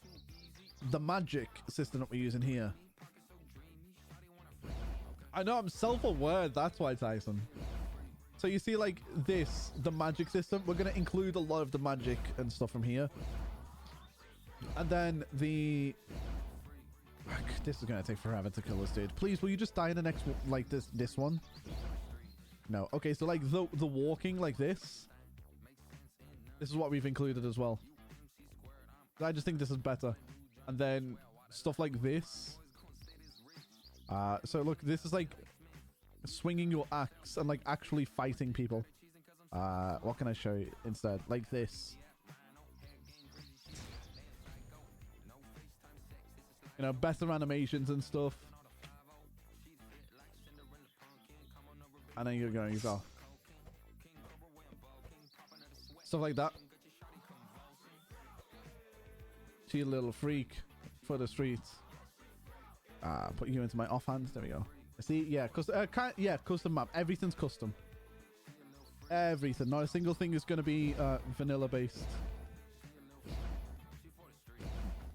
the magic system that we're using here. I know I'm self-aware, that's why, Tyson. So you see, like this, the magic system, we're going to include a lot of the magic and stuff from here. And then the... This is going to take forever to kill this dude. Please, will you just die in the next, like this one? No. Okay, so like the walking like this. This is what we've included as well. I just think this is better. And then stuff like this. So look, this is like swinging your axe and like actually fighting people. What can I show you instead? Like this. You know, better animations and stuff. And then you're going as well. Stuff like that. To your little freak for the streets. Put you into my offhand. There we go. See, yeah, custom map. Everything's custom. Everything. Not a single thing is going to be vanilla based.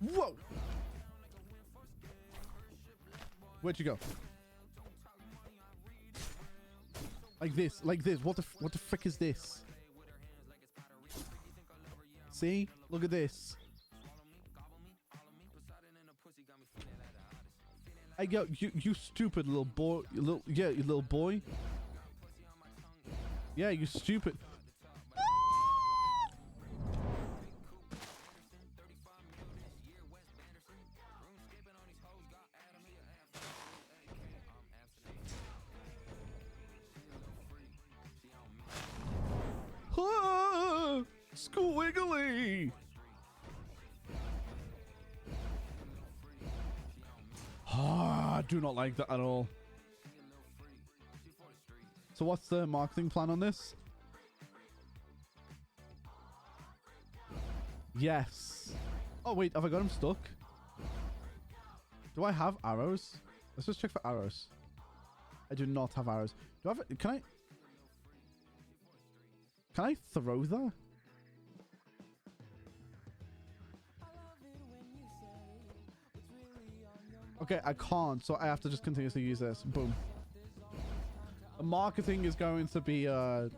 Whoa! Where'd you go? Like this, like this. What the frick is this? See? Look at this. Hey, yo, you stupid little boy, you little boy. Yeah, you stupid. Squiggly. I do not like that at all. So what's the marketing plan on this? Yes. Oh wait, have I got him stuck? Do I have arrows? Let's just check for arrows. I do not have arrows. Do I have? Can I throw that? Okay, I can't, so I have to just continuously use this. Boom. The marketing is going to be how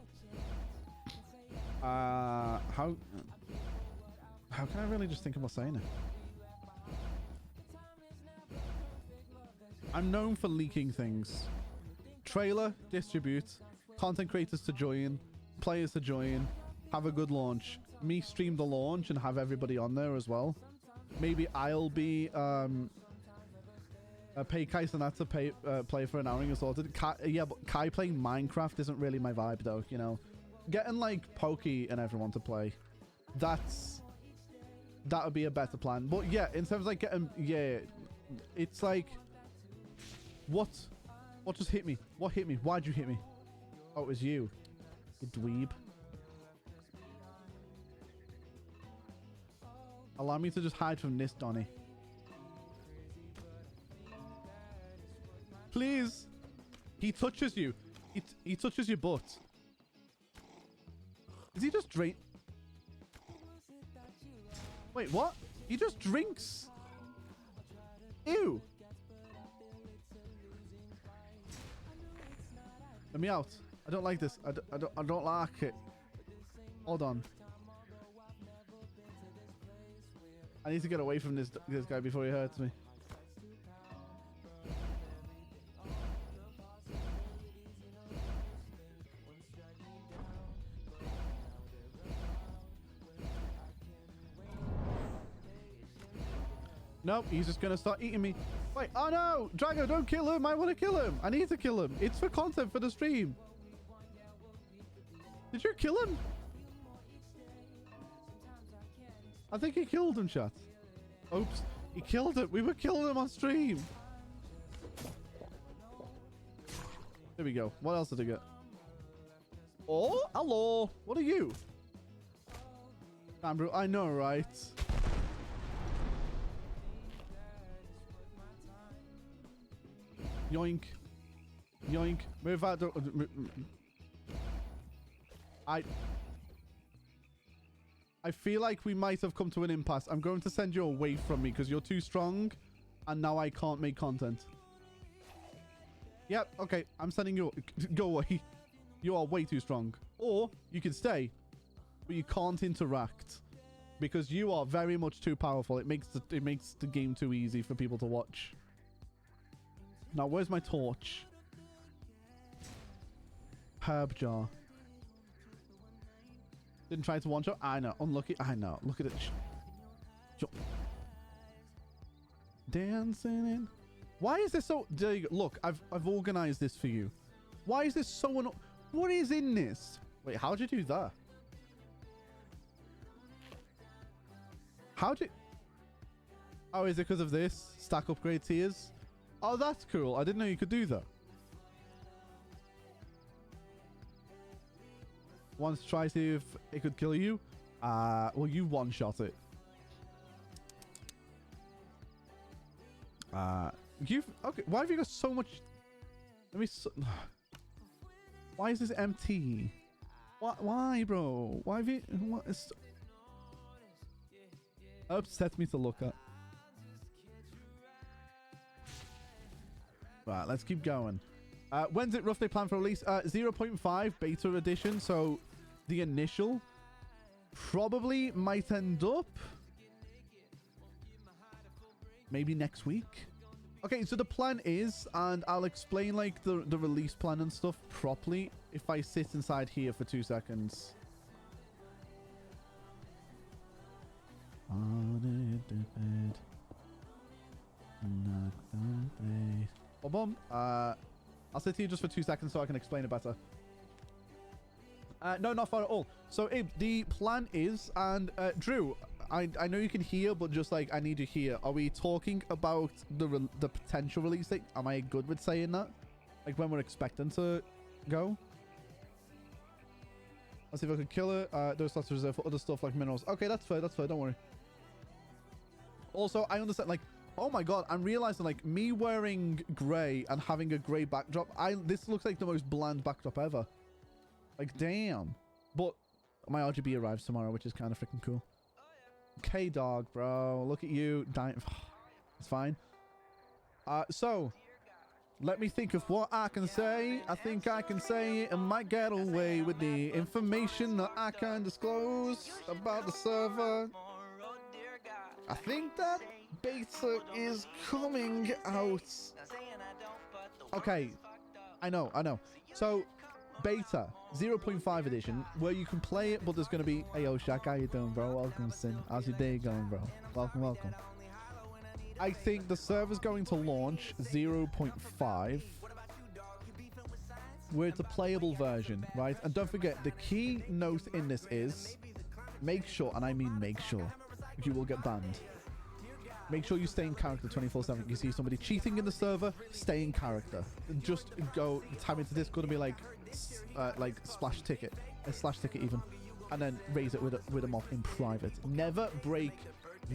can I really just think about saying it? I'm known for leaking things. Trailer, distribute, content creators to join, players to join, have a good launch. Me stream the launch and have everybody on there as well. Maybe I'll be pay Kai Sanat to play for an hour and sorted. Yeah, but Kai playing Minecraft isn't really my vibe though, you know. getting like Pokey and everyone to play. That would be a better plan. But yeah, in terms of like getting, yeah, it's like, what just hit me? What hit me? Why'd you hit me? Oh, it was you. You dweeb. Allow me to just hide from this, Donnie. Please. He touches you. He touches your butt. Is he just drink? Wait, what? He just drinks. Ew. Let me out. I don't like this. I don't like it. Hold on. I need to get away from this guy before he hurts me. Nope, he's just gonna start eating me. Wait, oh no! Drago, don't kill him! I want to kill him! I need to kill him! It's for content for the stream! Did you kill him? I think he killed him, chat. Oops, he killed him! We were killing him on stream! There we go. What else did I get? Oh, hello! What are you? Damn, bro, I know, right? Yoink. Yoink. Move out. I feel like we might have come to an impasse. I'm going to send you away from me because you're too strong and now I can't make content. Yep, okay. I'm sending you. Go away. You are way too strong. Or you can stay, but you can't interact because you are very much too powerful. It makes the game too easy for people to watch. Now, where's my torch? Herb jar. Didn't try to one shot. I know. Unlucky. I know. Look at it. Dancing in. Why is this so... There you go. Look, I've organized this for you. Why is this so... What is in this? Wait, how'd you do that? How'd you... Oh, is it because of this? Stack upgrade tiers? Oh, that's cool. I didn't know you could do that. Once try to see if it could kill you. Well, you one-shot it. You've... Okay, why have you got so much... Let me... Why is this empty? Why, bro? Why have you... What is... Upsets me to look at. Right, let's keep going. When's it roughly planned for release? 0.5 beta edition. So the initial probably might end up maybe next week. Okay, so the plan is, and I'll explain like the release plan and stuff properly if I sit inside here for 2 seconds. Boom. I'll sit here just for 2 seconds so I can explain it better. No, not far at all. So, Abe, the plan is, and Drew, I know you can hear, but just like I need you here. Are we talking about the potential release date? Am I good with saying that? Like when we're expecting to go? Let's see if I can kill it. Those slots are reserved for other stuff like minerals. Okay, that's fair. That's fair. Don't worry. Also, I understand, like, oh my god, I'm realizing, like, me wearing grey and having a grey backdrop, this looks like the most bland backdrop ever. Like, damn. But my RGB arrives tomorrow, which is kind of freaking cool. Okay, dog, bro. Look at you. Dying. It's fine. So, let me think of what I can say. I think I can say it and might get away with the information that I can disclose about the server. I think that beta is coming out. Okay, I know. So, beta 0.5 edition, where you can play it, but there's going to be... Hey, yo, Shaq, how you doing, bro? Welcome, Sin. How's your day going, bro? Welcome. I think the server's going to launch 0.5. where it's a playable version, right? And don't forget, the key note in this is make sure, and I mean make sure, you will get banned. Make sure you stay in character 24/7. You see somebody cheating in the server, stay in character. Just go tab into Discord and be like splash ticket, a slash ticket even, and then raise it with them off in private. Never break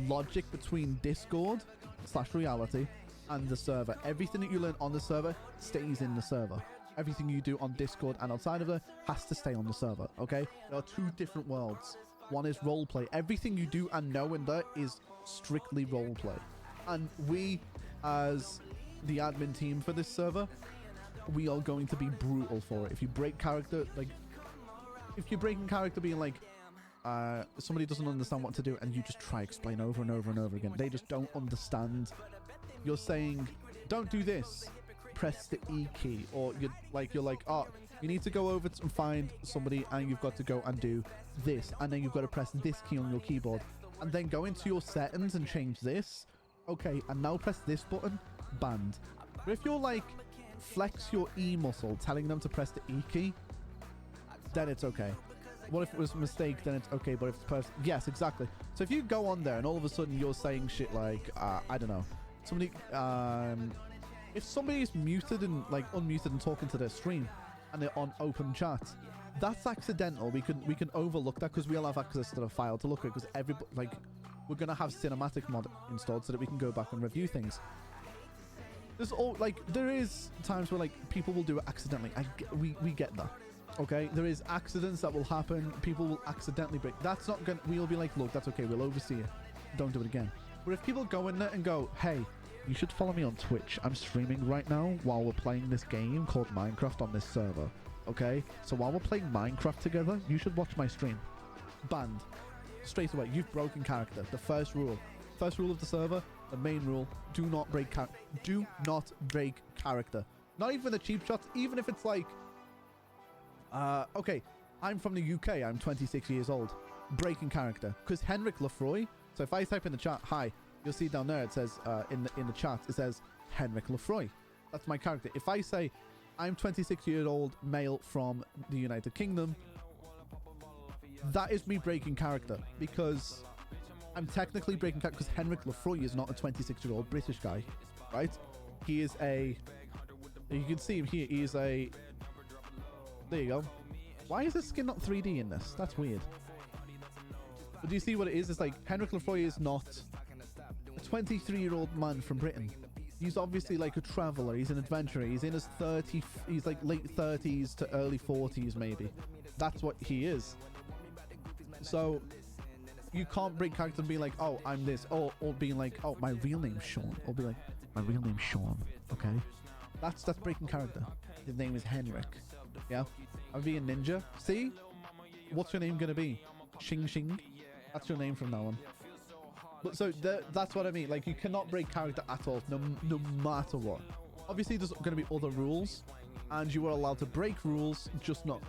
logic between Discord / reality and the server. Everything that you learn on the server stays in the server. Everything you do on Discord and outside of it has to stay on the server. Okay, there are two different worlds. One is roleplay. Everything you do and know in there is strictly roleplay. And we, as the admin team for this server, we are going to be brutal for it. If you break character, like, if you're breaking character being like, somebody doesn't understand what to do and you just try explain over and over and over again. They just don't understand. You're saying, don't do this. Press the E key. Or you're like, oh, you need to go over and find somebody and you've got to go and do this. And then you've got to press this key on your keyboard. And then go into your settings and change this. Okay, and now press this button. Banned. But if you're like, flex your E muscle, telling them to press the E key, then it's okay. What if it was a mistake? Then it's okay. But if it's person, yes, exactly. So if you go on there and all of a sudden you're saying shit like, I don't know, somebody, if somebody is muted and like unmuted and talking to their stream and they're on open chat, that's accidental. We can overlook that because we'll have access to the file to look at, because everybody, like, we're gonna have cinematic mod installed so that we can go back and review things. There's all like, there is times where like people will do it accidentally. We get that. Okay, there is accidents that will happen. People will accidentally break. That's not gonna, we'll be like, look, that's okay, we'll oversee it, don't do it again. But if people go in there and go, hey, you should follow me on Twitch, I'm streaming right now while we're playing this game called Minecraft on this server. Okay, so while we're playing Minecraft together, you should watch my stream. Banned straight away. You've broken character. The first rule of the server, the main rule: do not break character. Not even the cheap shots. Even if it's like, okay, I'm from the UK, I'm 26 years old. Breaking character, because Henrik Lefroy. So if I type in the chat, hi, you'll see down there it says in the chat it says Henrik Lefroy. That's my character. If I say I'm 26-year-old male from the United Kingdom, that is me breaking character, because I'm technically breaking character because Henrik Lefroy is not a 26-year-old British guy, right? He is a, you can see him here, he is a, there you go. Why is this skin not 3D in this? That's weird. But do you see what it is? It's like Henrik Lefroy is not a 23-year-old man from Britain. He's obviously like a traveler. He's an adventurer. He's in his 30s. He's like late 30s to early 40s, maybe. That's what he is. So you can't break character and be like, oh, I'm this. Or being like, oh, my real name's Sean. Or be like, my real name's Sean. Okay. That's breaking character. His name is Henrik. Yeah. I'm being ninja. See? What's your name going to be? Xing Xing. That's your name from now on. But so that's what I mean. Like, you cannot break character at all, no matter what. Obviously, there's going to be other rules, and you are allowed to break rules, just not.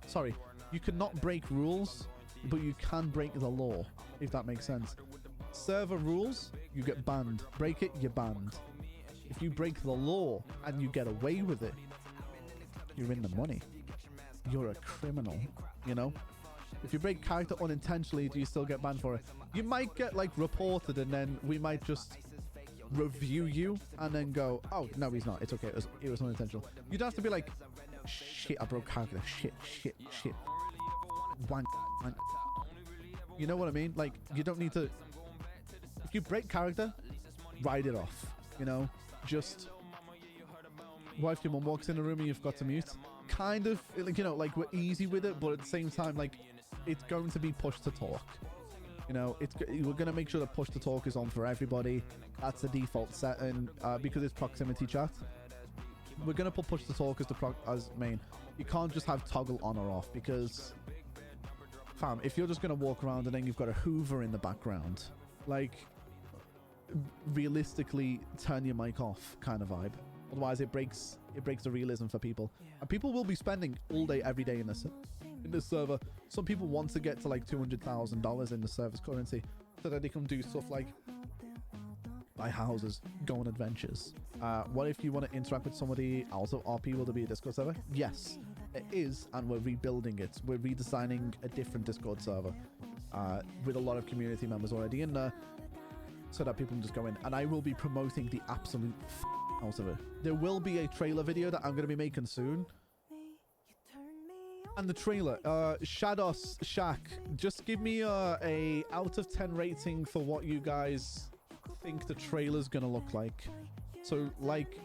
Sorry, you cannot break rules, but you can break the law, if that makes sense. Server rules, you get banned. Break it, you're banned. If you break the law and you get away with it, you're in the money. You're a criminal, you know? If you break character unintentionally, do you still get banned for it? You might get like reported, and then we might just review you and then go, oh no, he's not, it's okay, it was unintentional. You'd have to be like, shit, I broke character, shit, wank. You know what I mean? Like, you don't need to, if you break character, write it off, you know? Just, what if your mum walks in the room and you've got to mute? Kind of, like, you know, like, we're easy with it, but at the same time, like, it's going to be push to talk. You know, we're going to make sure that push to talk is on for everybody. That's the default setting, because it's proximity chat. We're going to put push to talk as main. You can't just have toggle on or off, because, fam, if you're just going to walk around and then you've got a Hoover in the background, like, realistically, turn your mic off kind of vibe. Otherwise, it breaks the realism for people. And people will be spending all day, every day in this server. Some people want to get to like $200,000 in the service currency so that they can do stuff like buy houses, go on adventures. What if you want to interact with somebody else of our people to be a Discord server? Yes, it is, and we're rebuilding it. We're redesigning a different Discord server with a lot of community members already in there, so that people can just go in. And I will be promoting the absolute out of it. There will be a trailer video that I'm going to be making soon. And the trailer, Shados Shaq, just give me a out of 10 rating for what you guys think the trailer's gonna look like. So, like,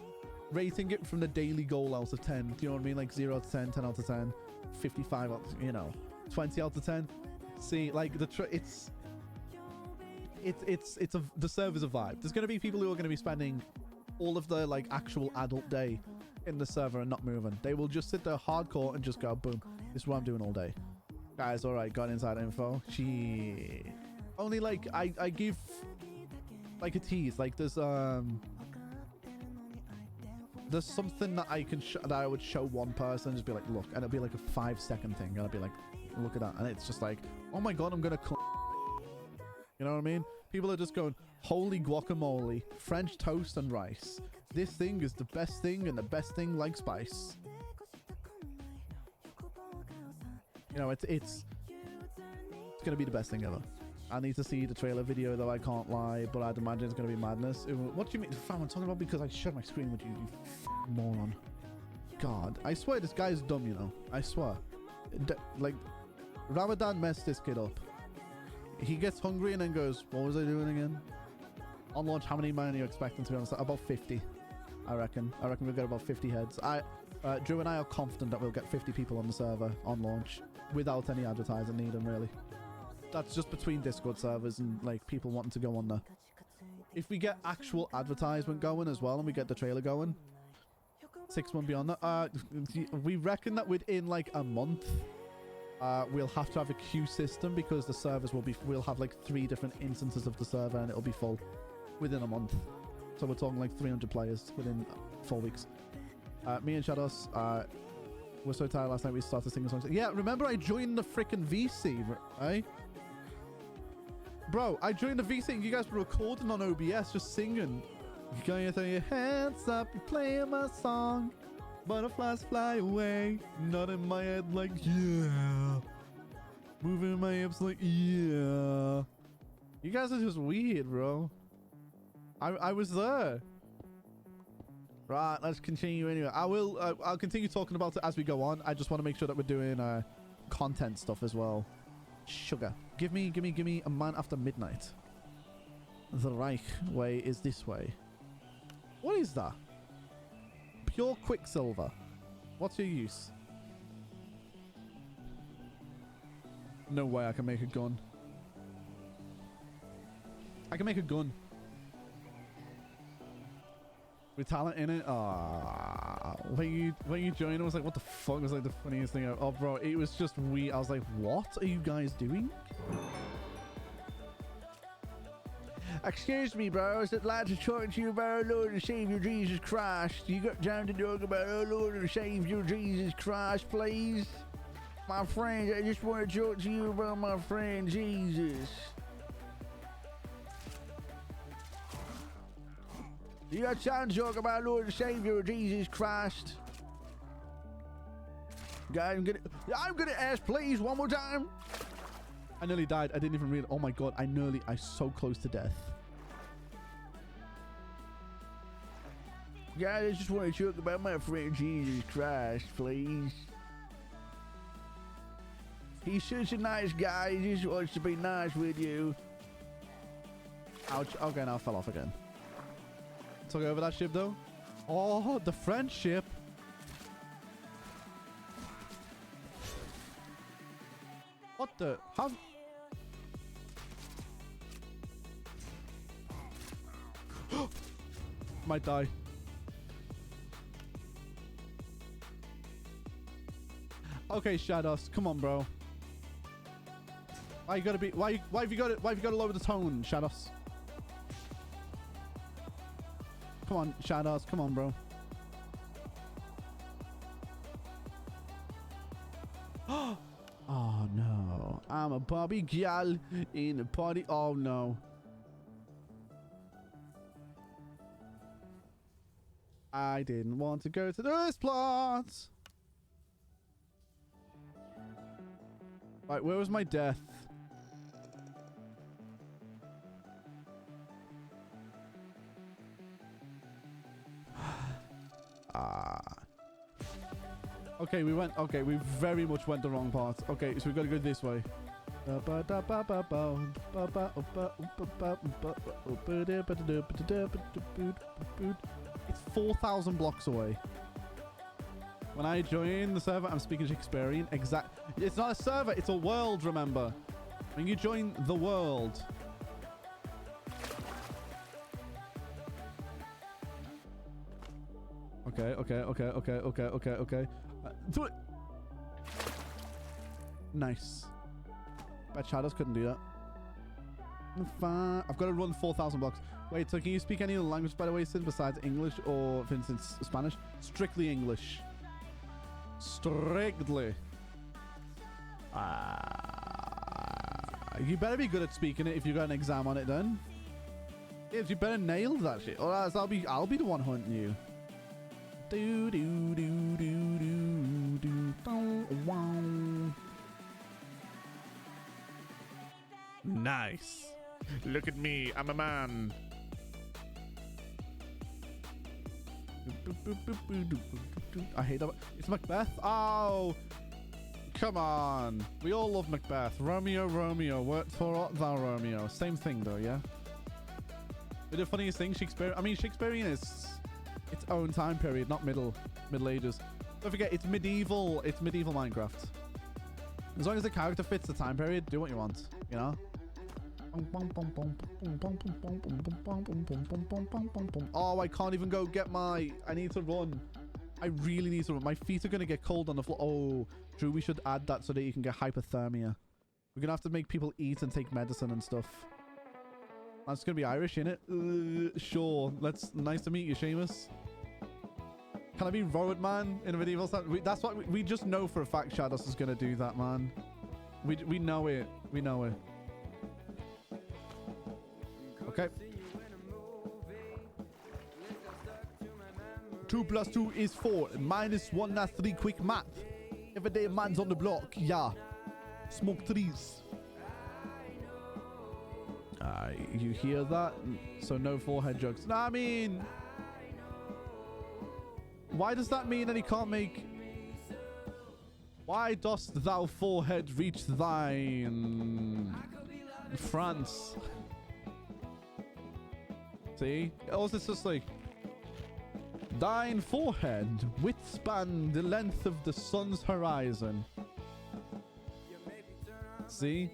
rating it from the daily goal out of 10. Do you know what I mean? Like 0 out of 10, 10 out of 10, 55 out of, you know, 20 out of 10. See, like, the the server's a vibe. There's gonna be people who are gonna be spending all of their, like, actual adult day in the server and not moving. They will just sit there hardcore and just go, boom, this is what I'm doing all day. Guys, all right, got inside info. She only, like, I give like a tease. Like, there's something that I can that I would show one person, just be like, look, and it'll be like a 5-second thing, and I'll be like, look at that, and it's just like, oh my god, I'm gonna you know what I mean? People are just going, holy guacamole, French toast and rice. This thing is the best thing, and the best thing like spice. You know, it's gonna be the best thing ever. I need to see the trailer video, though, I can't lie, but I'd imagine it's gonna be madness. What do you mean? Fam, I'm talking about because I shared my screen with you, you moron. God, I swear this guy's dumb, you know. I swear. Like, Ramadan messed this kid up. He gets hungry and then goes, what was I doing again? On launch, how many men are you expecting to be honest? About 50, I reckon. I reckon we'll get about 50 heads. Drew and I are confident that we'll get 50 people on the server on launch without any advertising needed, really. That's just between Discord servers and, like, people wanting to go on there. If we get actual advertisement going as well and we get the trailer going, 6 months beyond that, we reckon that within, like, a month, we'll have to have a queue system because the servers we'll have like 3 different instances of the server and it'll be full within a month. So we're talking like 300 players within 4 weeks. Me and Shadows, we're so tired last night we started singing songs. Yeah, remember I joined the freaking VC, right? Bro, I joined the VC and you guys were recording on OBS just singing. You got throw your hands up, you playing my song. Butterflies fly away, not in my head like, yeah. Moving my hips like, yeah. You guys are just weird, bro. I was there. Right, let's continue anyway. I'll continue talking about it as we go on. I just want to make sure that we're doing content stuff as well. Sugar. Give me a man after midnight. The Reich way is this way. What is that? Pure Quicksilver. What's your use? No way I can make a gun. I can make a gun. With talent in it? Ah, when you joined, I was like, what the fuck? It was like the funniest thing. Oh, bro, it was just weird. I was like, what are you guys doing? Excuse me, bro. I was glad to talk to you about our Lord and Savior Jesus Christ. You got time to talk about our Lord and Savior Jesus Christ, please? My friend, I just want to talk to you about my friend Jesus. You got time to talk about Lord and Savior Jesus Christ? Guys, I'm gonna ask, please, one more time. I nearly died. I didn't even read. Oh my god, I so close to death. Guys, I just want to talk about my friend Jesus Christ, please. He's such a nice guy. He just wants to be nice with you. Ouch. Okay, now I fell off again. Took over that ship though. Oh, the French ship. What the? How? Might die. Okay, Shadows, come on, bro. Why you gotta be? Why have you got it? Why have you got to lower the tone, Shadows? Come on, Shadows, come on, bro. Oh no, I'm a Bobby gal in a party. Oh no. I didn't want to go to this plot. Right, where was my death? Okay, we went. Okay, we very much went the wrong path. Okay, so we got to go this way. It's 4,000 blocks away. When I join the server, I'm speaking Shakespearean. It's not a server, it's a world, remember. When you join the world. Okay. Do it. Nice. Bet Shadows couldn't do that. I've got to run 4,000 blocks. Wait, so can you speak any other language, by the way, Sid, besides English or, for instance, Spanish? Strictly English. Strictly. You better be good at speaking it if you got an exam on it, then. Yeah, you better nail that shit. Or else I'll be the one hunting you. Do do do do do do do wow. Nice. Look at me, I'm a man. I hate that. It's Macbeth. Oh, come on. We all love Macbeth. Romeo, Romeo. What for art thou, Romeo? Same thing, though, yeah. But the funniest thing, Shakespearean is its own time period, not Middle Ages. Don't forget, it's medieval. It's medieval Minecraft. As long as the character fits the time period, do what you want. You know. Oh, I can't even go get my... I need to run. I really need to run. My feet are going to get cold on the floor. Oh, Drew, we should add that so that you can get hypothermia. We're going to have to make people eat and take medicine and stuff. That's going to be Irish, innit? Sure. Nice to meet you, Seamus. Can I be Road Man in a medieval time? That's what we just know for a fact Shadows is going to do that, man. We know it. We know it. Okay. 2 plus 2 is 4. Minus 1, that's 3. Quick math. Every day man's on the block. Yeah. Smoke trees. You hear that? So no forehead jokes. No, I mean... Why does that mean that he can't make... Why dost thou forehead reach thine... France? See? Also, it's just like... Thine forehead withspan the length of the sun's horizon. See?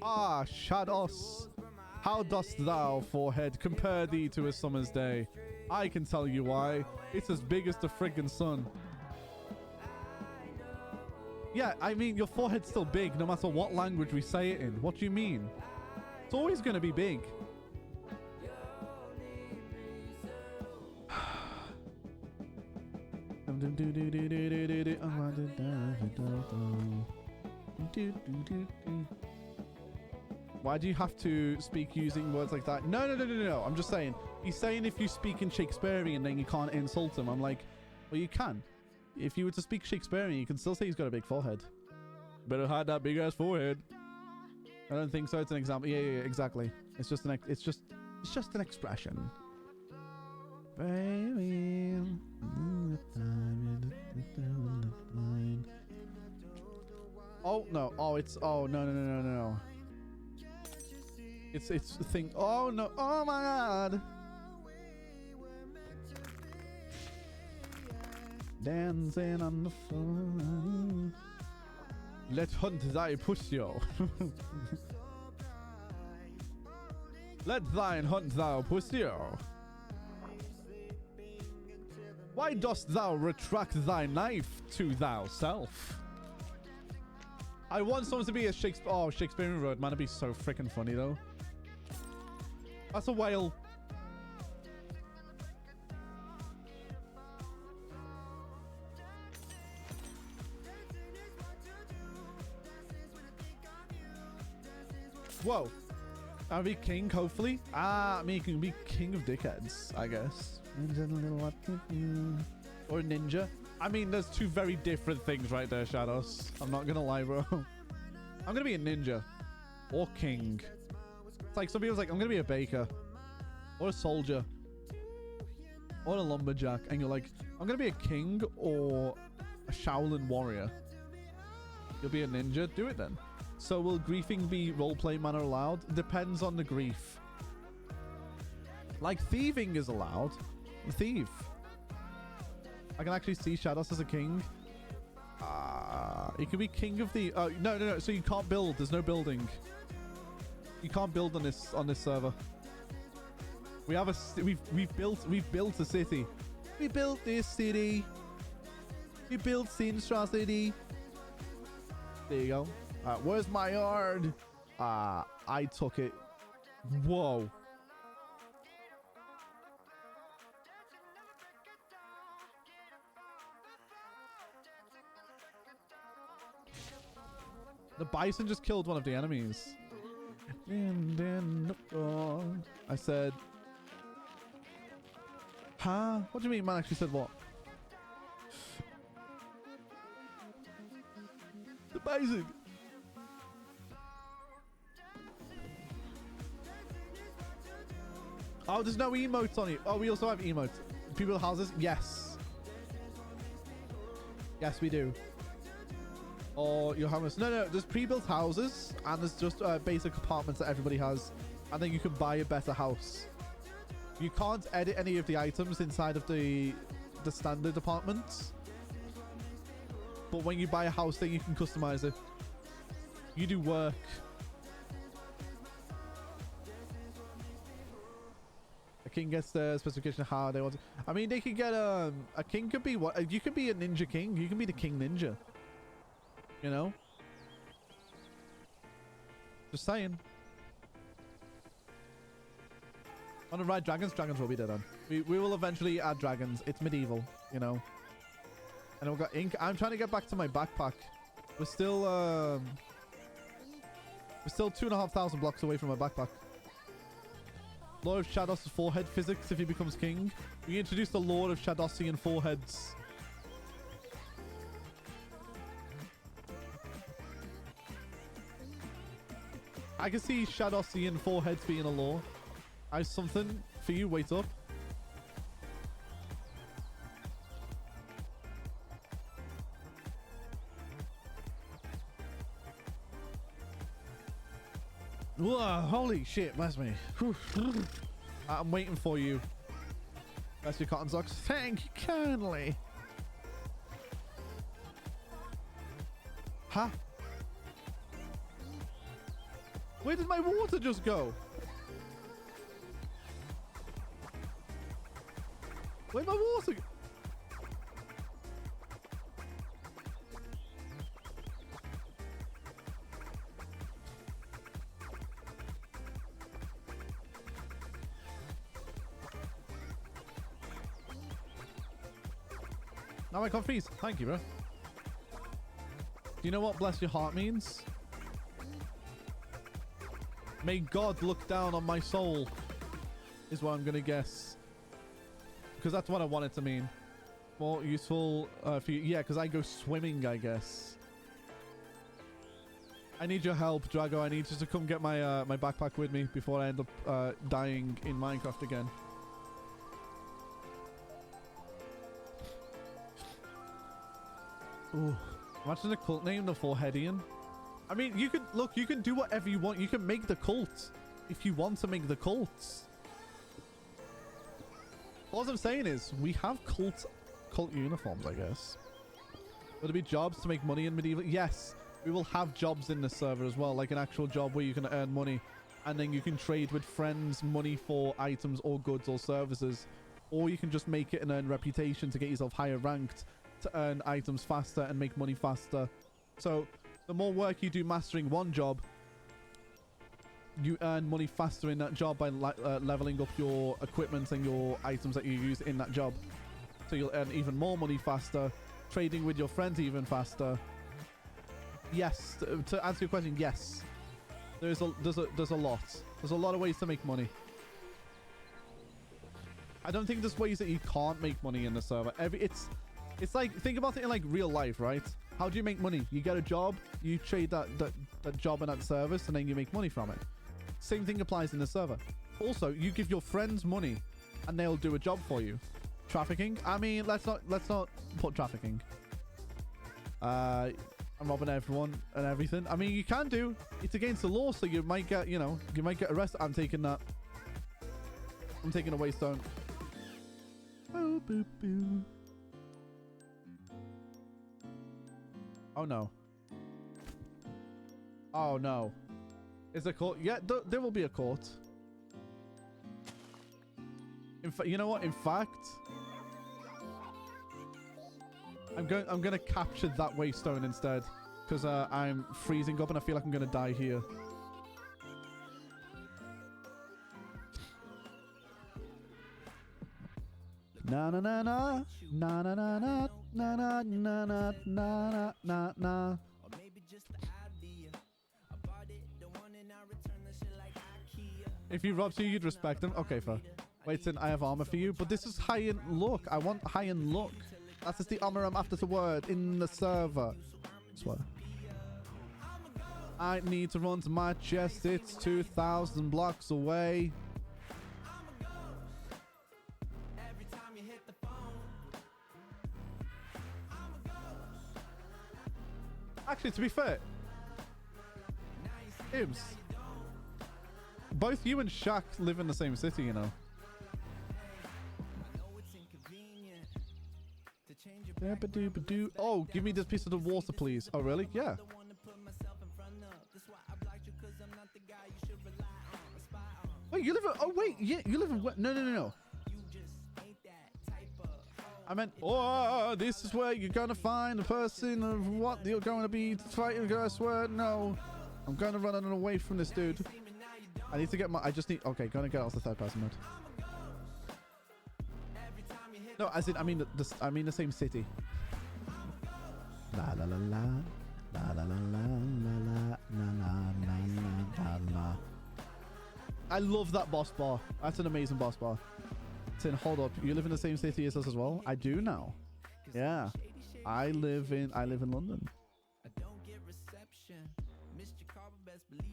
Ah, Shadows. How dost thou, forehead, compare thee to a summer's day? I can tell you why. It's as big as the friggin' sun. Yeah, I mean, your forehead's still big no matter what language we say it in. What do you mean? It's always going to be big. Why do you have to speak using words like that? No. I'm just saying. He's saying if you speak in Shakespearean, then you can't insult him. I'm like, well, you can. If you were to speak Shakespearean, you can still say he's got a big forehead. Better hide that big ass forehead. I don't think so. It's an example. Yeah, exactly. It's just an expression. Baby. Oh no. No. It's the thing. Oh no. Oh my god. Dancing on the floor. Let hunt thy pussy-o. Let thine hunt thou pussy-o. Why dost thou retract thy knife to thyself? I want someone to be a Shakespearean Road Man. It'd be so freaking funny though. That's a whale. Whoa. I'll be king, hopefully. Me can be king of dickheads, I guess. Or a ninja. I mean, there's two very different things right there, Shadows. I'm not gonna lie, bro. I'm gonna be a ninja. Or king. It's like some people's like, I'm gonna be a baker. Or a soldier. Or a lumberjack. And you're like, I'm gonna be a king or a Shaolin warrior. You'll be a ninja? Do it then. So will griefing be roleplay manner allowed? Depends on the grief. Like thieving is allowed. Thief. I can actually see Shadows as a king. He could be king of the... no. So you can't build. There's no building. You can't build on this server. We have a... We've built a city. We built this city. We built Sinstra City. There you go. Where's my yard? I took it. Whoa. The bison just killed one of the enemies. I said... Huh? What do you mean man actually said what? The bison! Oh, there's no emotes on it. Oh, we also have emotes. People houses? Yes. Yes, we do. Or your homeless. No. There's pre-built houses and there's just basic apartments that everybody has. And then you can buy a better house. You can't edit any of the items inside of the standard apartments. But when you buy a house, then you can customize it. You do work. A king gets the specification of how they want it. I mean, they can get a king could be what? You could be a ninja king. You can be the king ninja. You know? Just saying. On the right, dragons will be dead on. We will eventually add dragons. It's medieval, you know. And we've got ink. I'm trying to get back to my backpack. We're still 2,500 blocks away from my backpack. Lord of Shados' forehead physics if he becomes king. We introduced the Lord of Shadosian foreheads. I can see Shadosian foreheads being a law. I have something for you. Wait up. Whoa, holy shit, bless me. I'm waiting for you. That's your cotton socks. Thank you kindly. Huh? Where did my water just go? Where'd my water go? Now I can't freeze. Thank you, bro. Do you know what bless your heart means? May God look down on my soul, is what I'm gonna guess. Because that's what I want it to mean. More useful for you. Yeah, because I go swimming, I guess. I need your help, Drago. I need you to come get my my backpack with me before I end up dying in Minecraft again. Ooh. Imagine the cult name, the Foreheadian. I mean, you can look, you can do whatever you want. You can make the cult if you want to make the cults. All I'm saying is we have cult uniforms, I guess. Will there be jobs to make money in medieval? Yes, we will have jobs in the server as well, like an actual job where you can earn money and then you can trade with friends money for items or goods or services, or you can just make it and earn reputation to get yourself higher ranked to earn items faster and make money faster. So the more work you do mastering one job, you earn money faster in that job by leveling up your equipment and your items that you use in that job. So you'll earn even more money faster, trading with your friends even faster. Yes, to answer your question, yes. There's a lot. There's a lot of ways to make money. I don't think there's ways that you can't make money in the server. It's like, think about it in like real life, right? How do you make money? You get a job, you trade that job and that service, and then you make money from it. Same thing applies in the server. Also, you give your friends money, and they'll do a job for you. Trafficking? I mean, let's not put trafficking. I'm robbing everyone and everything. I mean, you can do. It's against the law, so you might get, you might get arrested. I'm taking that. I'm taking a waystone. Boo, boo, boo. Oh no. Oh no. Is there court? Yeah, there will be a court. In fact, you know what? In fact, I'm gonna capture that waystone instead, because I'm freezing up and I feel like I'm gonna die here. Na na na na na na na na na na na na na na. If you robbed you, you'd respect him. Okay, fair. Wait, then I have armor for you, but this is high in luck. I want high in luck. That is the armor I'm after the word in the server. Swear. I need to run to my chest. It's 2,000 blocks away. Actually, to be fair, Ibs, both you and Shaq live in the same city, you know. Oh, give me this piece of the water, please. Oh, really? Yeah. Wait, you live in... Oh, wait. Yeah, you live in... No. I meant, oh, this is where you're going to find a person of what you're going to be fighting. I swear, no. I'm going to run away from this dude. I need to get my... I just need... Okay, going to get off the third person mode. No, as in, I mean the same city. La la la la. La la la la la la la la la. I love that boss bar. That's an amazing boss bar. Tin, hold up. You live in the same city as us as well? I do now. Yeah. I live in London.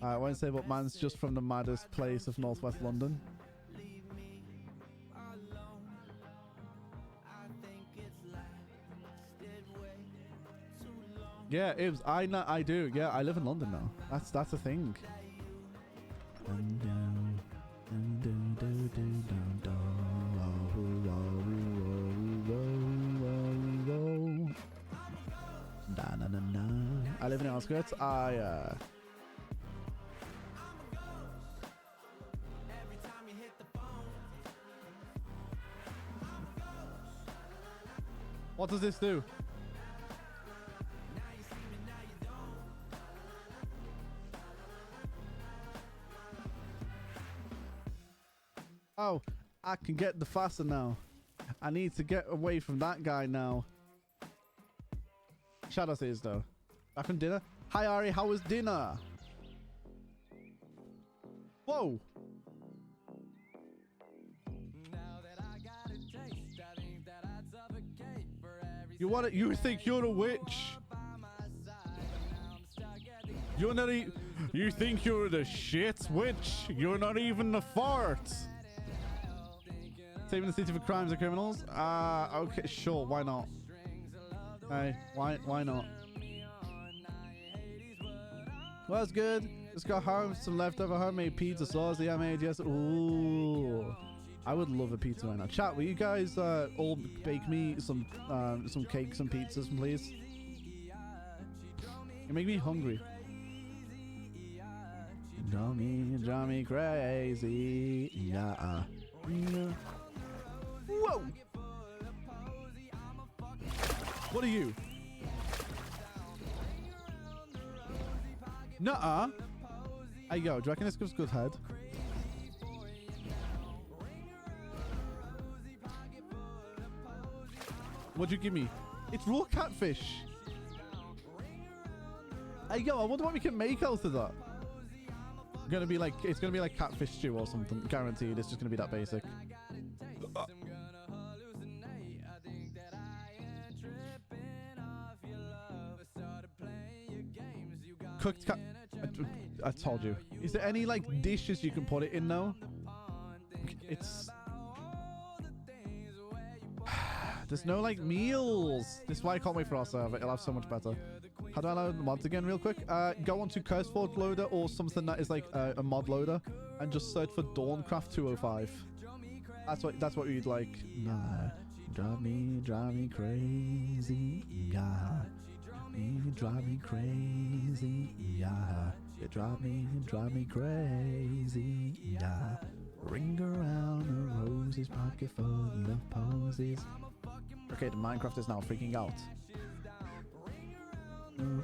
I won't say, but man's just from the maddest place of northwest London. Yeah, Ibs, I do. Yeah, I live in London now. That's a thing. I live in the outskirts. What does this do? Oh, I can get the faster now. I need to get away from that guy now. Shadow says though. Back from dinner. Hi Ari, how was dinner? Whoa. You want it? You think you're a witch? You're not even. You think you're the shit witch? You're not even the fart. Saving the city for crimes and criminals? Okay, sure, why not? Hey, why not? Well, it's good. Just got home, some leftover homemade pizza sauce that I made yesterday. Ooh, I would love a pizza right now. Chat, will you guys all bake me some cakes and pizzas, please? You make me hungry. Drive me crazy. Yeah. Whoa! What are you? Nuh-uh. Hey, yo, do you reckon this gives good head? What'd you give me? It's raw catfish. Hey, yo, I wonder what we can make out of that. It's gonna be like catfish stew or something. Guaranteed, it's just gonna be that basic. Cooked cat. I told you. Is there any like dishes you can put it in though? It's. There's no like meals. This is why I can't wait for our server. It'll have so much better. How do I load the mods again real quick? Go onto CurseForge loader or something that is like a mod loader and just search for Dawncraft 205. That's what you'd like. Nah, drive me crazy. Yeah. Drive me crazy. Yeah. You drive me crazy. Yeah. Ring around a rose's pocket full of posies. Okay, the Minecraft is now freaking out.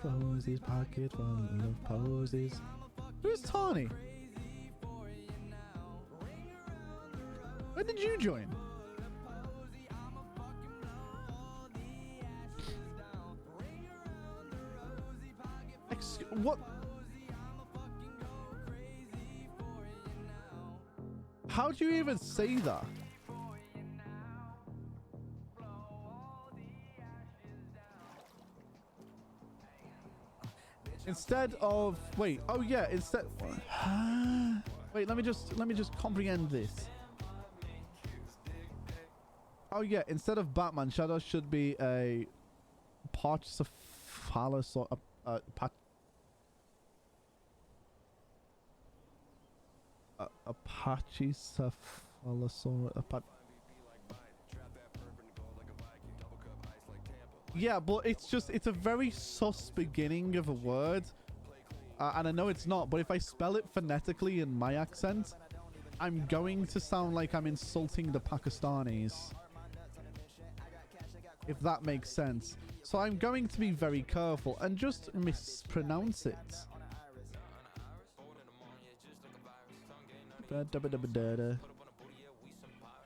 Rosie's pocket full of posies. Who's Tawny? When did you join? What? How do you even say that? Instead of wait, oh yeah, instead wait, let me just comprehend this. Oh yeah, instead of Batman, Shadow should be a Pachycephalosaurus or a Pachycephalosaurus. Yeah, but it's a very sus beginning of a word. And I know it's not, but if I spell it phonetically in my accent, I'm going to sound like I'm insulting the Pakistanis. If that makes sense. So I'm going to be very careful and just mispronounce it. I'm going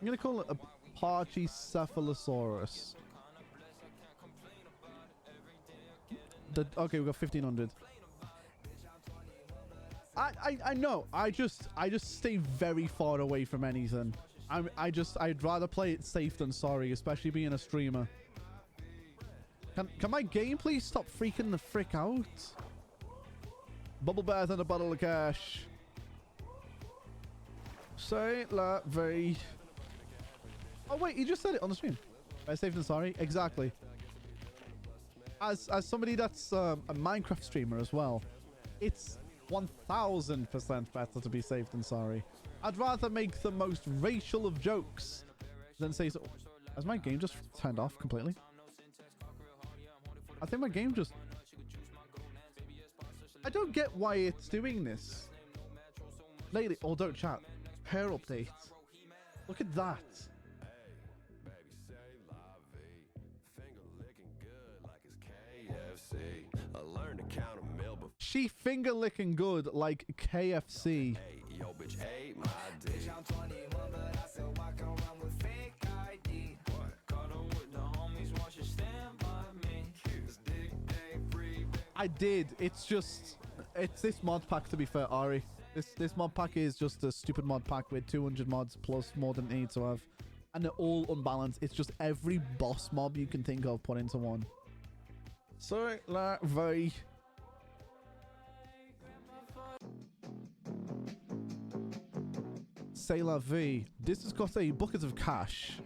to call it a Pachycephalosaurus. Okay, we've got 1500. I know. I just stay very far away from anything. I'd rather play it safe than sorry, especially being a streamer. Can my game please stop freaking the frick out? Bubble bath and a bottle of cash. Say la vie. Oh wait, you just said it on the stream. Safe than sorry. Exactly. As somebody that's a Minecraft streamer as well, it's 1000% better to be safe than sorry. I'd rather make the most racial of jokes than say so. Has my game just turned off completely? I think my game just... I don't get why it's doing this. Lately, oh, don't chat. Hair update. Look at that. She finger licking good like KFC. Yo, bitch, ate my dick. I'm 21, but I still walk around with fake ID. Caught up with the homies, want you stand by me. This dick ain't free. I did. It's this mod pack, to be fair, Ari. This mod pack is just a stupid mod pack with 200 mods plus more than need to have. And they're all unbalanced. It's just every boss mob you can think of put into one. So, la vie. C'est la vie. This has got a bucket of cash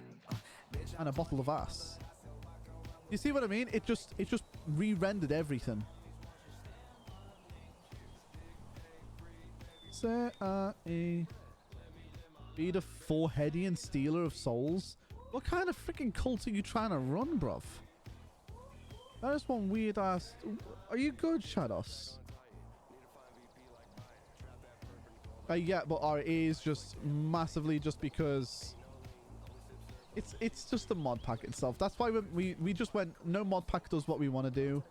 and a bottle of ass. You see what I mean? It just re-rendered everything. Say be the foreheadian stealer of souls. What kind of freaking cult are you trying to run, bruv? That is one weird ass. Are you good, Shadows? Yeah, but it is just massively just because it's just the mod pack itself. That's why we just went, no mod pack does what we want to do.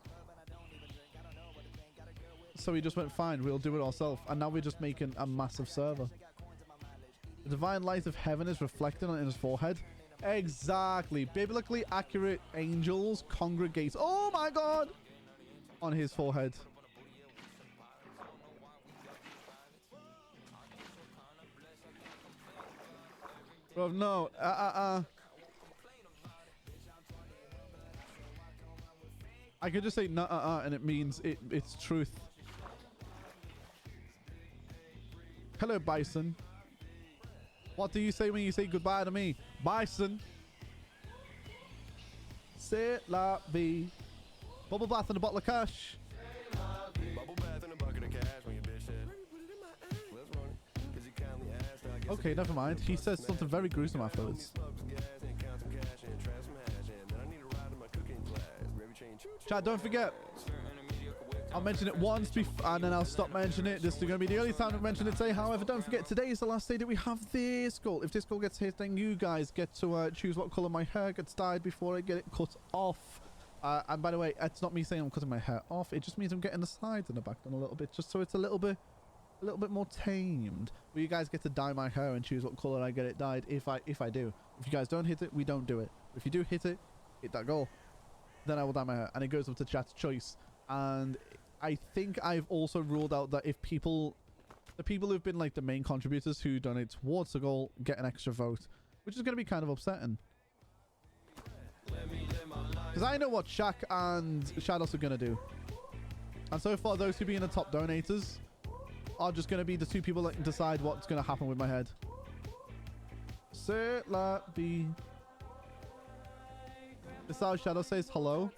So we just went, fine, we'll do it ourselves. And now we're just making a massive server. The divine light of heaven is reflected on his forehead. Exactly. Biblically accurate angels congregate. Oh my god! On his forehead. Bro, no. I could just say and it means it's truth. Hello, Bison. What do you say when you say goodbye to me? Bison. C'est la vie. Bubble bath and a bottle of cash. Bubble bath and a bucket of cash when your bitch said, let's run it. 'Cause you kindly asked, I guess Okay, never mind. He says something very gruesome afterwards. smokes gas and count some cash and try some hash. And then I need a ride in my cooking class. Gravy chain choo-choo. Chat, don't forget. I'll mention it once and then I'll stop mentioning it. This is going to be the only time I mention it today. However, don't forget, today is the last day that we have this goal. If this goal gets hit, then you guys get to choose what color my hair gets dyed before I get it cut off. And by the way, it's not me saying I'm cutting my hair off. It just means I'm getting the sides and the back done a little bit, just so it's a little bit more tamed. But you guys get to dye my hair and choose what color I get it dyed. If I do, if you guys don't hit it, we don't do it. If you do hit it, hit that goal, then I will dye my hair, and it goes up to chat's choice. And I think I've also ruled out that if the people who've been like the main contributors who donate towards the goal get an extra vote, which is going to be kind of upsetting. Because I know what Shaq and Shadows are going to do. And so far, those who being the top donators are just going to be the two people that can decide what's going to happen with my head. C'est la vie. This is how Shadow says hello.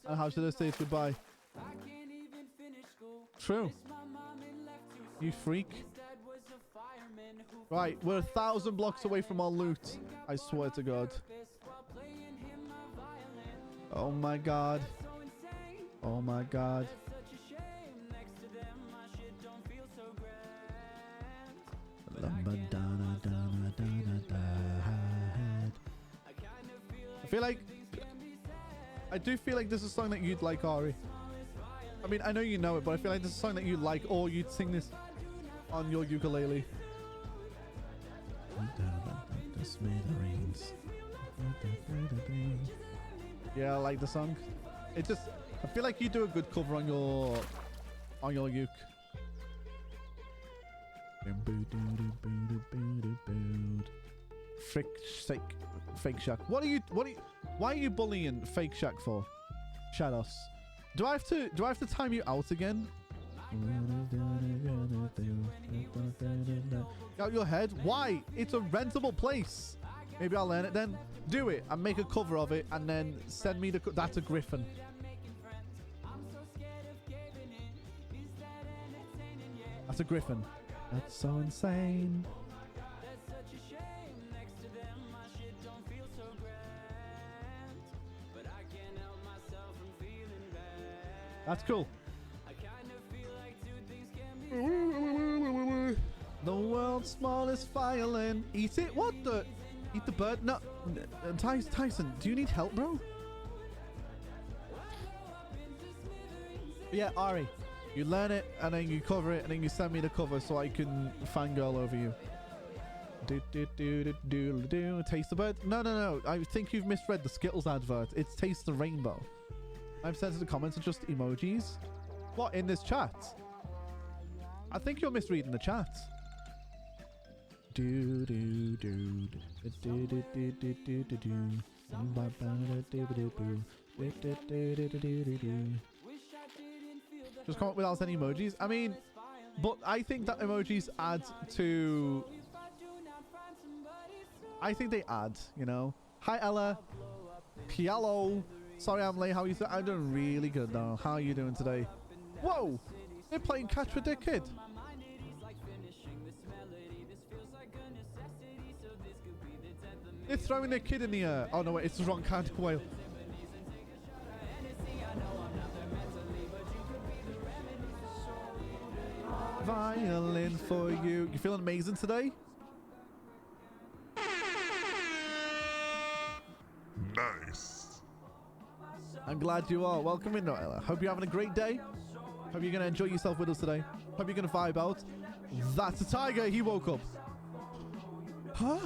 And how Shadow says goodbye. True. You freak. Right, we're 1,000 blocks away from our loot. I swear to God. Oh my God. Oh my God. I do feel like this is a song that you'd like, Ari. I mean, I know you know it, but I feel like this is a song that you'd like, or you'd sing this on your ukulele. Yeah, I like the song. It just, I feel like you do a good cover on your uke. Fake Shack. Why are you bullying Fake Shack for? Shadows. Do I have to time you out again? Out your head? Why? It's a rentable place. Maybe I'll learn it then. Do it and make a cover of it and then send me that's a Griffin. That's a Griffin. That's so insane. That's cool. The world's smallest violin. Eat it? What the? Eat the bird? No. Tyson, do you need help, bro? Yeah, Ari. You learn it, and then you cover it, and then you send me the cover so I can fangirl over you. Taste the bird? No. I think you've misread the Skittles advert. It's Taste the Rainbow. I've said to the comments are just emojis. What, in this chat? I think you're misreading the chat. Just come up without any emojis. I mean, but I think that emojis add to... I think they add, you know. Hi, Ella. Hello. Sorry I'm late. How are you? I'm doing really good though. How are you doing today? Whoa! They're playing catch with their kid. They're throwing their kid in the air. Oh no, wait, it's the wrong kind of whale. Violin for you. You feeling amazing today? Nice. I'm glad you are. Welcome in, Noella. Hope you're having a great day. Hope you're going to enjoy yourself with us today. Hope you're going to vibe out. That's a tiger. He woke up. Huh?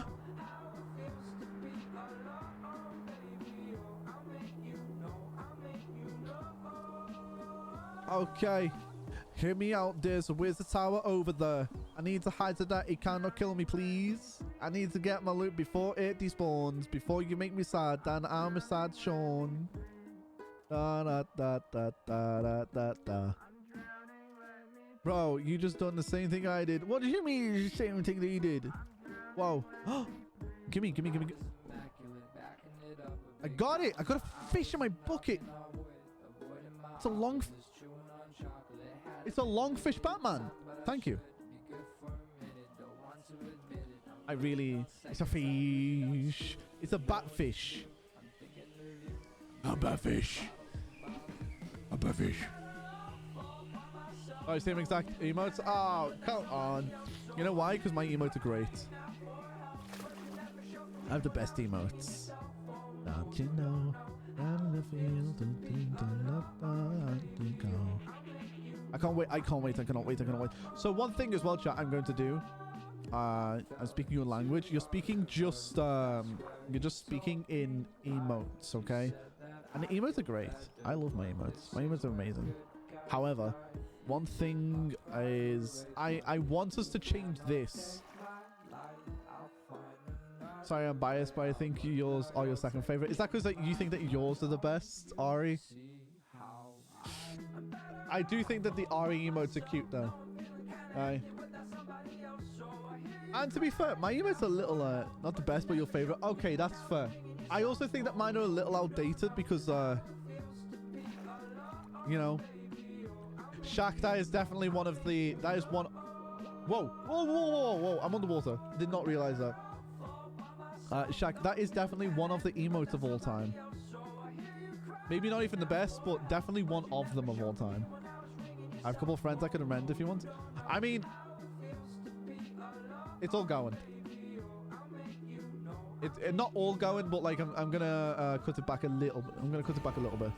Okay. Hear me out. There's a wizard tower over there. I need to hide so that it cannot kill me, please. I need to get my loot before it despawns. Before you make me sad, then I'm a sad Sean. Da da da da da da da da. Bro, you just done the same thing I did. What do you mean the same thing that you did? Whoa. gimme. I got it. I got a fish in my bucket. It's a long... It's a long fish, Batman. Thank you. I really... It's a fish. It's a batfish. A batfish. A batfish. Oh, same exact emotes? Oh, come on. You know why? Because my emotes are great. I have the best emotes. Don't you know? Out in the field, I can't wait. I cannot wait. So one thing as well, chat, I'm going to do. I'm speaking your language. You're speaking just you're just speaking in emotes, okay? And the emotes are great. I love my emotes. My emotes are amazing. However, one thing is I want us to change this. Sorry, I'm biased, but I think yours are your second favorite. Is that because you think that yours are the best, Ari? I do think that the Ari emotes are cute, though. Aye. And to be fair, my emotes are a little, not the best, but your favorite. Okay, that's fair. I also think that mine are a little outdated because, you know, Shaq, that is definitely one of the... That is one... Whoa. I'm underwater. Did not realize that. Shaq, that is definitely one of the emotes of all time. Maybe not even the best, but definitely one of them of all time. I have a couple of friends I can amend if you want. I mean... It's all going. It's not all going, but like I'm gonna cut it back a little bit.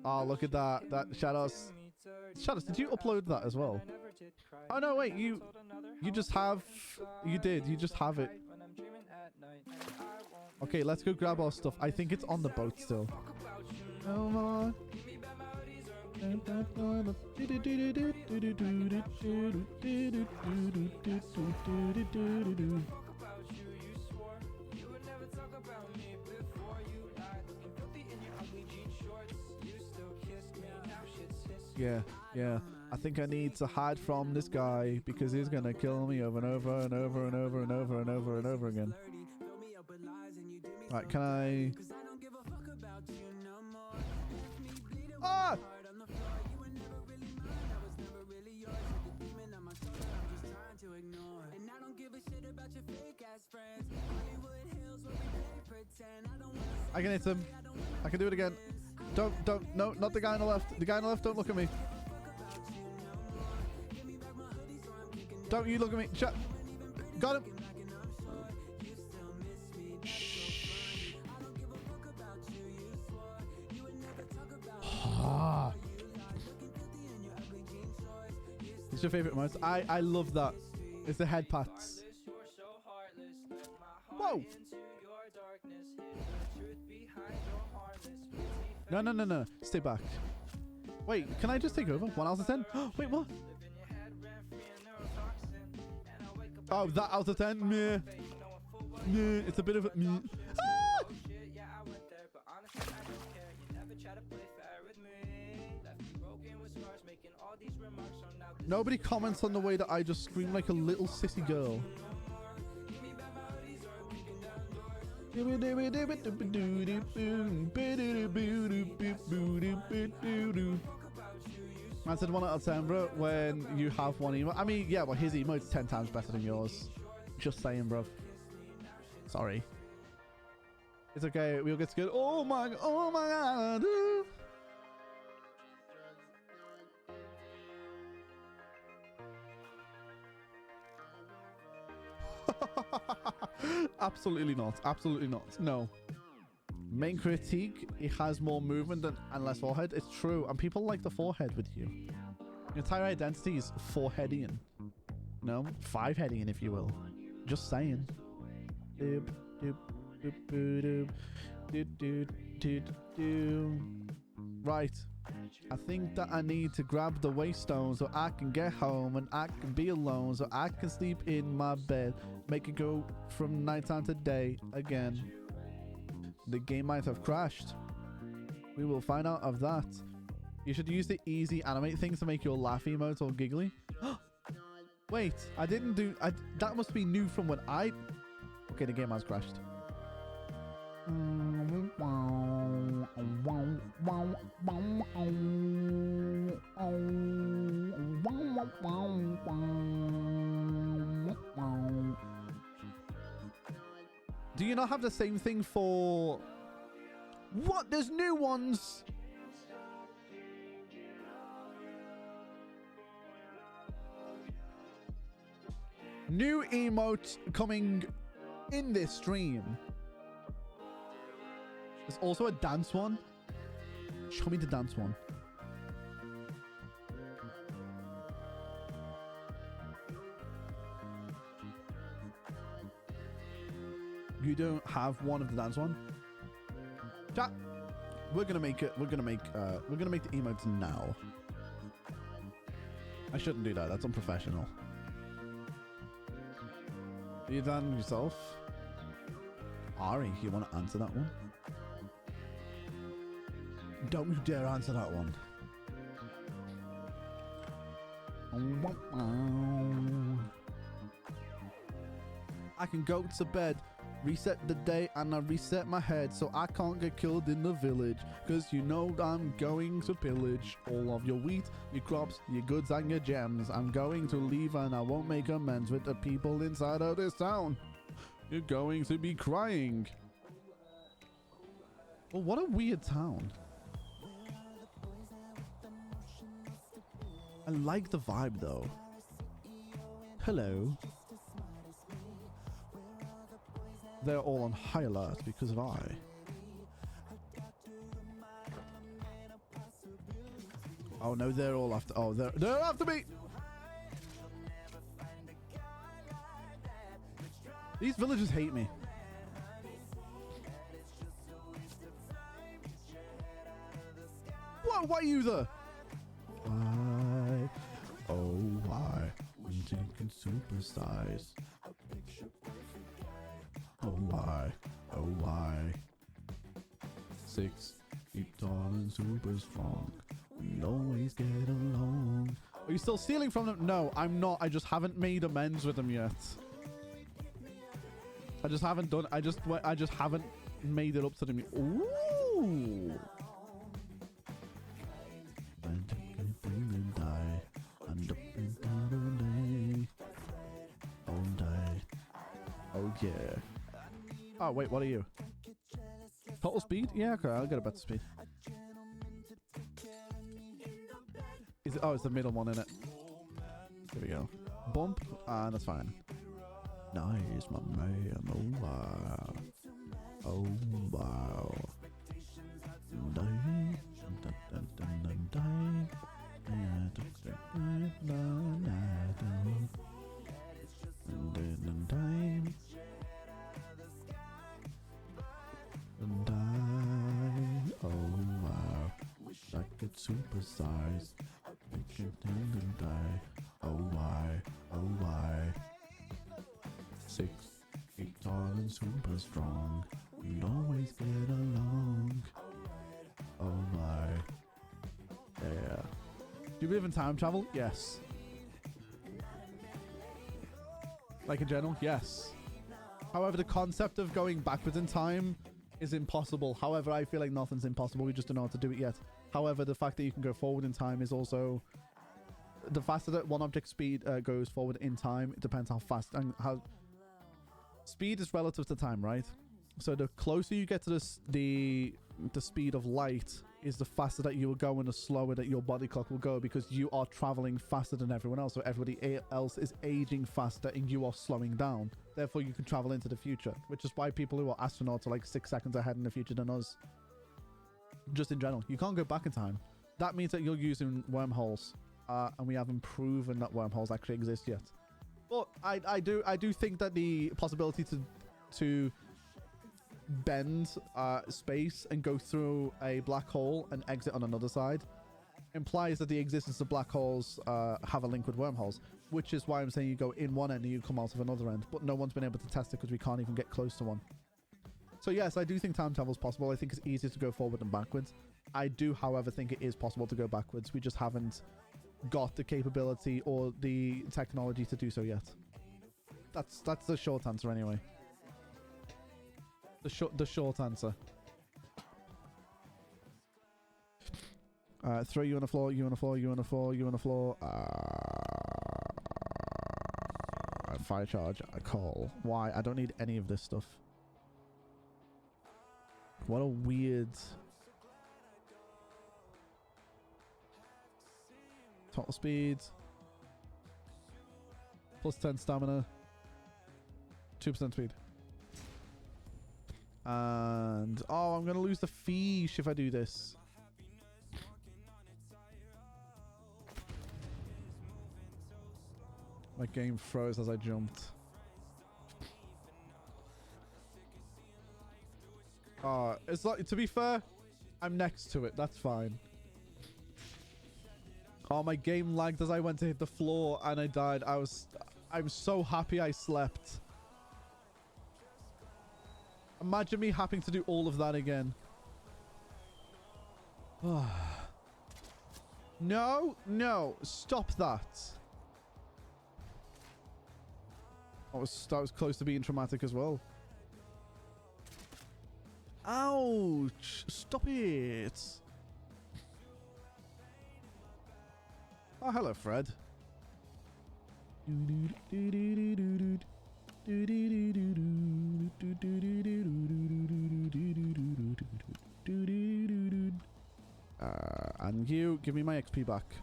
Oh, look at that. That Shadows. Shadows, did you upload that as well? Oh no, wait, you just have... You did. You just have it. Okay, let's go grab our stuff. I think it's on the boat still. Come on. Yeah. I think I need to hide from this guy because he's gonna kill me over and over and over and over and over and over and over again. Right, can I... Ah! I can hit him. I can do it again. Don't, no, not the guy on the left. The guy on the left, don't look at me. Don't you look at me. Shut. Got him. Shh. It's your favorite most. I love that. It's the head pats. Whoa. No. Stay back. Wait, can I just take over? 1 out of 10? Wait, what? Oh, that out of 10? Meh. It's a bit of a... Meh. Ah! Nobody comments on the way that I just scream like a little sissy girl. Man said 1 out of 10, bro, when you have one emote. I mean, yeah, well, his emote's 10 times better than yours. Just saying, bro. Sorry. It's okay, we'll get scared. Oh my god. Absolutely not. No. Main critique, it has more movement and less forehead. It's true, and people like the forehead with you. Your entire identity is foreheadian. No, 5-headian, if you will. Just saying. Right. I think that I need to grab the waystone so I can get home and I can be alone so I can sleep in my bed. Make it go from nighttime to day again. The game might have crashed. We will find out of that. You should use the easy animate thing to make your laugh emotes all giggly. Wait, I didn't do... that must be new from when I... Okay, the game has crashed. Do you not have the same thing for... What? There's new ones! New emotes coming in this stream. There's also a dance one. Show me the dance one. You don't have one of the dance one? Chat. We're gonna make the emotes now. I shouldn't do that. That's unprofessional. Are you done yourself? Ari, you want to answer that one? Don't you dare answer that one. I can go to bed, reset the day, and I reset my head so I can't get killed in the village. Cause you know I'm going to pillage all of your wheat, your crops, your goods, and your gems. I'm going to leave and I won't make amends with the people inside of this town. You're going to be crying. Well, what a weird town. I like the vibe though. Hello. They're all on high alert because of I. Oh no, they're all after. Oh, they're after me. These villagers hate me. Whoa, why are you there? Why? Oh, why? I'm taking super size. Oh, why? Oh, why? 6 feet tall and super strong. We always get along. Are you still stealing from them? No, I'm not. I just haven't made amends with them yet. I just haven't done. I just haven't made it up to them. Ooh. And die. And up and down all day. Oh yeah. Oh wait, what are you? Total speed? Yeah, okay, I'll get a better speed. Is it? Oh, it's the middle one in it. There we go. Bump, and that's fine. Nice, my man. Oh wow. Oh wow. Oh wow. I could supersize. I can die. Oh why? Oh why? 6 feet tall and super strong. We always get along. Oh my. Yeah. Do you believe in time travel? Yes. Like in general? Yes. However, the concept of going backwards in time is impossible. However, I feel like nothing's impossible. We just don't know how to do it yet. However, the fact that you can go forward in time is also... The faster that one object speed goes forward in time, it depends how fast and how... Speed is relative to time, right? So the closer you get to the speed of light is the faster that you will go and the slower that your body clock will go, because you are traveling faster than everyone else. So everybody else is aging faster and you are slowing down. Therefore, you can travel into the future, which is why people who are astronauts are like 6 seconds ahead in the future than us. Just in general, you can't go back in time. That means that you're using wormholes, and we haven't proven that wormholes actually exist yet. But I do think that the possibility to bend space and go through a black hole and exit on another side implies that the existence of black holes have a link with wormholes, which is why I'm saying you go in one end and you come out of another end. But no one's been able to test it because we can't even get close to one. So yes, I do think time travel is possible. I think it's easier to go forward than backwards. I do, however, think it is possible to go backwards. We just haven't got the capability or the technology to do so yet. That's the short answer anyway. The short answer. Throw you on the floor, you on the floor, you on the floor, you on the floor. Fire charge, I call. Why? I don't need any of this stuff. What a weird... Total speed. Plus 10 stamina. 2% speed. And... oh, I'm going to lose the fish if I do this. My game froze as I jumped. It's like, to be fair, I'm next to it. That's fine. Oh, my game lagged as I went to hit the floor and I died. I'm so happy I slept. Imagine me having to do all of that again. No, no, stop that. That was close to being traumatic as well. Ouch! Stop it! Oh, hello, Fred. And you, give me my XP back.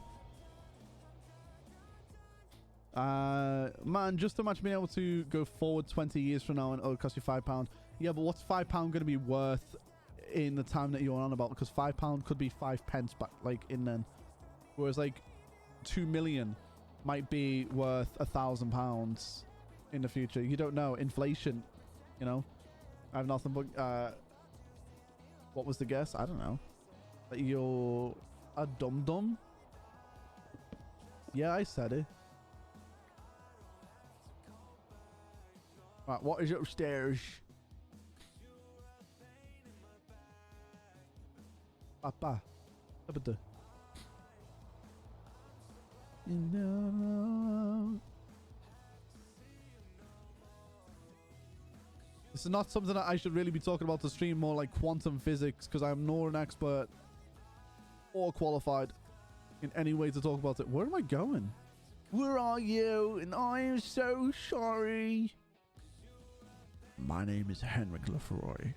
Man, just imagine being able to go forward 20 years from now and it'll cost you £5. Yeah, but what's £5 going to be worth in the time that you're on about? Because £5 could be 5 pence back, like, in then. Whereas, like, 2 million might be worth £1,000 in the future. You don't know. Inflation, you know? I have nothing but, what was the guess? I don't know. That you're a dum-dum? Yeah, I said it. Right, what is upstairs? Papa. Abada. This is not something that I should really be talking about to stream, more like quantum physics, because I'm not an expert or qualified in any way to talk about it. Where am I going? Where are you? And I am so sorry. My name is Henrik Lefroy.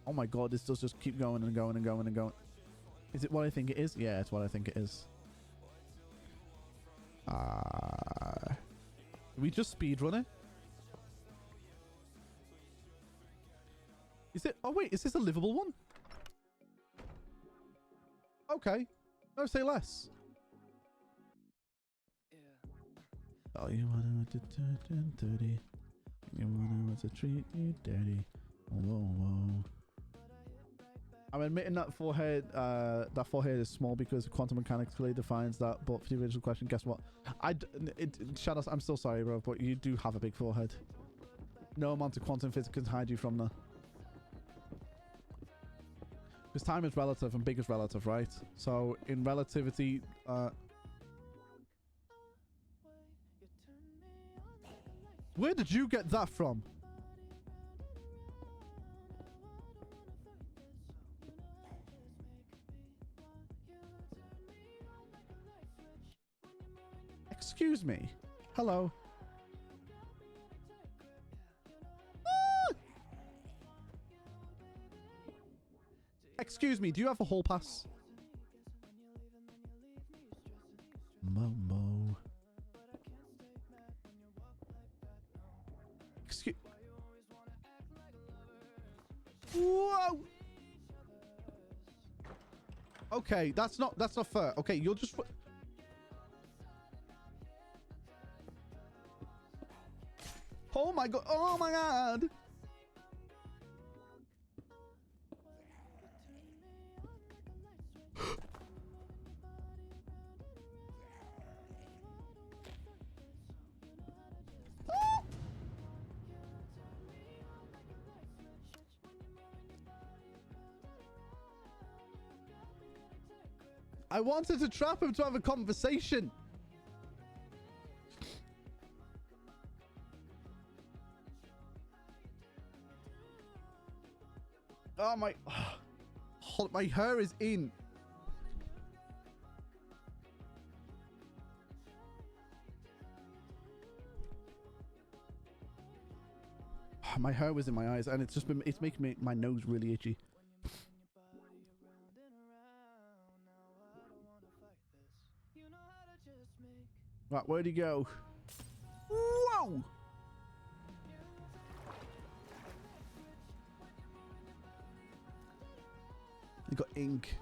Oh my god, this does just keep going and going and going and going. Is it what I think it is? Yeah, it's what I think it is. We just speedrun it? Is it? Oh wait, is this a livable one? Okay. No, say less. Oh, you wanna to 30. You wanna to treat you dirty. Whoa, whoa. I'm admitting that forehead is small because quantum mechanics clearly defines that. But for the original question, guess what? Shadows, I'm still sorry, bro, but you do have a big forehead. No amount of quantum physics can hide you from that. Because time is relative and big is relative, right? So in relativity, where did you get that from? Excuse me. Hello. Ah! Excuse me, do you have a hall pass? Momo. Excuse... Whoa! Okay, that's not fair. Okay, you're just... Oh my god! Oh my god! I wanted to trap him to have a conversation. Oh my, my hair is in. My hair was in my eyes, and it's making my nose really itchy. Right, where'd he go? Whoa! He got ink.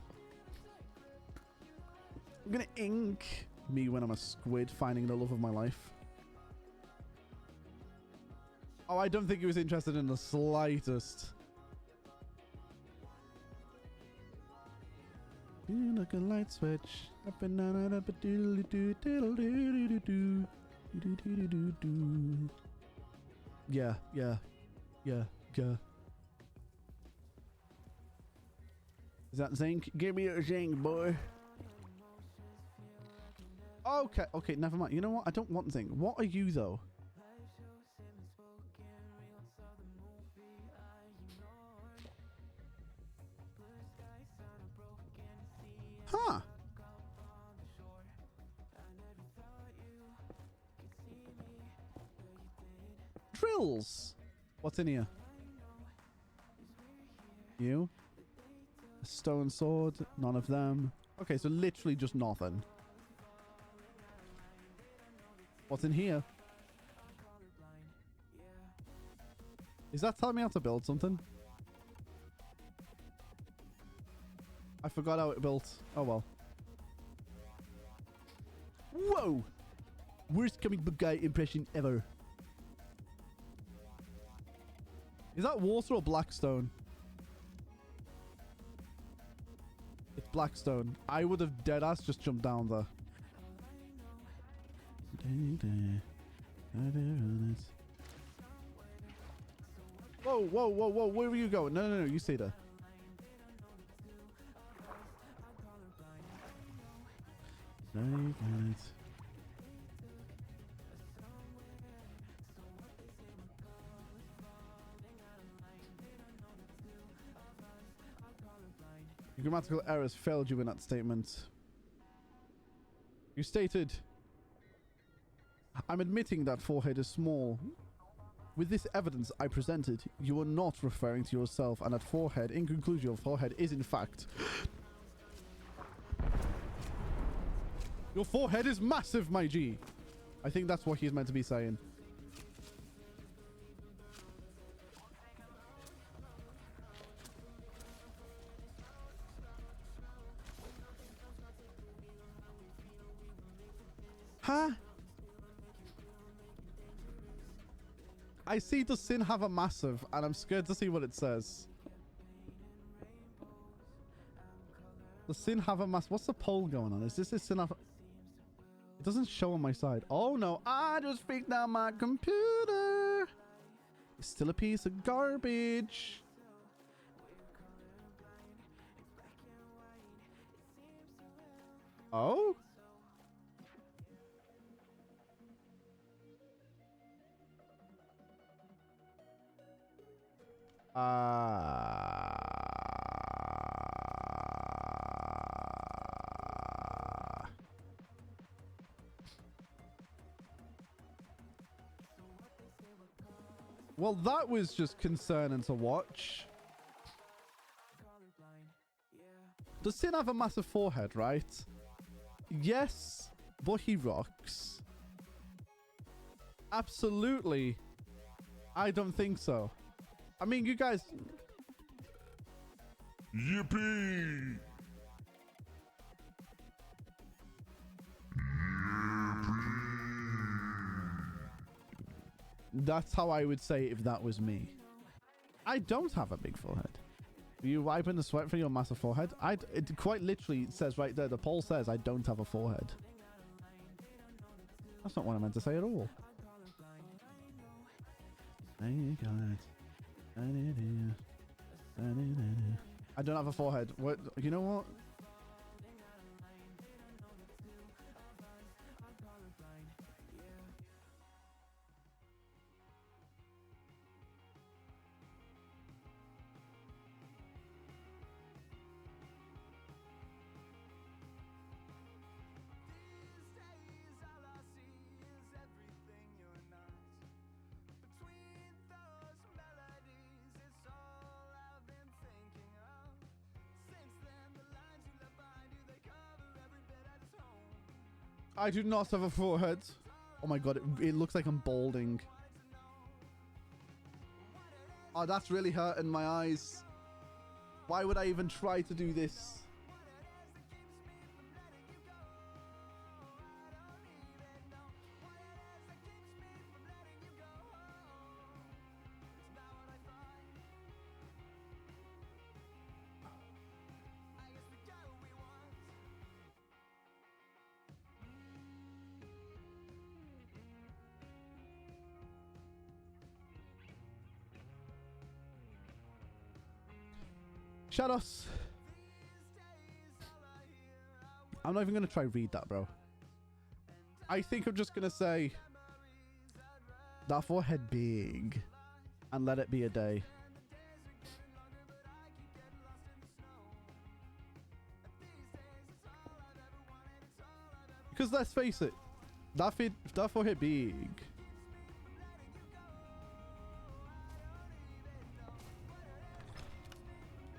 I'm gonna ink me when I'm a squid finding the love of my life. Oh, I don't think he was interested in the slightest. You like a light switch. Up and down and up a doodly doo diddle doo doo doo doo doo doo doo. Yeah. Is that zinc? Give me your zinc, boy. Okay, never mind. You know what? I don't want zinc. What are you, though? Huh. Drills. What's in here? You? A stone sword. None of them. Okay, so literally just nothing. What's in here? Is that telling me how to build something? I forgot how it built. Oh well. Whoa! Worst comic book guy impression ever. Is that water or blackstone? It's blackstone. I would have deadass just jumped down there. Whoa. Where were you going? No. You stay there. Your grammatical errors failed you in that statement. You stated, I'm admitting that forehead is small. With this evidence I presented, you are not referring to yourself, and that forehead, in conclusion, your forehead is in fact... Your forehead is massive, my G. I think that's what he's meant to be saying. Huh? I see does sin have a massive, and I'm scared to see what it says. Does sin have a massive? What's the poll going on? Is this a sin have... It doesn't show on my side. Oh no, I just freaked out my computer. It's still a piece of garbage. Oh? Well, that was just concerning to watch. Does Sin have a massive forehead, right? Yes, but he rocks. Absolutely. I don't think so. I mean, you guys... Yippee! That's how I would say if that was me. I don't have a big forehead. Are you wiping the sweat from your massive forehead? It quite literally says right there, the poll says I don't have a forehead. That's not what I meant to say at all. I don't have a forehead. What? You know what? I do not have a forehead. Oh my god, it looks like I'm balding. Oh, that's really hurting my eyes. Why would I even try to do this? Shadows. I'm not even gonna try read that, bro. I think I'm just gonna say that forehead big and let it be a day. Because let's face it, that forehead big.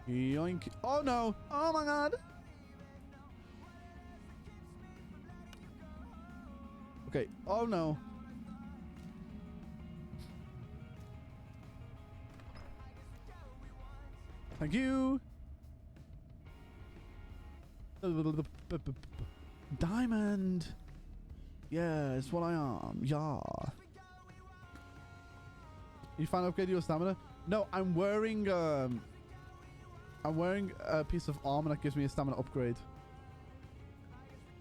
Yoink. Oh no. Oh my god. Okay. Oh no. Thank you. Diamond. Yeah, it's what I am. Yeah. You finally upgrade your stamina? No, I'm wearing a piece of armor that gives me a stamina upgrade.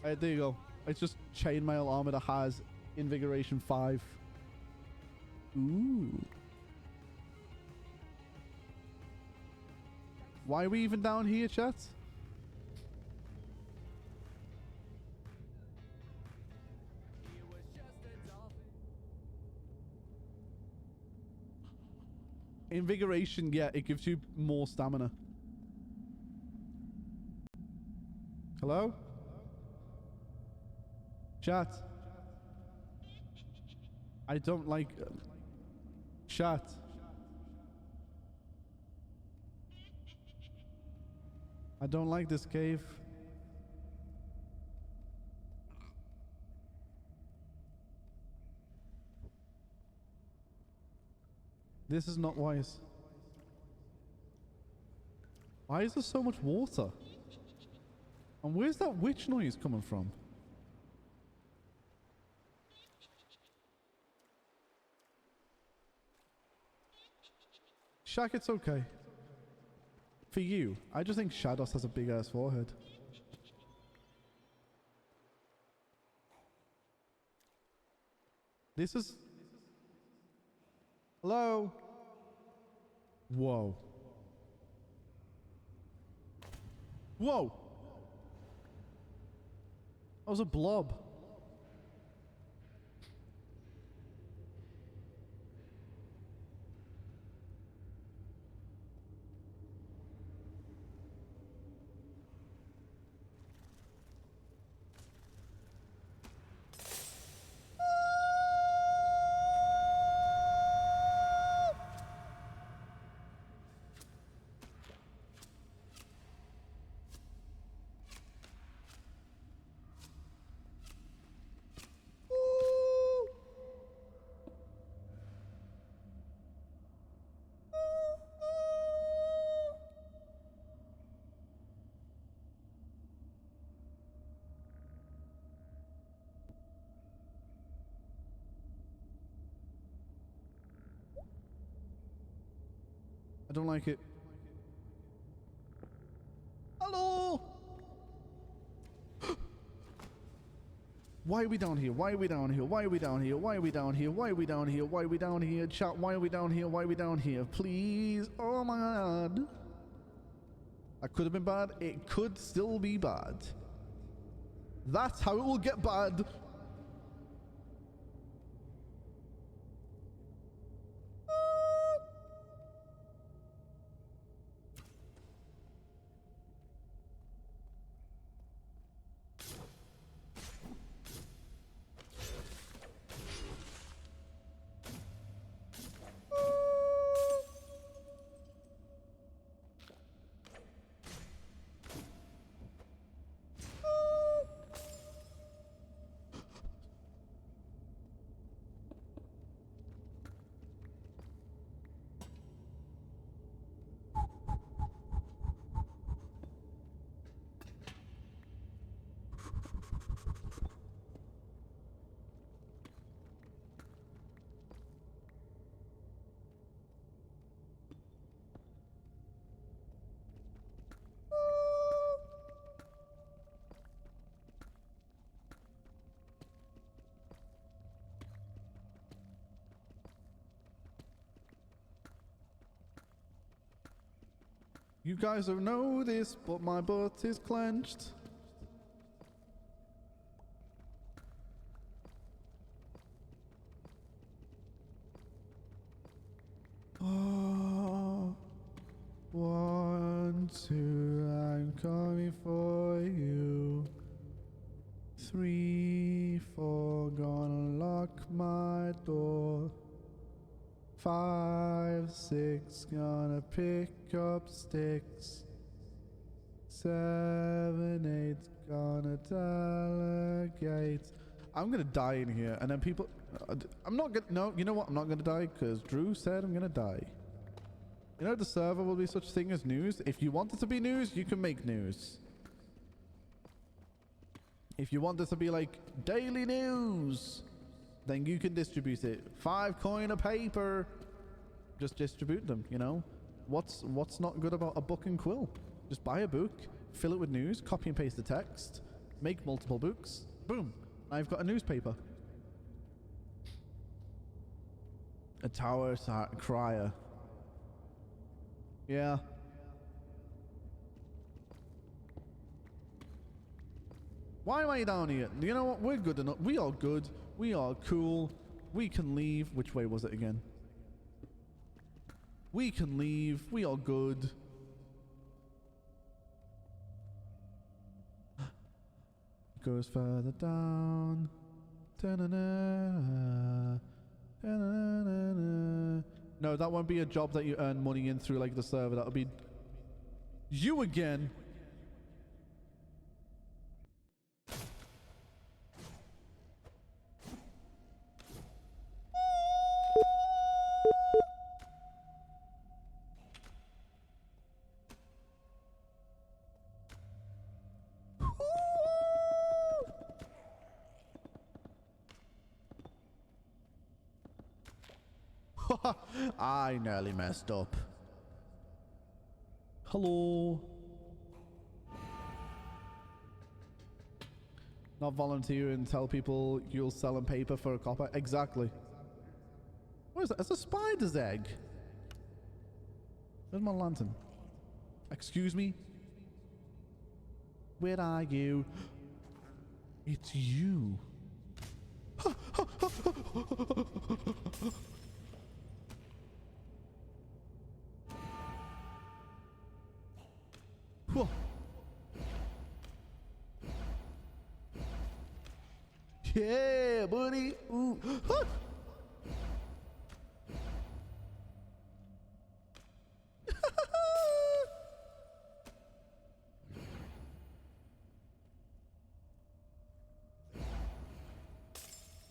Alright, there you go. It's just chainmail armor that has invigoration 5. Ooh. Why are we even down here, chat? Invigoration, yeah, it gives you more stamina. Hello? Chat. I don't like... chat. I don't like this cave. This is not wise. Why is there so much water? And where's that witch noise coming from? Shaq, it's okay. For you, I just think Shadows has a big ass forehead. This is... Hello? Whoa. Whoa! That was a blob. I don't like it. Hello? Why are we down here? Why are we down here? Why are we down here? Why are we down here? Why are we down here? Why are we down here? Chat, why are we down here? Why are we down here? Please. Oh my god. That could have been bad. It could still be bad. That's how it will get bad. You guys don't know this, but my butt is clenched. Oh, 1, 2, I'm coming for you. 3, 4, gonna lock my door. 5, 6, gonna pick up sticks. 7, 8, gonna delegate. I'm gonna die in here, and then people. I'm not gonna. No, you know what? I'm not gonna die because Drew said I'm gonna die. You know, the server will be such thing as news. If you want it to be news, you can make news. If you want it to be like daily news, then you can distribute it. 5 coin a paper. Just distribute them, you know? What's not good about a book and quill? Just buy a book, fill it with news, copy and paste the text, make multiple books. Boom. I've got a newspaper. A tower crier. Yeah. Why am I down here? You know what? We're good enough. We are good. We are cool. We can leave. Which way was it again? We can leave. We are good. Goes further down. Da-na-na. Da-na-na-na. No, that won't be a job that you earn money in through like the server. That'll be you again. I nearly messed up. Hello. Not volunteer and tell people you'll sell them paper for a copper. Exactly. What is that? It's a spider's egg. Where's my lantern? Excuse me? Where are you? It's you. Whoa. Yeah, buddy. Ooh. Huh.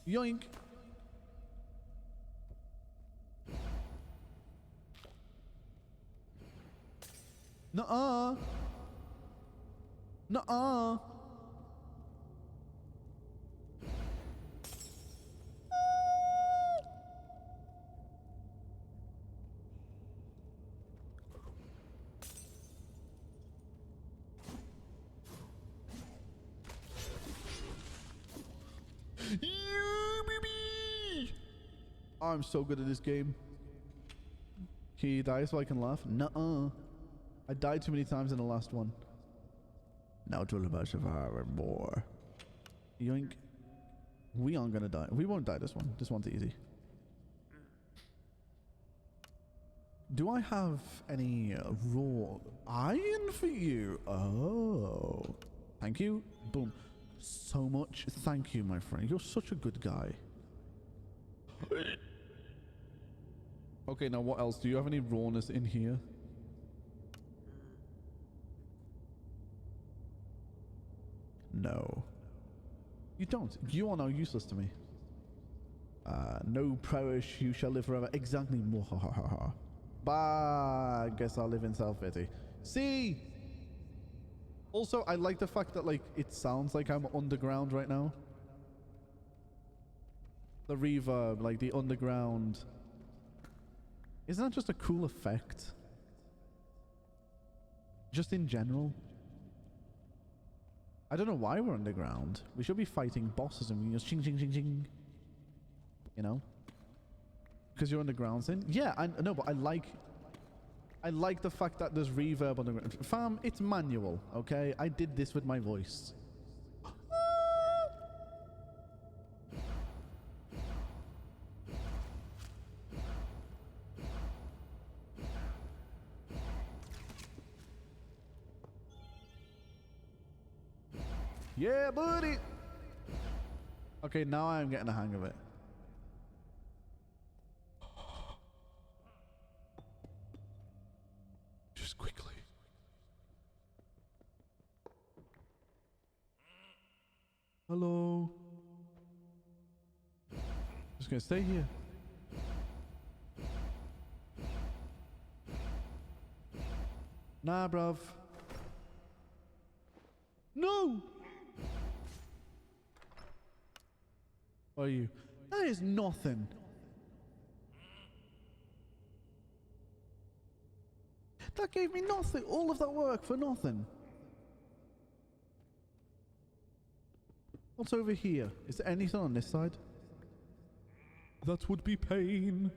Yoink. Nuh-uh. Nuh-uh. I'm so good at this game. Can you die so I can laugh? Nuh-uh. I died too many times in the last one. Now it's all about surviving more. Yoink. We aren't gonna die. We won't die this one. This one's easy. Do I have any raw iron for you? Oh. Thank you. Boom. So much. Thank you, my friend. You're such a good guy. Okay, now what else? Do you have any rawness in here? No. You don't. You are now useless to me. No perish, you shall live forever. Exactly. Bah, guess I'll live in South City. See? Also, I like the fact that, like, it sounds like I'm underground right now. The reverb, like the underground. Isn't that just a cool effect? Just in general. I don't know why we're underground. We should be fighting bosses and we just ching ching ching ching. You know? Because you're underground, then? Yeah, I know, but I like I like the fact that there's reverb on the ground. Fam, it's manual, okay? I did this with my voice. Yeah, buddy! Okay, now I'm getting the hang of it. Just quickly. Hello. Just gonna stay here. Nah, bruv. No! What are you? That is nothing. That gave me nothing. All of that work for nothing. What's over here? Is there anything on this side? That would be pain.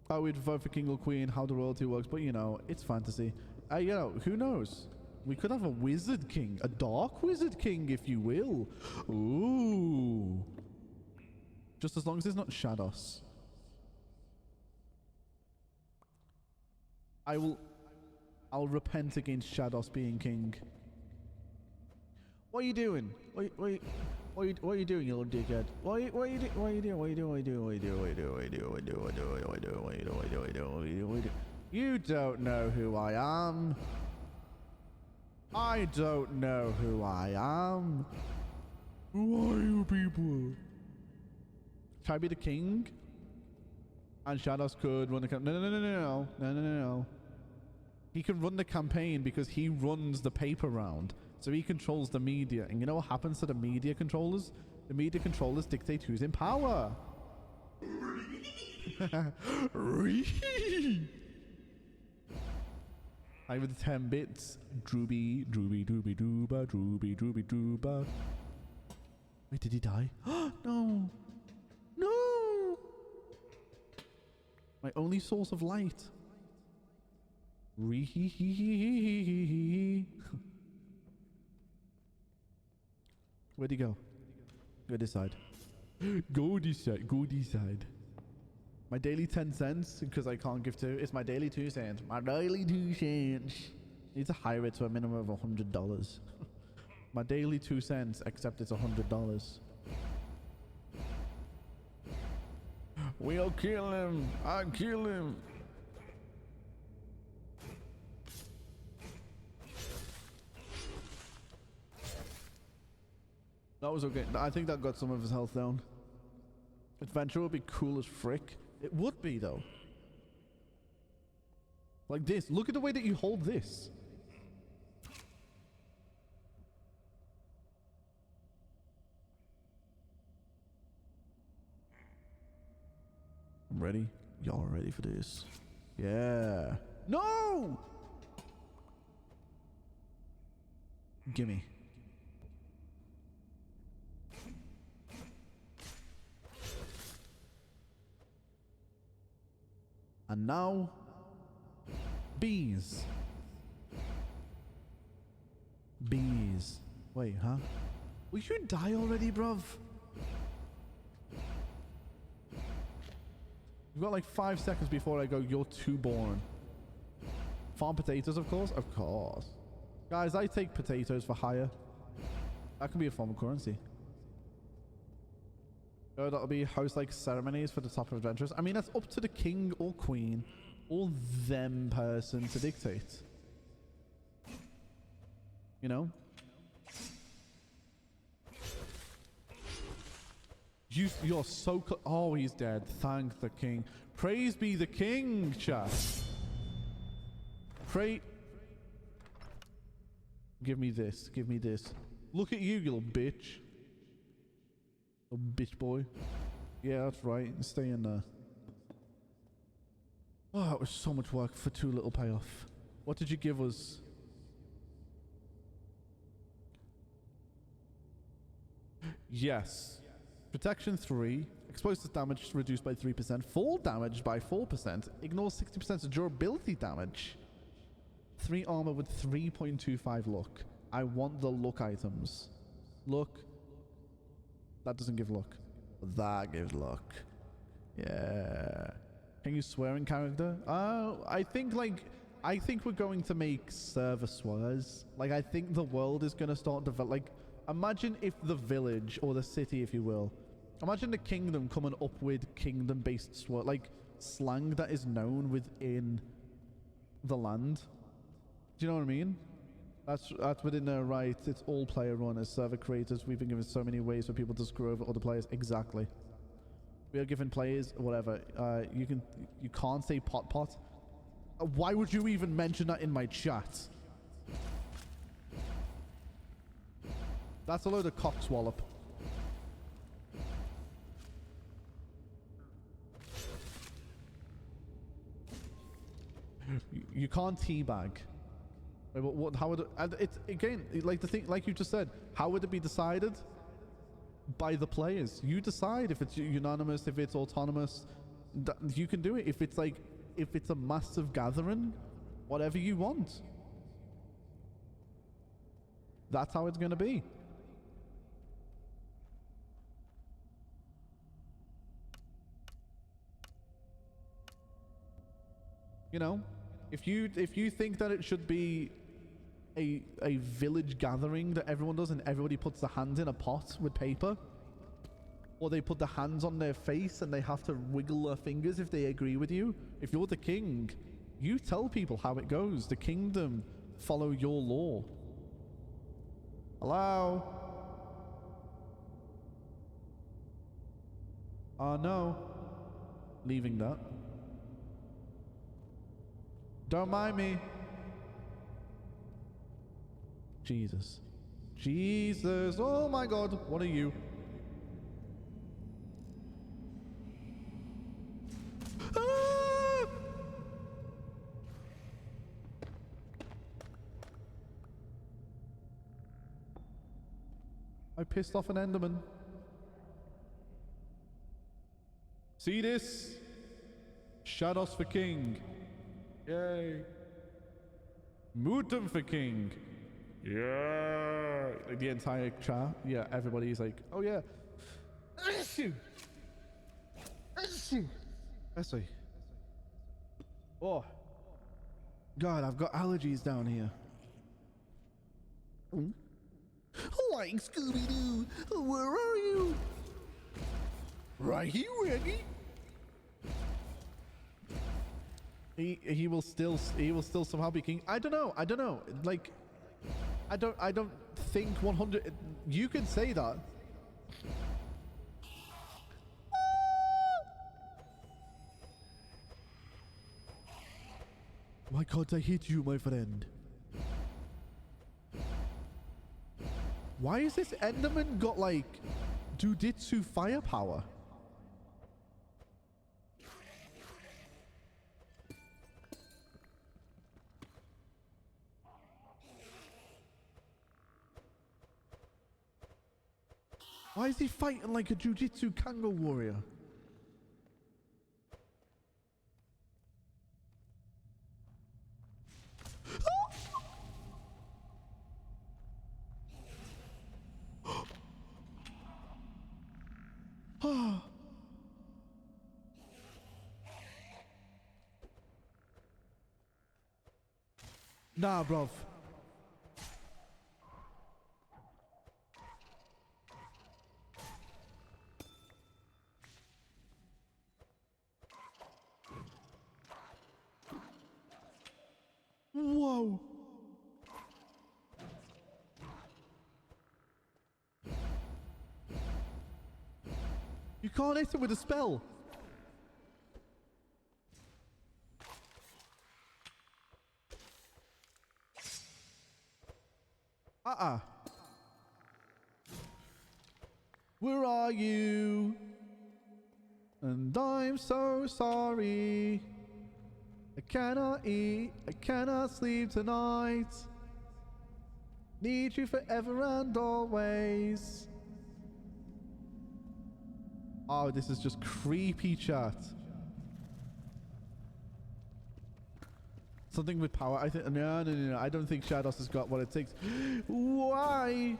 I would vote for king or queen, how the royalty works, but you know, it's fantasy. You know, who knows? We could have a wizard king, a dark wizard king, if you will. Ooh. Just as long as it's not Shados. I'll repent against Shados being king. What are you doing? What are you doing, you little dickhead? What are you doing? You don't know who I am. I don't know who I am. Who are you people? Can I be the king? And Shados could run the campaign. No. He can run the campaign because he runs the paper round. So he controls the media. And you know what happens to the media controllers? The media controllers dictate who's in power. I with the 10 bits. Drooby, drooby, drooby, drooba, drooby, drooby, drooba. Wait, did he die? No. No. My only source of light. Where'd he go? Go this side. Go this side. Go this side. My daily 10 cents, because I can't give 2. It's my daily 2 cents. My daily 2 cents. Need to hire it to a minimum of $100. My daily 2 cents, except it's $100. We'll kill him. I'll kill him. That was okay. I think that got some of his health down. Adventure would be cool as frick. It would be, though. Like this. Look at the way that you hold this. I'm ready. Y'all ready for this? Yeah. No! Gimme. And now, bees. Bees. Wait, huh? Will you die already, bruv? We've got like 5 seconds before I go, you're too boring. Farm potatoes, of course? Of course. Guys, I take potatoes for hire. That can be a form of currency. Oh, that'll be host like ceremonies for the top of adventurers. I mean, that's up to the king or queen or them person to dictate. You know? You're so oh, he's dead. Thank the king. Praise be the king, chat. Pray. Give me this. Give me this. Look at you, you little bitch. Oh, bitch boy. Yeah, that's right. Stay in there. Oh, it was so much work for too little payoff. What did you give us? Yes. Protection 3. Explosive damage reduced by 3%. Fall damage by 4%. Ignores 60% of durability damage. 3 armor with 3.25 luck. I want the luck items. Luck. That doesn't give luck. That gives luck. Yeah. Can you swear in character? I think we're going to make server swears. Like, I think the world is going to start develop. Like, imagine if the village or the city, if you will, imagine the kingdom coming up with kingdom-based swear, like slang that is known within the land. Do you know what I mean? That's within their right. It's all player run. As server creators, we've been given so many ways for people to screw over other players. Exactly. We are giving players whatever. You can't say pot. Why would you even mention that in my chat? That's a load of cockswallop. You can't teabag. Wait, but what? How would it? And it's again like the thing, like you just said. How would it be decided? By the players. You decide if it's unanimous, if it's autonomous. You can do it. If it's like, if it's a massive gathering, whatever you want. That's how it's going to be. You know, if you think that it should be a village gathering that everyone does and everybody puts their hands in a pot with paper, or they put their hands on their face and they have to wiggle their fingers if they agree with you. If you're the king, you tell people how it goes. The kingdom follow your law. Hello? No. Leaving that. Don't mind me. Jesus. Jesus. Oh my God. What are you? Ah! I pissed off an Enderman. See this? Shadows for king. Yay. Mutum for king. Yeah. Like the entire chat. Yeah, everybody's like, oh yeah. Wesley. Oh. God, I've got allergies down here. Like Scooby-Doo, where are you? Right here, Reggie. He will still somehow be king. I don't know. Like, I don't think 100. You can say that. Why can't I hit you, my friend? Why is this Enderman got like Jujitsu firepower? Why is he fighting like a Jujitsu Kango warrior? Nah, bruv. Whoa. You can't hit it with a spell. Where are you? And I'm so sorry. I cannot eat, I cannot sleep tonight. Need you forever and always. Oh, this is just creepy, chat. Something with power. I think no. I don't think Shadows has got what it takes. Why?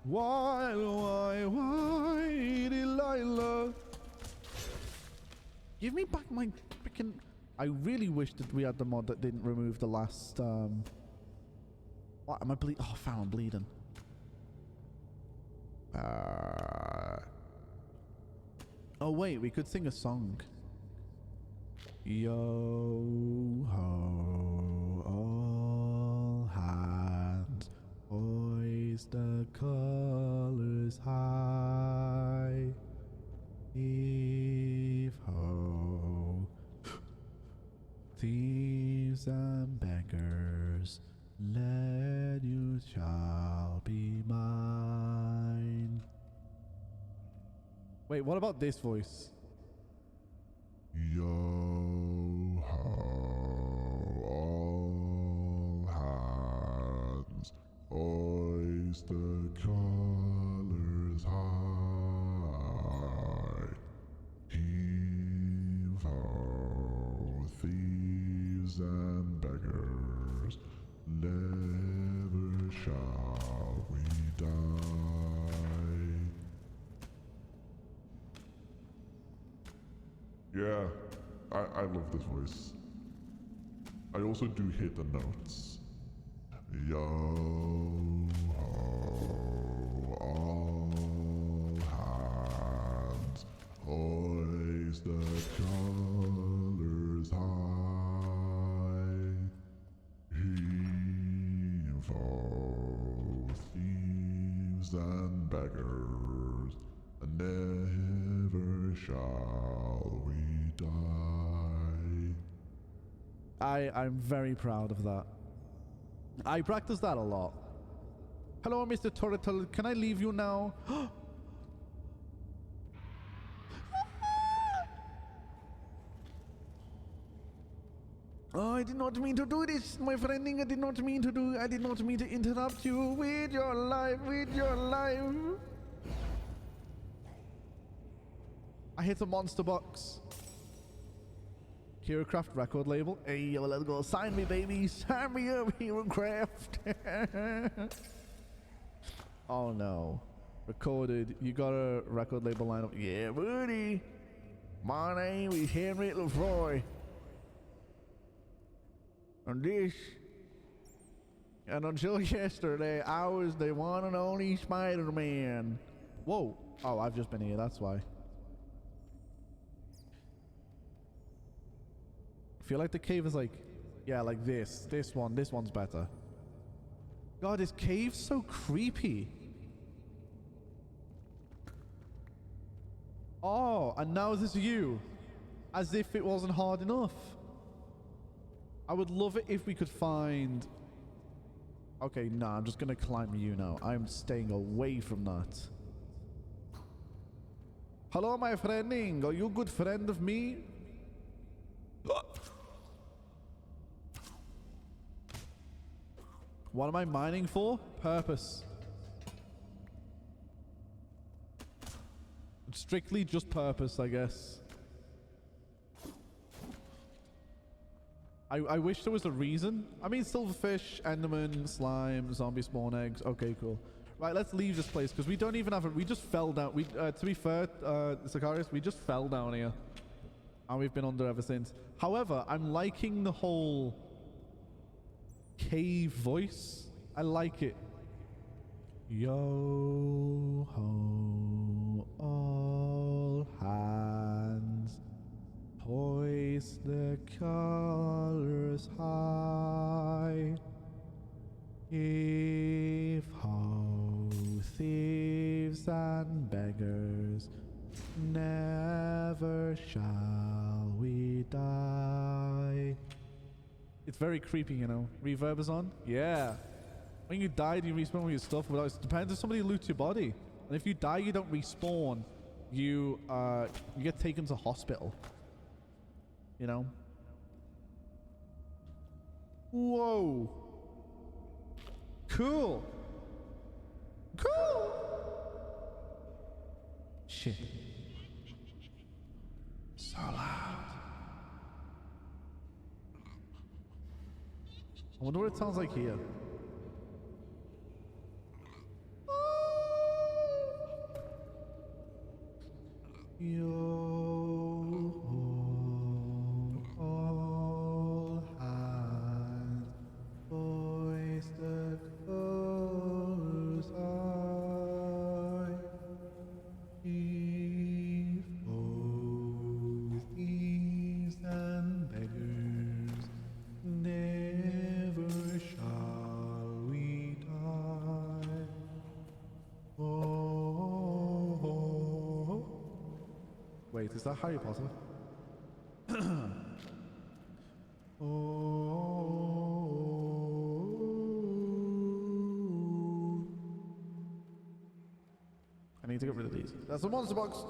Why, Delilah? Give me back my freaking. I really wish that we had the mod that didn't remove the last. What am I bleeding? Oh, found bleeding. Oh wait, we could sing a song. Yo ho, all hands, hoist the colors high. Heave ho, thieves and beggars, let you shall be mine. Wait, what about this voice? Yo ho, all hands, hoist the colors high. Heave ho, thieves and beggars, never shall we die. Yeah, I love this voice. I also do hit the notes. Yo ho, all hands, hoist the colors high. Heave ho, thieves and beggars, never shall we die. I'm very proud of that. I practice that a lot. Hello, Mr. Turtle. Can I leave you now? Oh, I did not mean to do this, my friending. I did not mean to interrupt you with your life, I hit a monster box. HeroCraft record label. Hey, yo, let's go. Sign me, baby. Sign me up, HeroCraft. Oh, no. Recorded. You got a record label lineup. Yeah, buddy. My name is Henry Lefroy. And this. And until yesterday, I was the one and only Spider-Man. Whoa. Oh, I've just been here. That's why. I feel like the cave is like, yeah, like this. This one's better. God, this cave's so creepy. Oh, and now this is you. As if it wasn't hard enough. I would love it if we could find... Okay, nah, I'm just gonna climb you now. I'm staying away from that. Hello, my friending. Are you a good friend of me? What am I mining for? Purpose. Strictly just purpose, I guess. I wish there was a reason. I mean, silverfish, enderman, slime, zombie spawn eggs. Okay, cool. Right, let's leave this place because we don't even have it. We just fell down. We, to be fair, Sicarius, we just fell down here. And we've been under ever since. However, I'm liking the whole cave voice. I like it. Yo ho, all hands, hoist the colors high. Heave ho, thieves and beggars, never shall we die. It's very creepy, you know. Reverb is on? Yeah. When you die, you respawn with your stuff. But it depends if somebody loots your body. And if you die, you don't respawn. You get taken to hospital. You know? Whoa. Cool. Cool. Shit. I wonder what it sounds like here. Yo, all hands, hoist the colors high. Heave ho, thieves and beggars, never shall we die. Oh, wait, is that Harry Potter? Oh, I need to get rid of these. That's the monster box.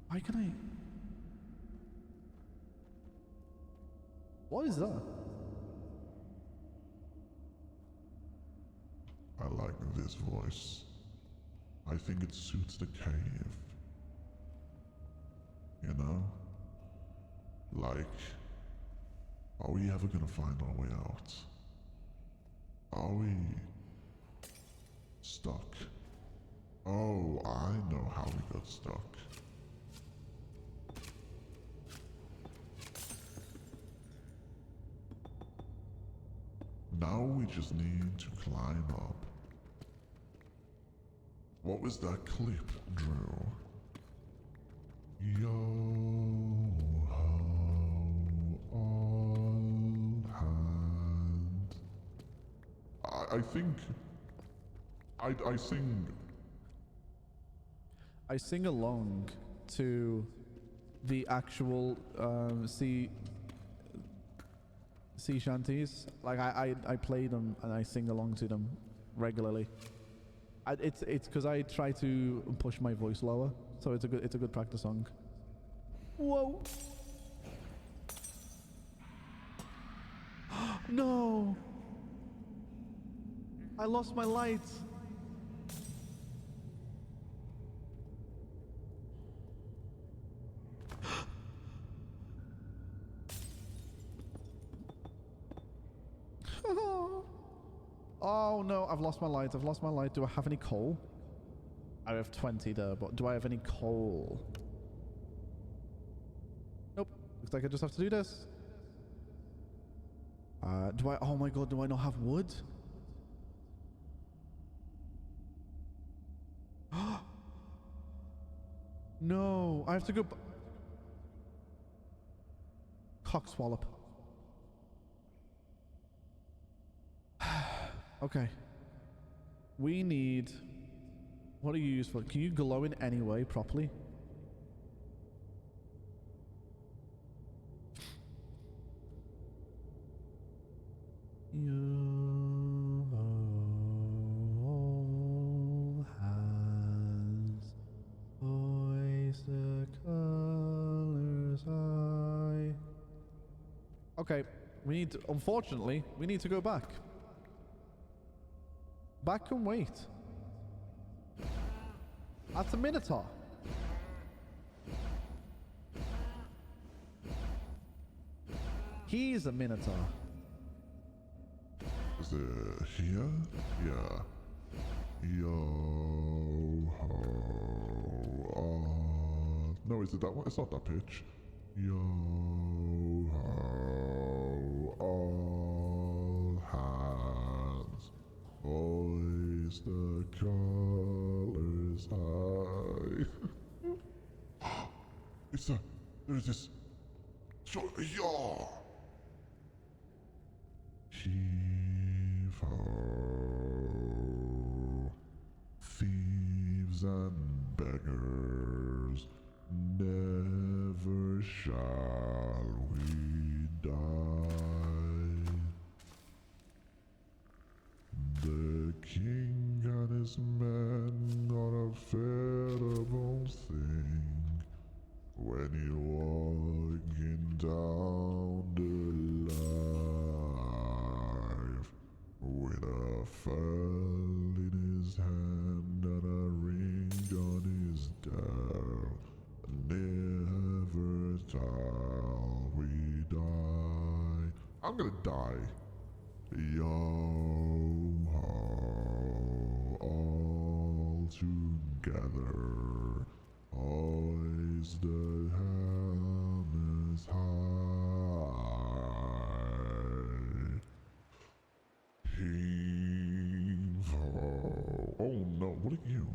Why can I? What is that? I like this voice. I think it suits the cave. You know? Like, are we ever gonna find our way out? Are we stuck? Oh, I know how we got stuck. Now we just need to climb up. What was that clip, Drew? Yo ho, all hands. I think I sing. I sing along to the actual sea shanties. Like I play them and I sing along to them regularly. It's because I try to push my voice lower, so it's a good practice song. Whoa! No! I lost my light. Oh no, I've lost my light. I've lost my light. Do I have any coal? I have 20 there, but do I have any coal? Nope. Looks like I just have to do this. Do I? Oh my god, do I not have wood? No, I have to go. Cockswallop. Okay. We need... What are you used for? Can you glow in any way properly? Your hands hoist the colors high. Okay, we need to, unfortunately, we need to go back. Back and wait. That's a Minotaur. He's a Minotaur. Is it here? Yeah. Yo ho. No, is it that one? It's not that pitch. Yo ho. All hands. Hoist the colors high. It's a. There's this. So, yeah. Heave ho. Thieves and beggars, never shall we die. The king and his men got a terrible thing when he walking down the life with a fell in his hand and a ring on his dial. Never I'm gonna die. Yo ho, all together. Always the helm is high. Heave ho. Oh no, what are you?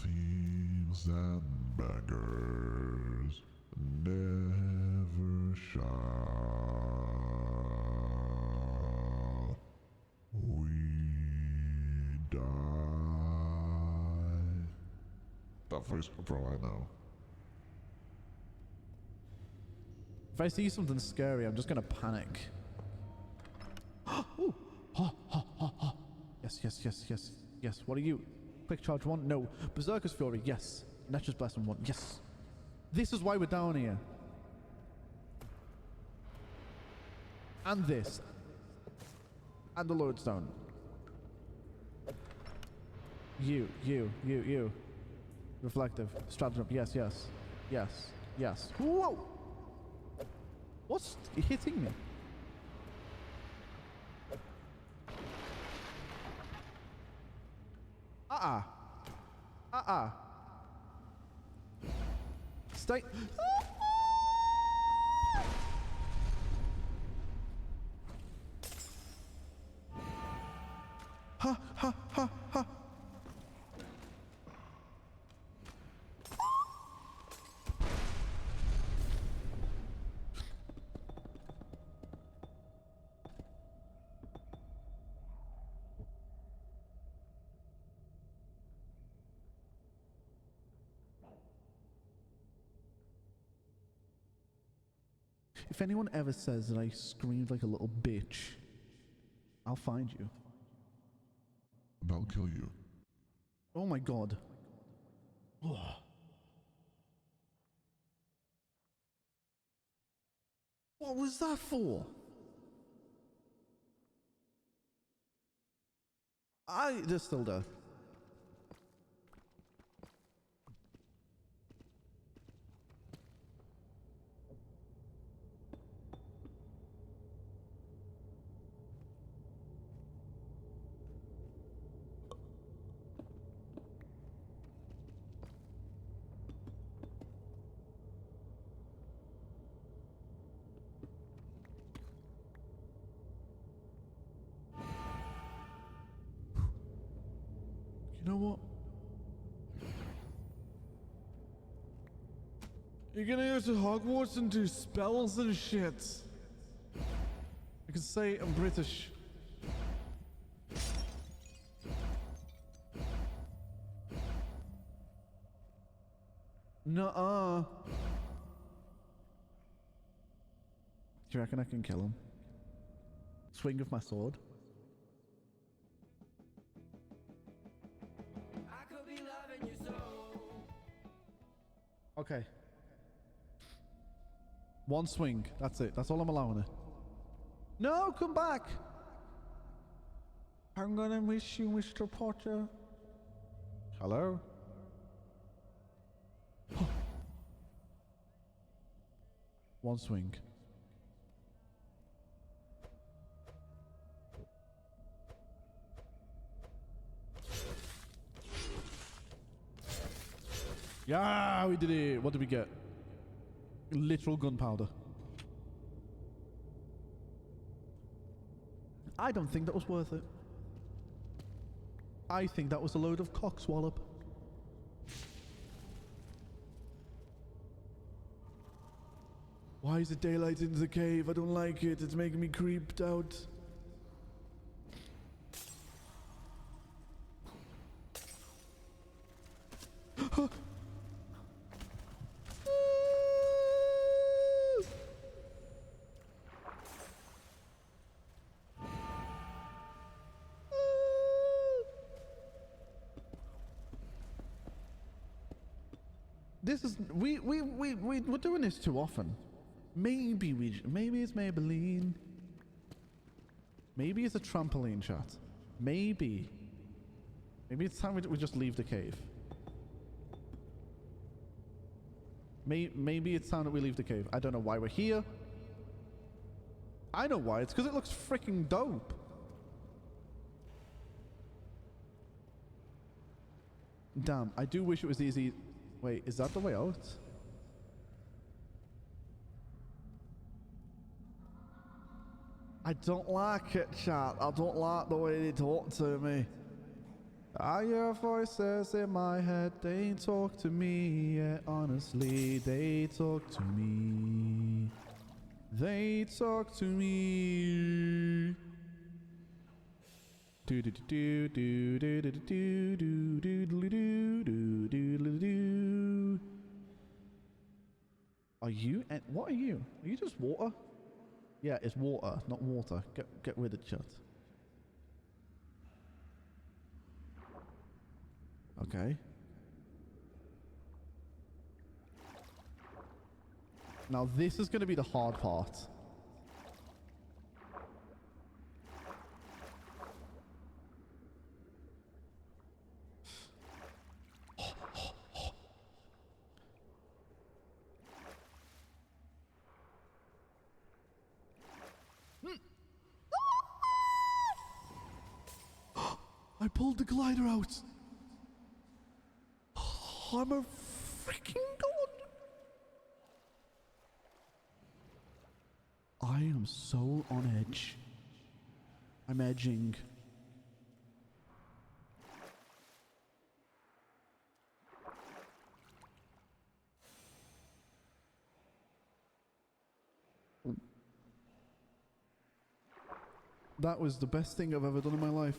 Thieves and beggars never shall we die. That voice, bro, I know. If I see something scary, I'm just gonna panic. Ooh. Yes, yes, yes, yes, yes. What are you? Quick charge 1? No. Berserker's Fury? Yes. Nature's Blessing 1? Yes. This is why we're down here. And this. And the Lordstone. You. Reflective. Stratagem. Yes, yes. Yes. Yes. Whoa! What's hitting me? Stay. Ha ha ha ha. If anyone ever says that I screamed like a little bitch, I'll find you. And I'll kill you. Oh my god. What was that for? They're still there. You know what? You're gonna go to Hogwarts and do spells and shit. I can say I'm British. Nuh-uh. Do you reckon I can kill him? Swing of my sword. Okay. One swing. That's it. That's all I'm allowing it. No, come back. I'm gonna miss you, Mr. Potter. Hello? One swing. Yeah, we did it. What did we get? Literal gunpowder. I don't think that was worth it. I think that was a load of cockswallop. Why is it daylight in the cave? I don't like it. It's making me creeped out. This is we're doing this too often. Maybe it's Maybelline. Maybe it's a trampoline chat. Maybe it's time we just leave the cave. Maybe it's time that we leave the cave. I don't know why we're here. I know why. It's because it looks freaking dope. Damn, I do wish it was easy. Wait, is that the way out? I don't like it, chat. I don't like the way they talk to me. I hear voices in my head. They talk to me, yeah, honestly. They talk to me. They talk to me. Do do do do do do do do do do do do do do. Are you? And what are you? Are you just water? Yeah, it's water, not water. Get rid of it, chat. Okay. Now this is going to be the hard part. I pulled the glider out. I'm a freaking god. I am so on edge. I'm edging. That was the best thing I've ever done in my life.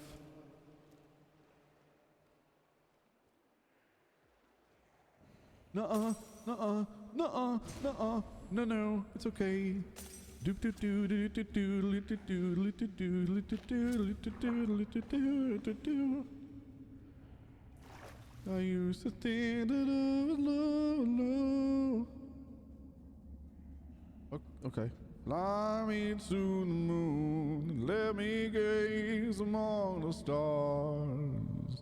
Nuh-uh, nuh-uh, nuh-uh, nuh-uh, no, it's okay. Do do do do do do do do do do do do do do do. I used to think that I was low. Okay. Fly me to the moon, let me gaze among the stars.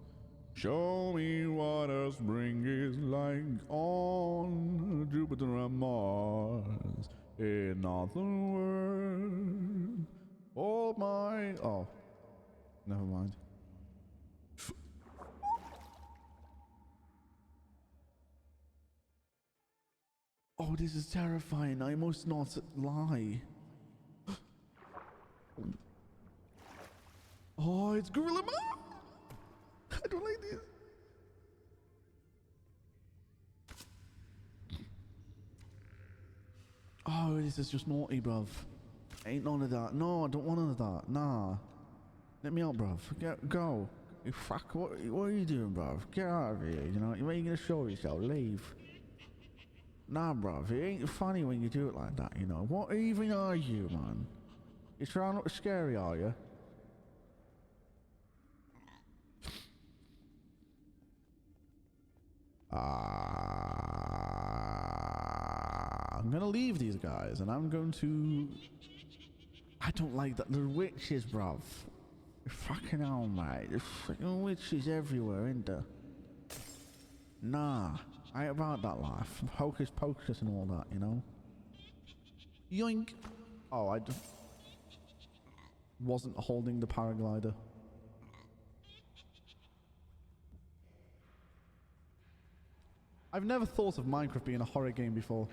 Show me what a spring is like on Jupiter and Mars. In other words, all my... Oh, never mind. Oh, this is terrifying. I must not lie. Oh, it's Gorilla Mom! I don't like this. Oh, this is just naughty, bruv. Ain't none of that. No, I don't want none of that. Nah. Let me out, bruv. Go. You fuck. What are you doing, bruv? Get out of here. You know, you ain't gonna show yourself. Leave. Nah, bruv. It ain't funny when you do it like that, you know. What even are you, man? You trying not to scary, are you? I'm gonna leave these guys and I'm going to... I don't like that. There's witches, bruv. Fucking hell, mate. There's fucking witches everywhere, ain't there? Nah. I ain't about that life. Hocus pocus and all that, you know? Yoink! Oh, I wasn't holding the paraglider. I've never thought of Minecraft being a horror game before.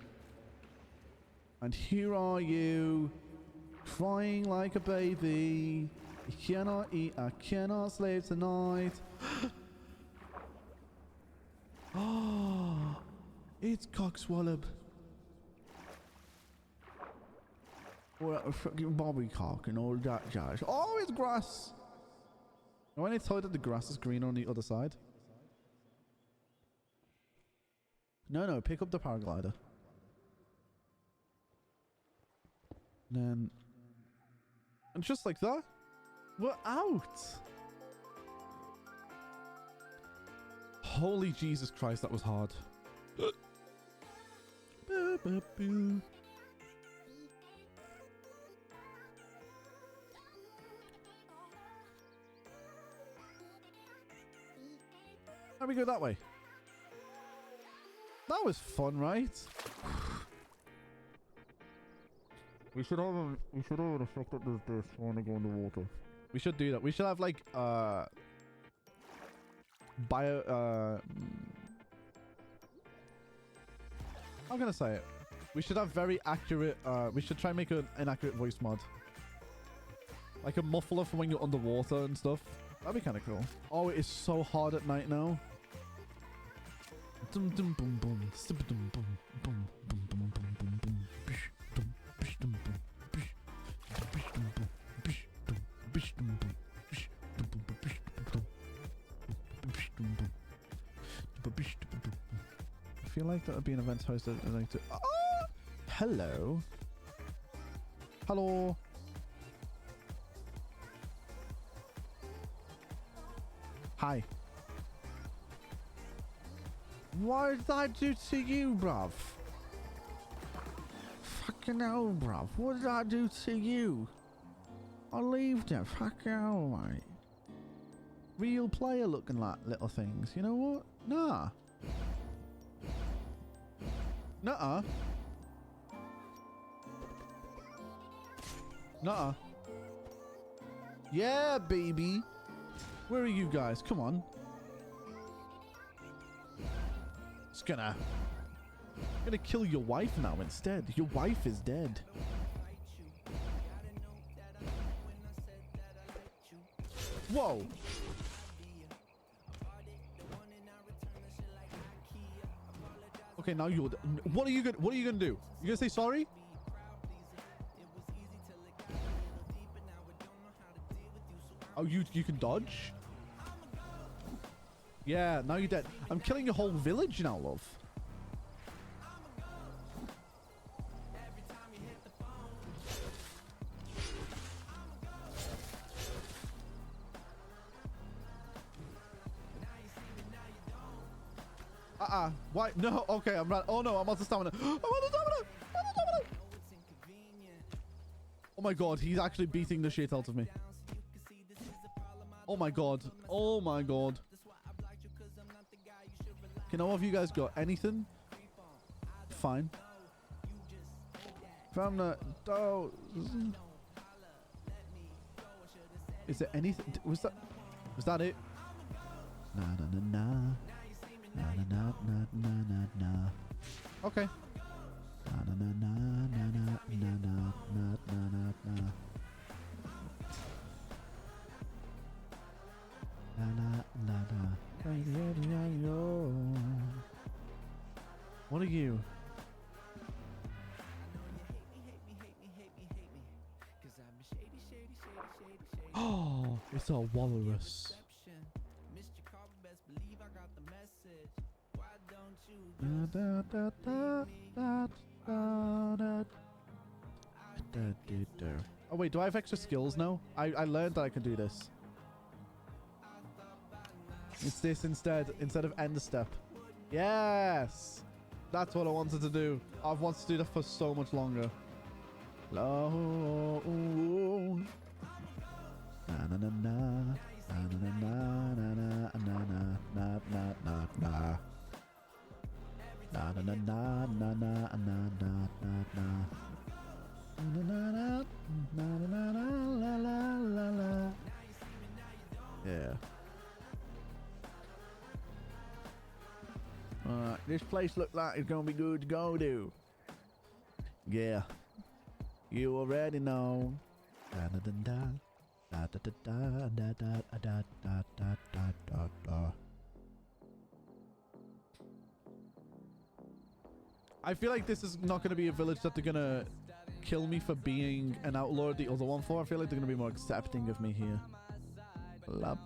And here are you, crying like a baby. I cannot eat, I cannot sleep tonight. Oh, it's Cockswallop. Or a fucking bobbycock and all that jazz. Oh, it's grass. And when I told that the grass is green on the other side. No, pick up the paraglider. Then... And just like that, we're out! Holy Jesus Christ, that was hard. Let me go that way. That was fun, right? We should have an effect that does this when I go in the water. We should do that. We should have like I'm gonna say it. We should have very accurate we should try and make an inaccurate voice mod. Like a muffler for when you're underwater and stuff. That'd be kind of cool. Oh, it is so hard at night now. Dum dum boom boom. Dum dum boom boom boom boom boom boom boom. Bish dum bish dum boom. Bish bish dum boom. Bish dum bish dum boom. Bish dum boom bish dum boom. Bish dum boom. Bish dum boom. I feel like that would be an event hosted. I'd like to. Oh! Hello. Hello. Hi. What did I do to you, bruv? Fucking hell, bruv. What did I do to you? I leave them. Fucking hell, mate. Real player looking like little things. You know what? Nah. Nuh-uh. Nuh-uh. Yeah, baby. Where are you guys? Come on. It's gonna kill your wife now instead. Your wife is dead. Whoa. Okay, now you're. What are you gonna do? You gonna say sorry? Oh, you can dodge? Yeah, now you're dead. I'm killing your whole village now, love. Why? No, okay, I'm right. Oh no, I'm out of stamina. I'm out of stamina! Oh my god, he's actually beating the shit out of me. Oh my god. Oh my god. Can all of you guys got anything? Fine. From the door. Is there anything? Was that it? Na na na na. Na na na na na na na. Okay. Na na na na na na na na na na. Na na na na. What are you? Oh, it's a walrus. Oh wait, do I have extra skills now? I learned that I can do this. It's this instead of end step. Yes! That's what I wanted to do. I've wanted to do that for so much longer. Na na na na na na na na na na na na na na. Na na na na na na na na na na. Na na na na na la la la la. Yeah. This place look like it's gonna be good to go to. Yeah. You already know. Da da da da da da da da da da da da da da da. I feel like this is not gonna be a village that they're gonna kill me for being an outlaw the other one for. I feel like they're gonna be more accepting of me here. Throw,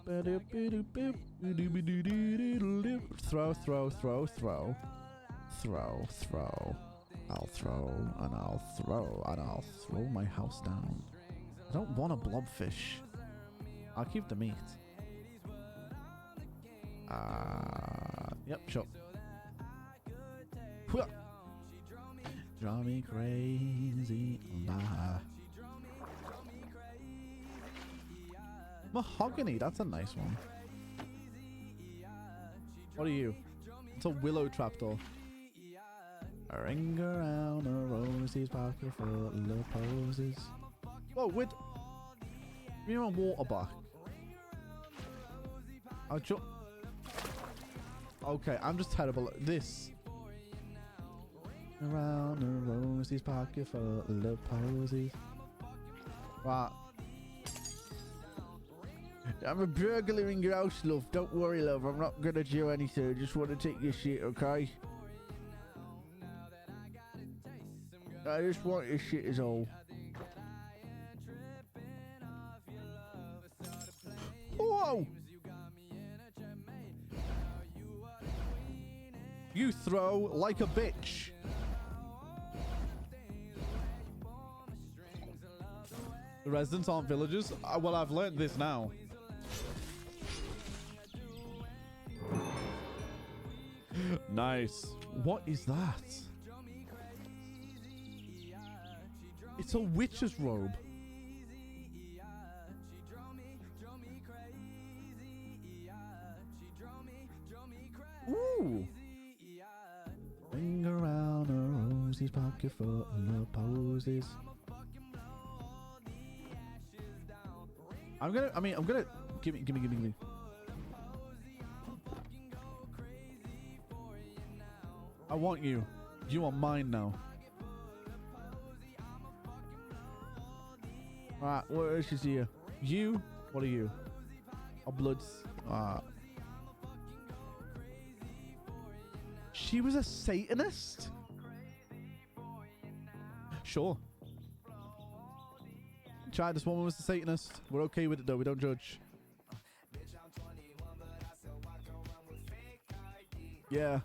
throw, throw, throw. Throw, throw. I'll throw, and I'll throw, and I'll throw my house down. I don't want a blobfish. I'll keep the meat. Yep, sure. Draw me crazy. Nah. Mahogany, that's a nice one. What are you? It's a willow trapdoor. A ring around a rosy's pocket full of posies. Whoa, wait. You know, water back. Okay, I'm just terrible at this. Around a rosy's pocket full of posies. Right. I'm a burglar in your house, love. Don't worry, love. I'm not gonna do anything. I just want to take your shit, okay? I just want your shit is all. Whoa! You throw like a bitch. The residents aren't villagers? Well, I've learned this now. Nice. What is that? It's a witch's robe. Ooh. Ring around a rosy's pocket full of posies. I'm gonna give me. I want you. You are mine now. Alright, what else is here? You? What are you? Oh, Bloods. She was a Satanist? Sure. Chad, this woman was a Satanist. We're okay with it though, we don't judge. Yeah.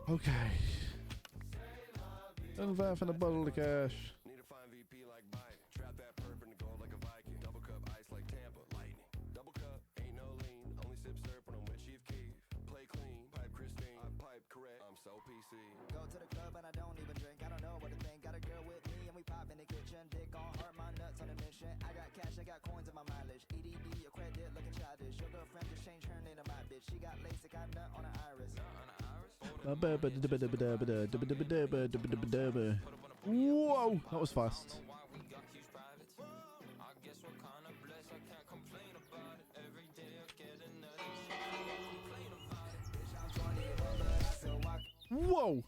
Okay. $25 for a bottle of cash. Need a fine VP like Biden. Trap that perp in the gold like a Viking. Double cup ice like Tampa. Lightning. Double cup, ain't no lean. Only sip syrup when I'm with Chief Keef. Play clean, pipe Christine. I pipe correct. I'm so PC. Go to the club and I don't even drink. I don't know what to think. Got a girl with me and we pop in the kitchen. Dick on her, my nuts on a mission. I got cash, I got coins in my mileage. EDD, your credit looking childish. Your girlfriend just changed her name to my bitch. She got LASIK, I nut on her iris. Whoa, that was fast. Whoa.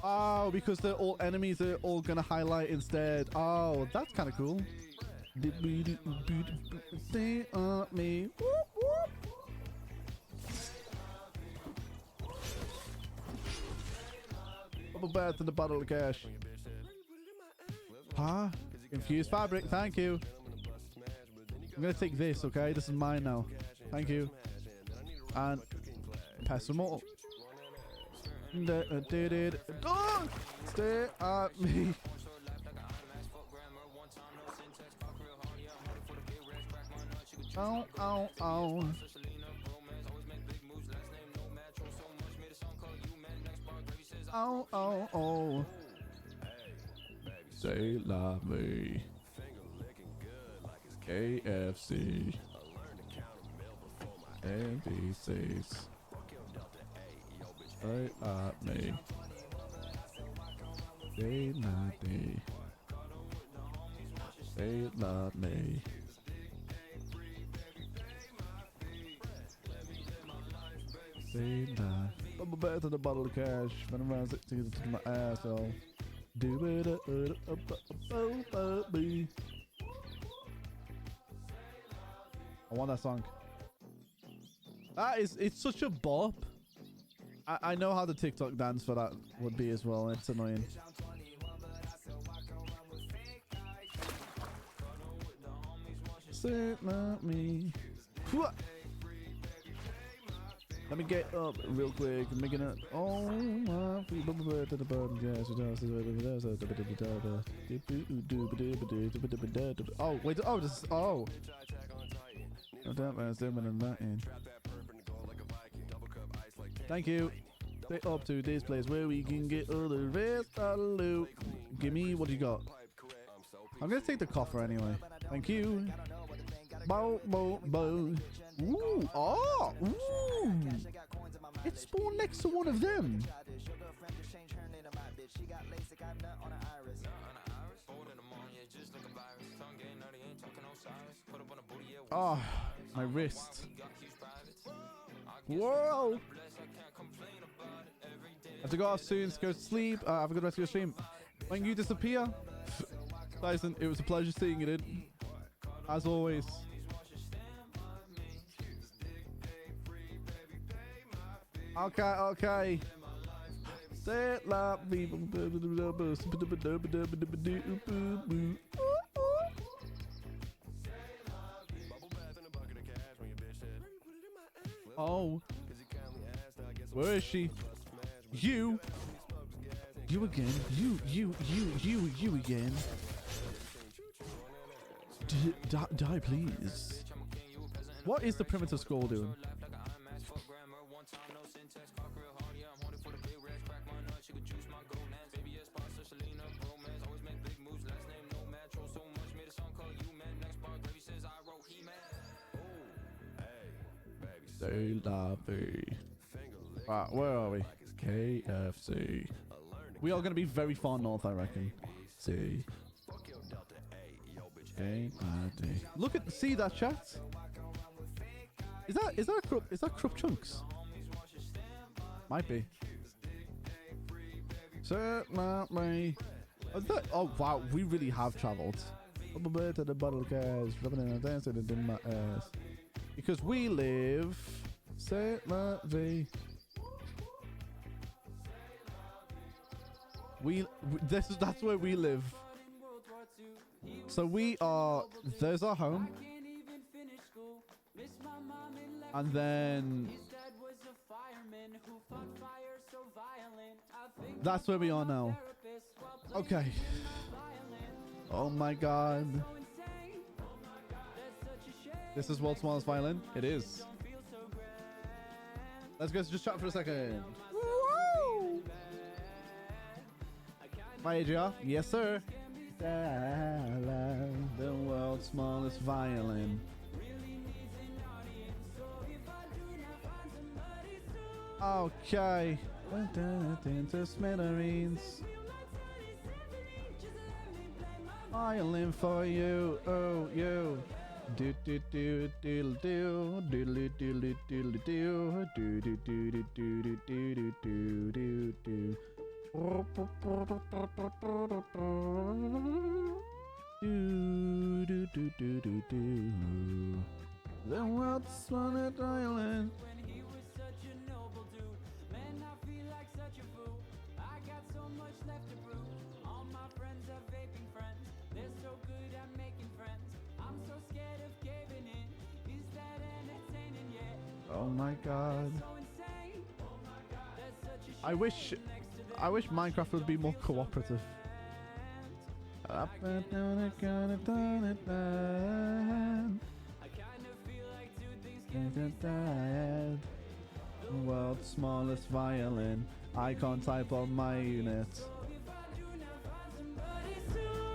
Oh, because they're all enemies, they're all gonna highlight instead. Oh, that's kind of cool. Stay on me. Bubble bath in the bottle of cash. Huh? Infused fabric, thank you. I'm gonna take this, okay? This is mine now. Thank you. And pass some more. Oh! Stay at me. Oh, oh, oh. Oh, oh, oh. Say love me. KFC. NPCs. Say at me. Say not me. Say not me. Say not. I'm back to the bottle of cash. Been around 6 to get to my asshole. Do it I want that song. It's such a bop. I know how the TikTok dance for that would be as well. It's annoying. Say not me. Let me get up real quick. I'm making it. Oh my feet. To the bottom. Oh wait. Oh this. Oh. Thank you. Stay up to this place where we can get all the rest of the loot. Give me what you got. I'm gonna take the coffer anyway. Thank you. Bow, bow, bow. Ooh, oh, ooh. It spawned next to one of them. Oh, my wrist. Whoa. I have to go off soon to go to sleep. Have a good rest of your stream. When you disappear, Dyson, it was a pleasure seeing it in. As always. Okay. Say it loud. Oh. Where is she? You again. You again. Die, please. What is the primitive scroll doing? Say la vie. Right, where are we? KFC. We are going to be very far north, I reckon. See. Look at, see that chat? Is that Krupp Chunks? Might be. Certainly. Oh wow, we really have travelled. To the bottle cars, rubbing in a dance in my ass. Because we live. Certainly. That's where we live. So we are, there's our home. And then that's where we are now. Okay. Oh my god. This is World's Smallest Violin? It is. Let's go just chat for a second. Woo! My AGR? Yes, sir. The world's smallest violin. Okay. Into smithereens. Violin for you. Oh, you. Do do do do do do do do do do do do do do do do do do do. The world's smallest island. When he was such a noble dude, man, I feel like such a fool. I got so much left to prove. All my friends are vaping friends. They're so good at making friends. I'm so scared of giving in. Is that entertaining yet? Oh my god. I wish Minecraft would be more cooperative. World's smallest violin. Icon type on my unit.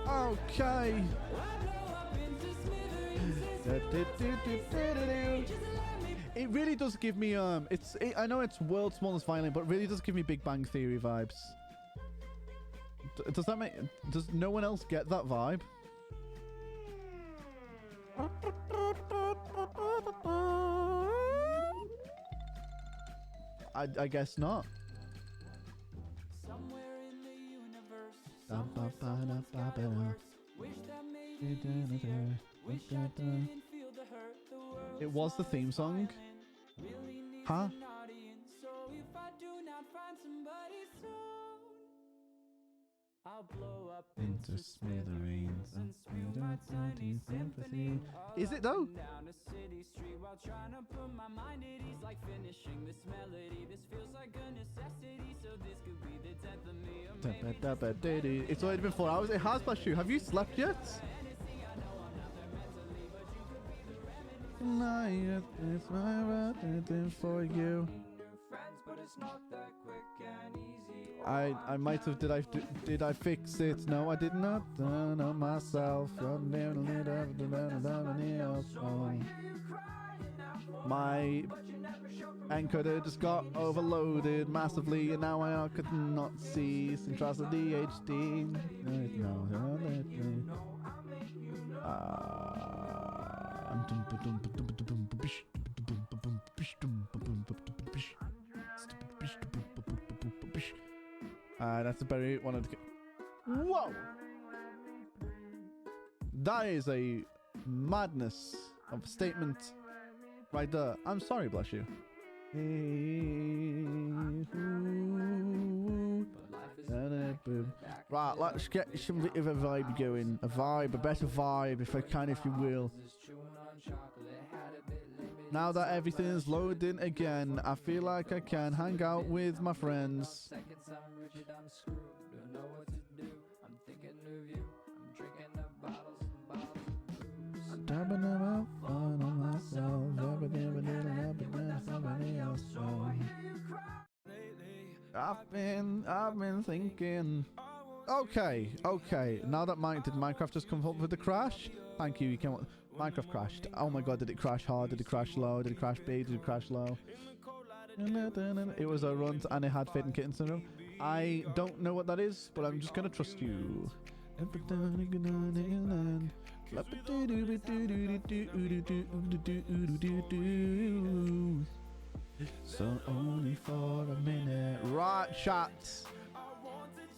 Okay. It really does give me I know it's world's smallest violin, but it really does give me Big Bang Theory vibes. Does that make? Does no one else get that vibe? I guess not. Somewhere in the universe, somewhere works. Wish that made it easier. Wish I didn't feel the hurt. The world it was the theme song. Really needs an audience. So if I do not find somebody soon, I'll blow up into smithereens and spew my tiny symphony. Is it though? Down a city street while trying to put my mind at ease, like finishing this melody. This feels like a necessity, so this could be the death of me. It's already been 4 hours. It has, bless you. Have you slept yet? It's my right for you. Friends, but it's not that quick. I might have. Did I fix it? No, I did not. Know myself. My encoder just got overloaded massively, and now I could not see Central DHD. That's a very one of the. Whoa! That is a madness of a statement right there. I'm sorry, bless you. Right, let's get some bit of a vibe going. A better vibe, if I can, if you will. Now that everything is loading again, I feel like I can hang out with my friends. I've been thinking. Okay. Now that did Minecraft just come up with the crash? Thank you. You came up. Minecraft crashed. Oh my god, did it crash hard? Did it crash low? Did it crash big? Did it crash low? It was a run and it had Fate and Kitten syndrome. I don't know what that is, but I'm just gonna trust you. So only for a minute. Right, chat.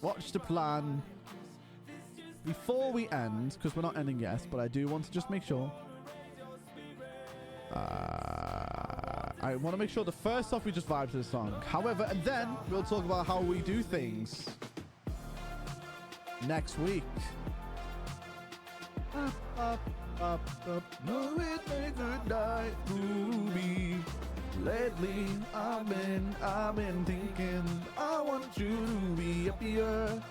Watch the plan. Before we end, because we're not ending yet, but I do want to just make sure. I want to make sure the first off we just vibe to the song. However, and then we'll talk about how we do things next week. Up. No, it may good night to me. Lately, I've been thinking I want you to be happier.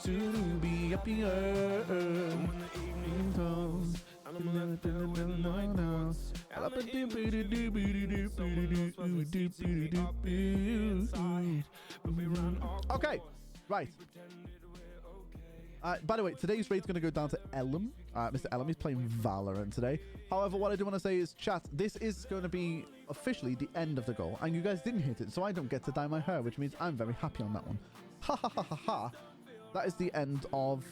To be happier. Okay, right. By the way, today's raid's going to go down to Ellum. Mr. Ellum is playing Valorant today. However, what I do want to say is, chat, this is going to be officially the end of the goal. And you guys didn't hit it, so I don't get to dye my hair, which means I'm very happy on that one. Ha ha ha ha ha. That is the end of...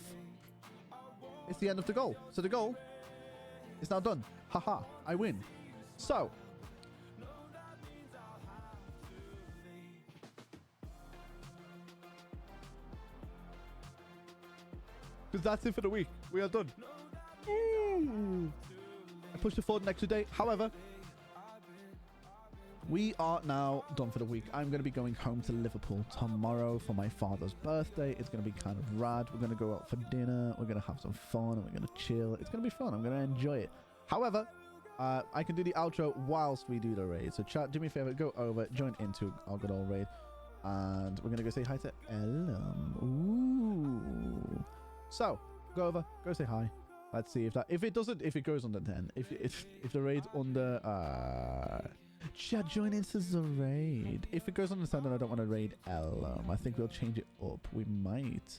It's the end of the goal. So the goal is now done. Haha, I win. So... Because that's it for the week. We are done. Ooh. I pushed it forward an extra day. However, we are now done for the week. I'm going to be going home to Liverpool tomorrow for my father's birthday. It's going to be kind of rad. We're going to go out for dinner. We're going to have some fun and we're going to chill. It's going to be fun. I'm going to enjoy it. However, I can do the outro whilst we do the raid. So chat, do me a favor, go over, join into our good old raid. And we're going to go say hi to Ellum. Ooh. So, go over, go say hi. Let's see if it goes under 10. If the raid's under, chat, join into the raid. If it goes under 10, then I don't want to raid Ellum. I think we'll change it up. We might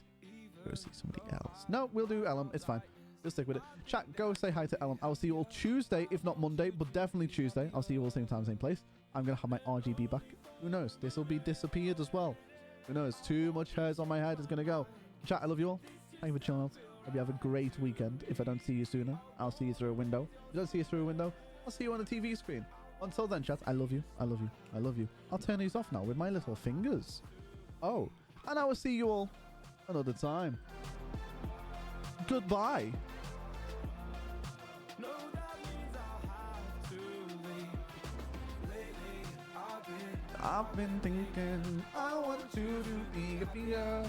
go see somebody else. No, we'll do Ellum. It's fine. We'll stick with it. Chat, go say hi to Ellum. I'll see you all Tuesday, if not Monday, but definitely Tuesday. I'll see you all same time, same place. I'm going to have my RGB back. Who knows? This will be disappeared as well. Who knows? Too much hairs on my head is going to go. Chat, I love you all. Thank you for chilling out. Hope you have a great weekend. If I don't see you sooner, I'll see you through a window. If I don't see you through a window, I'll see you on the TV screen. Until then, chat, I love you. I love you. I love you. I'll turn these off now with my little fingers. Oh, and I will see you all another time. Goodbye. I've been thinking I want you to be happier.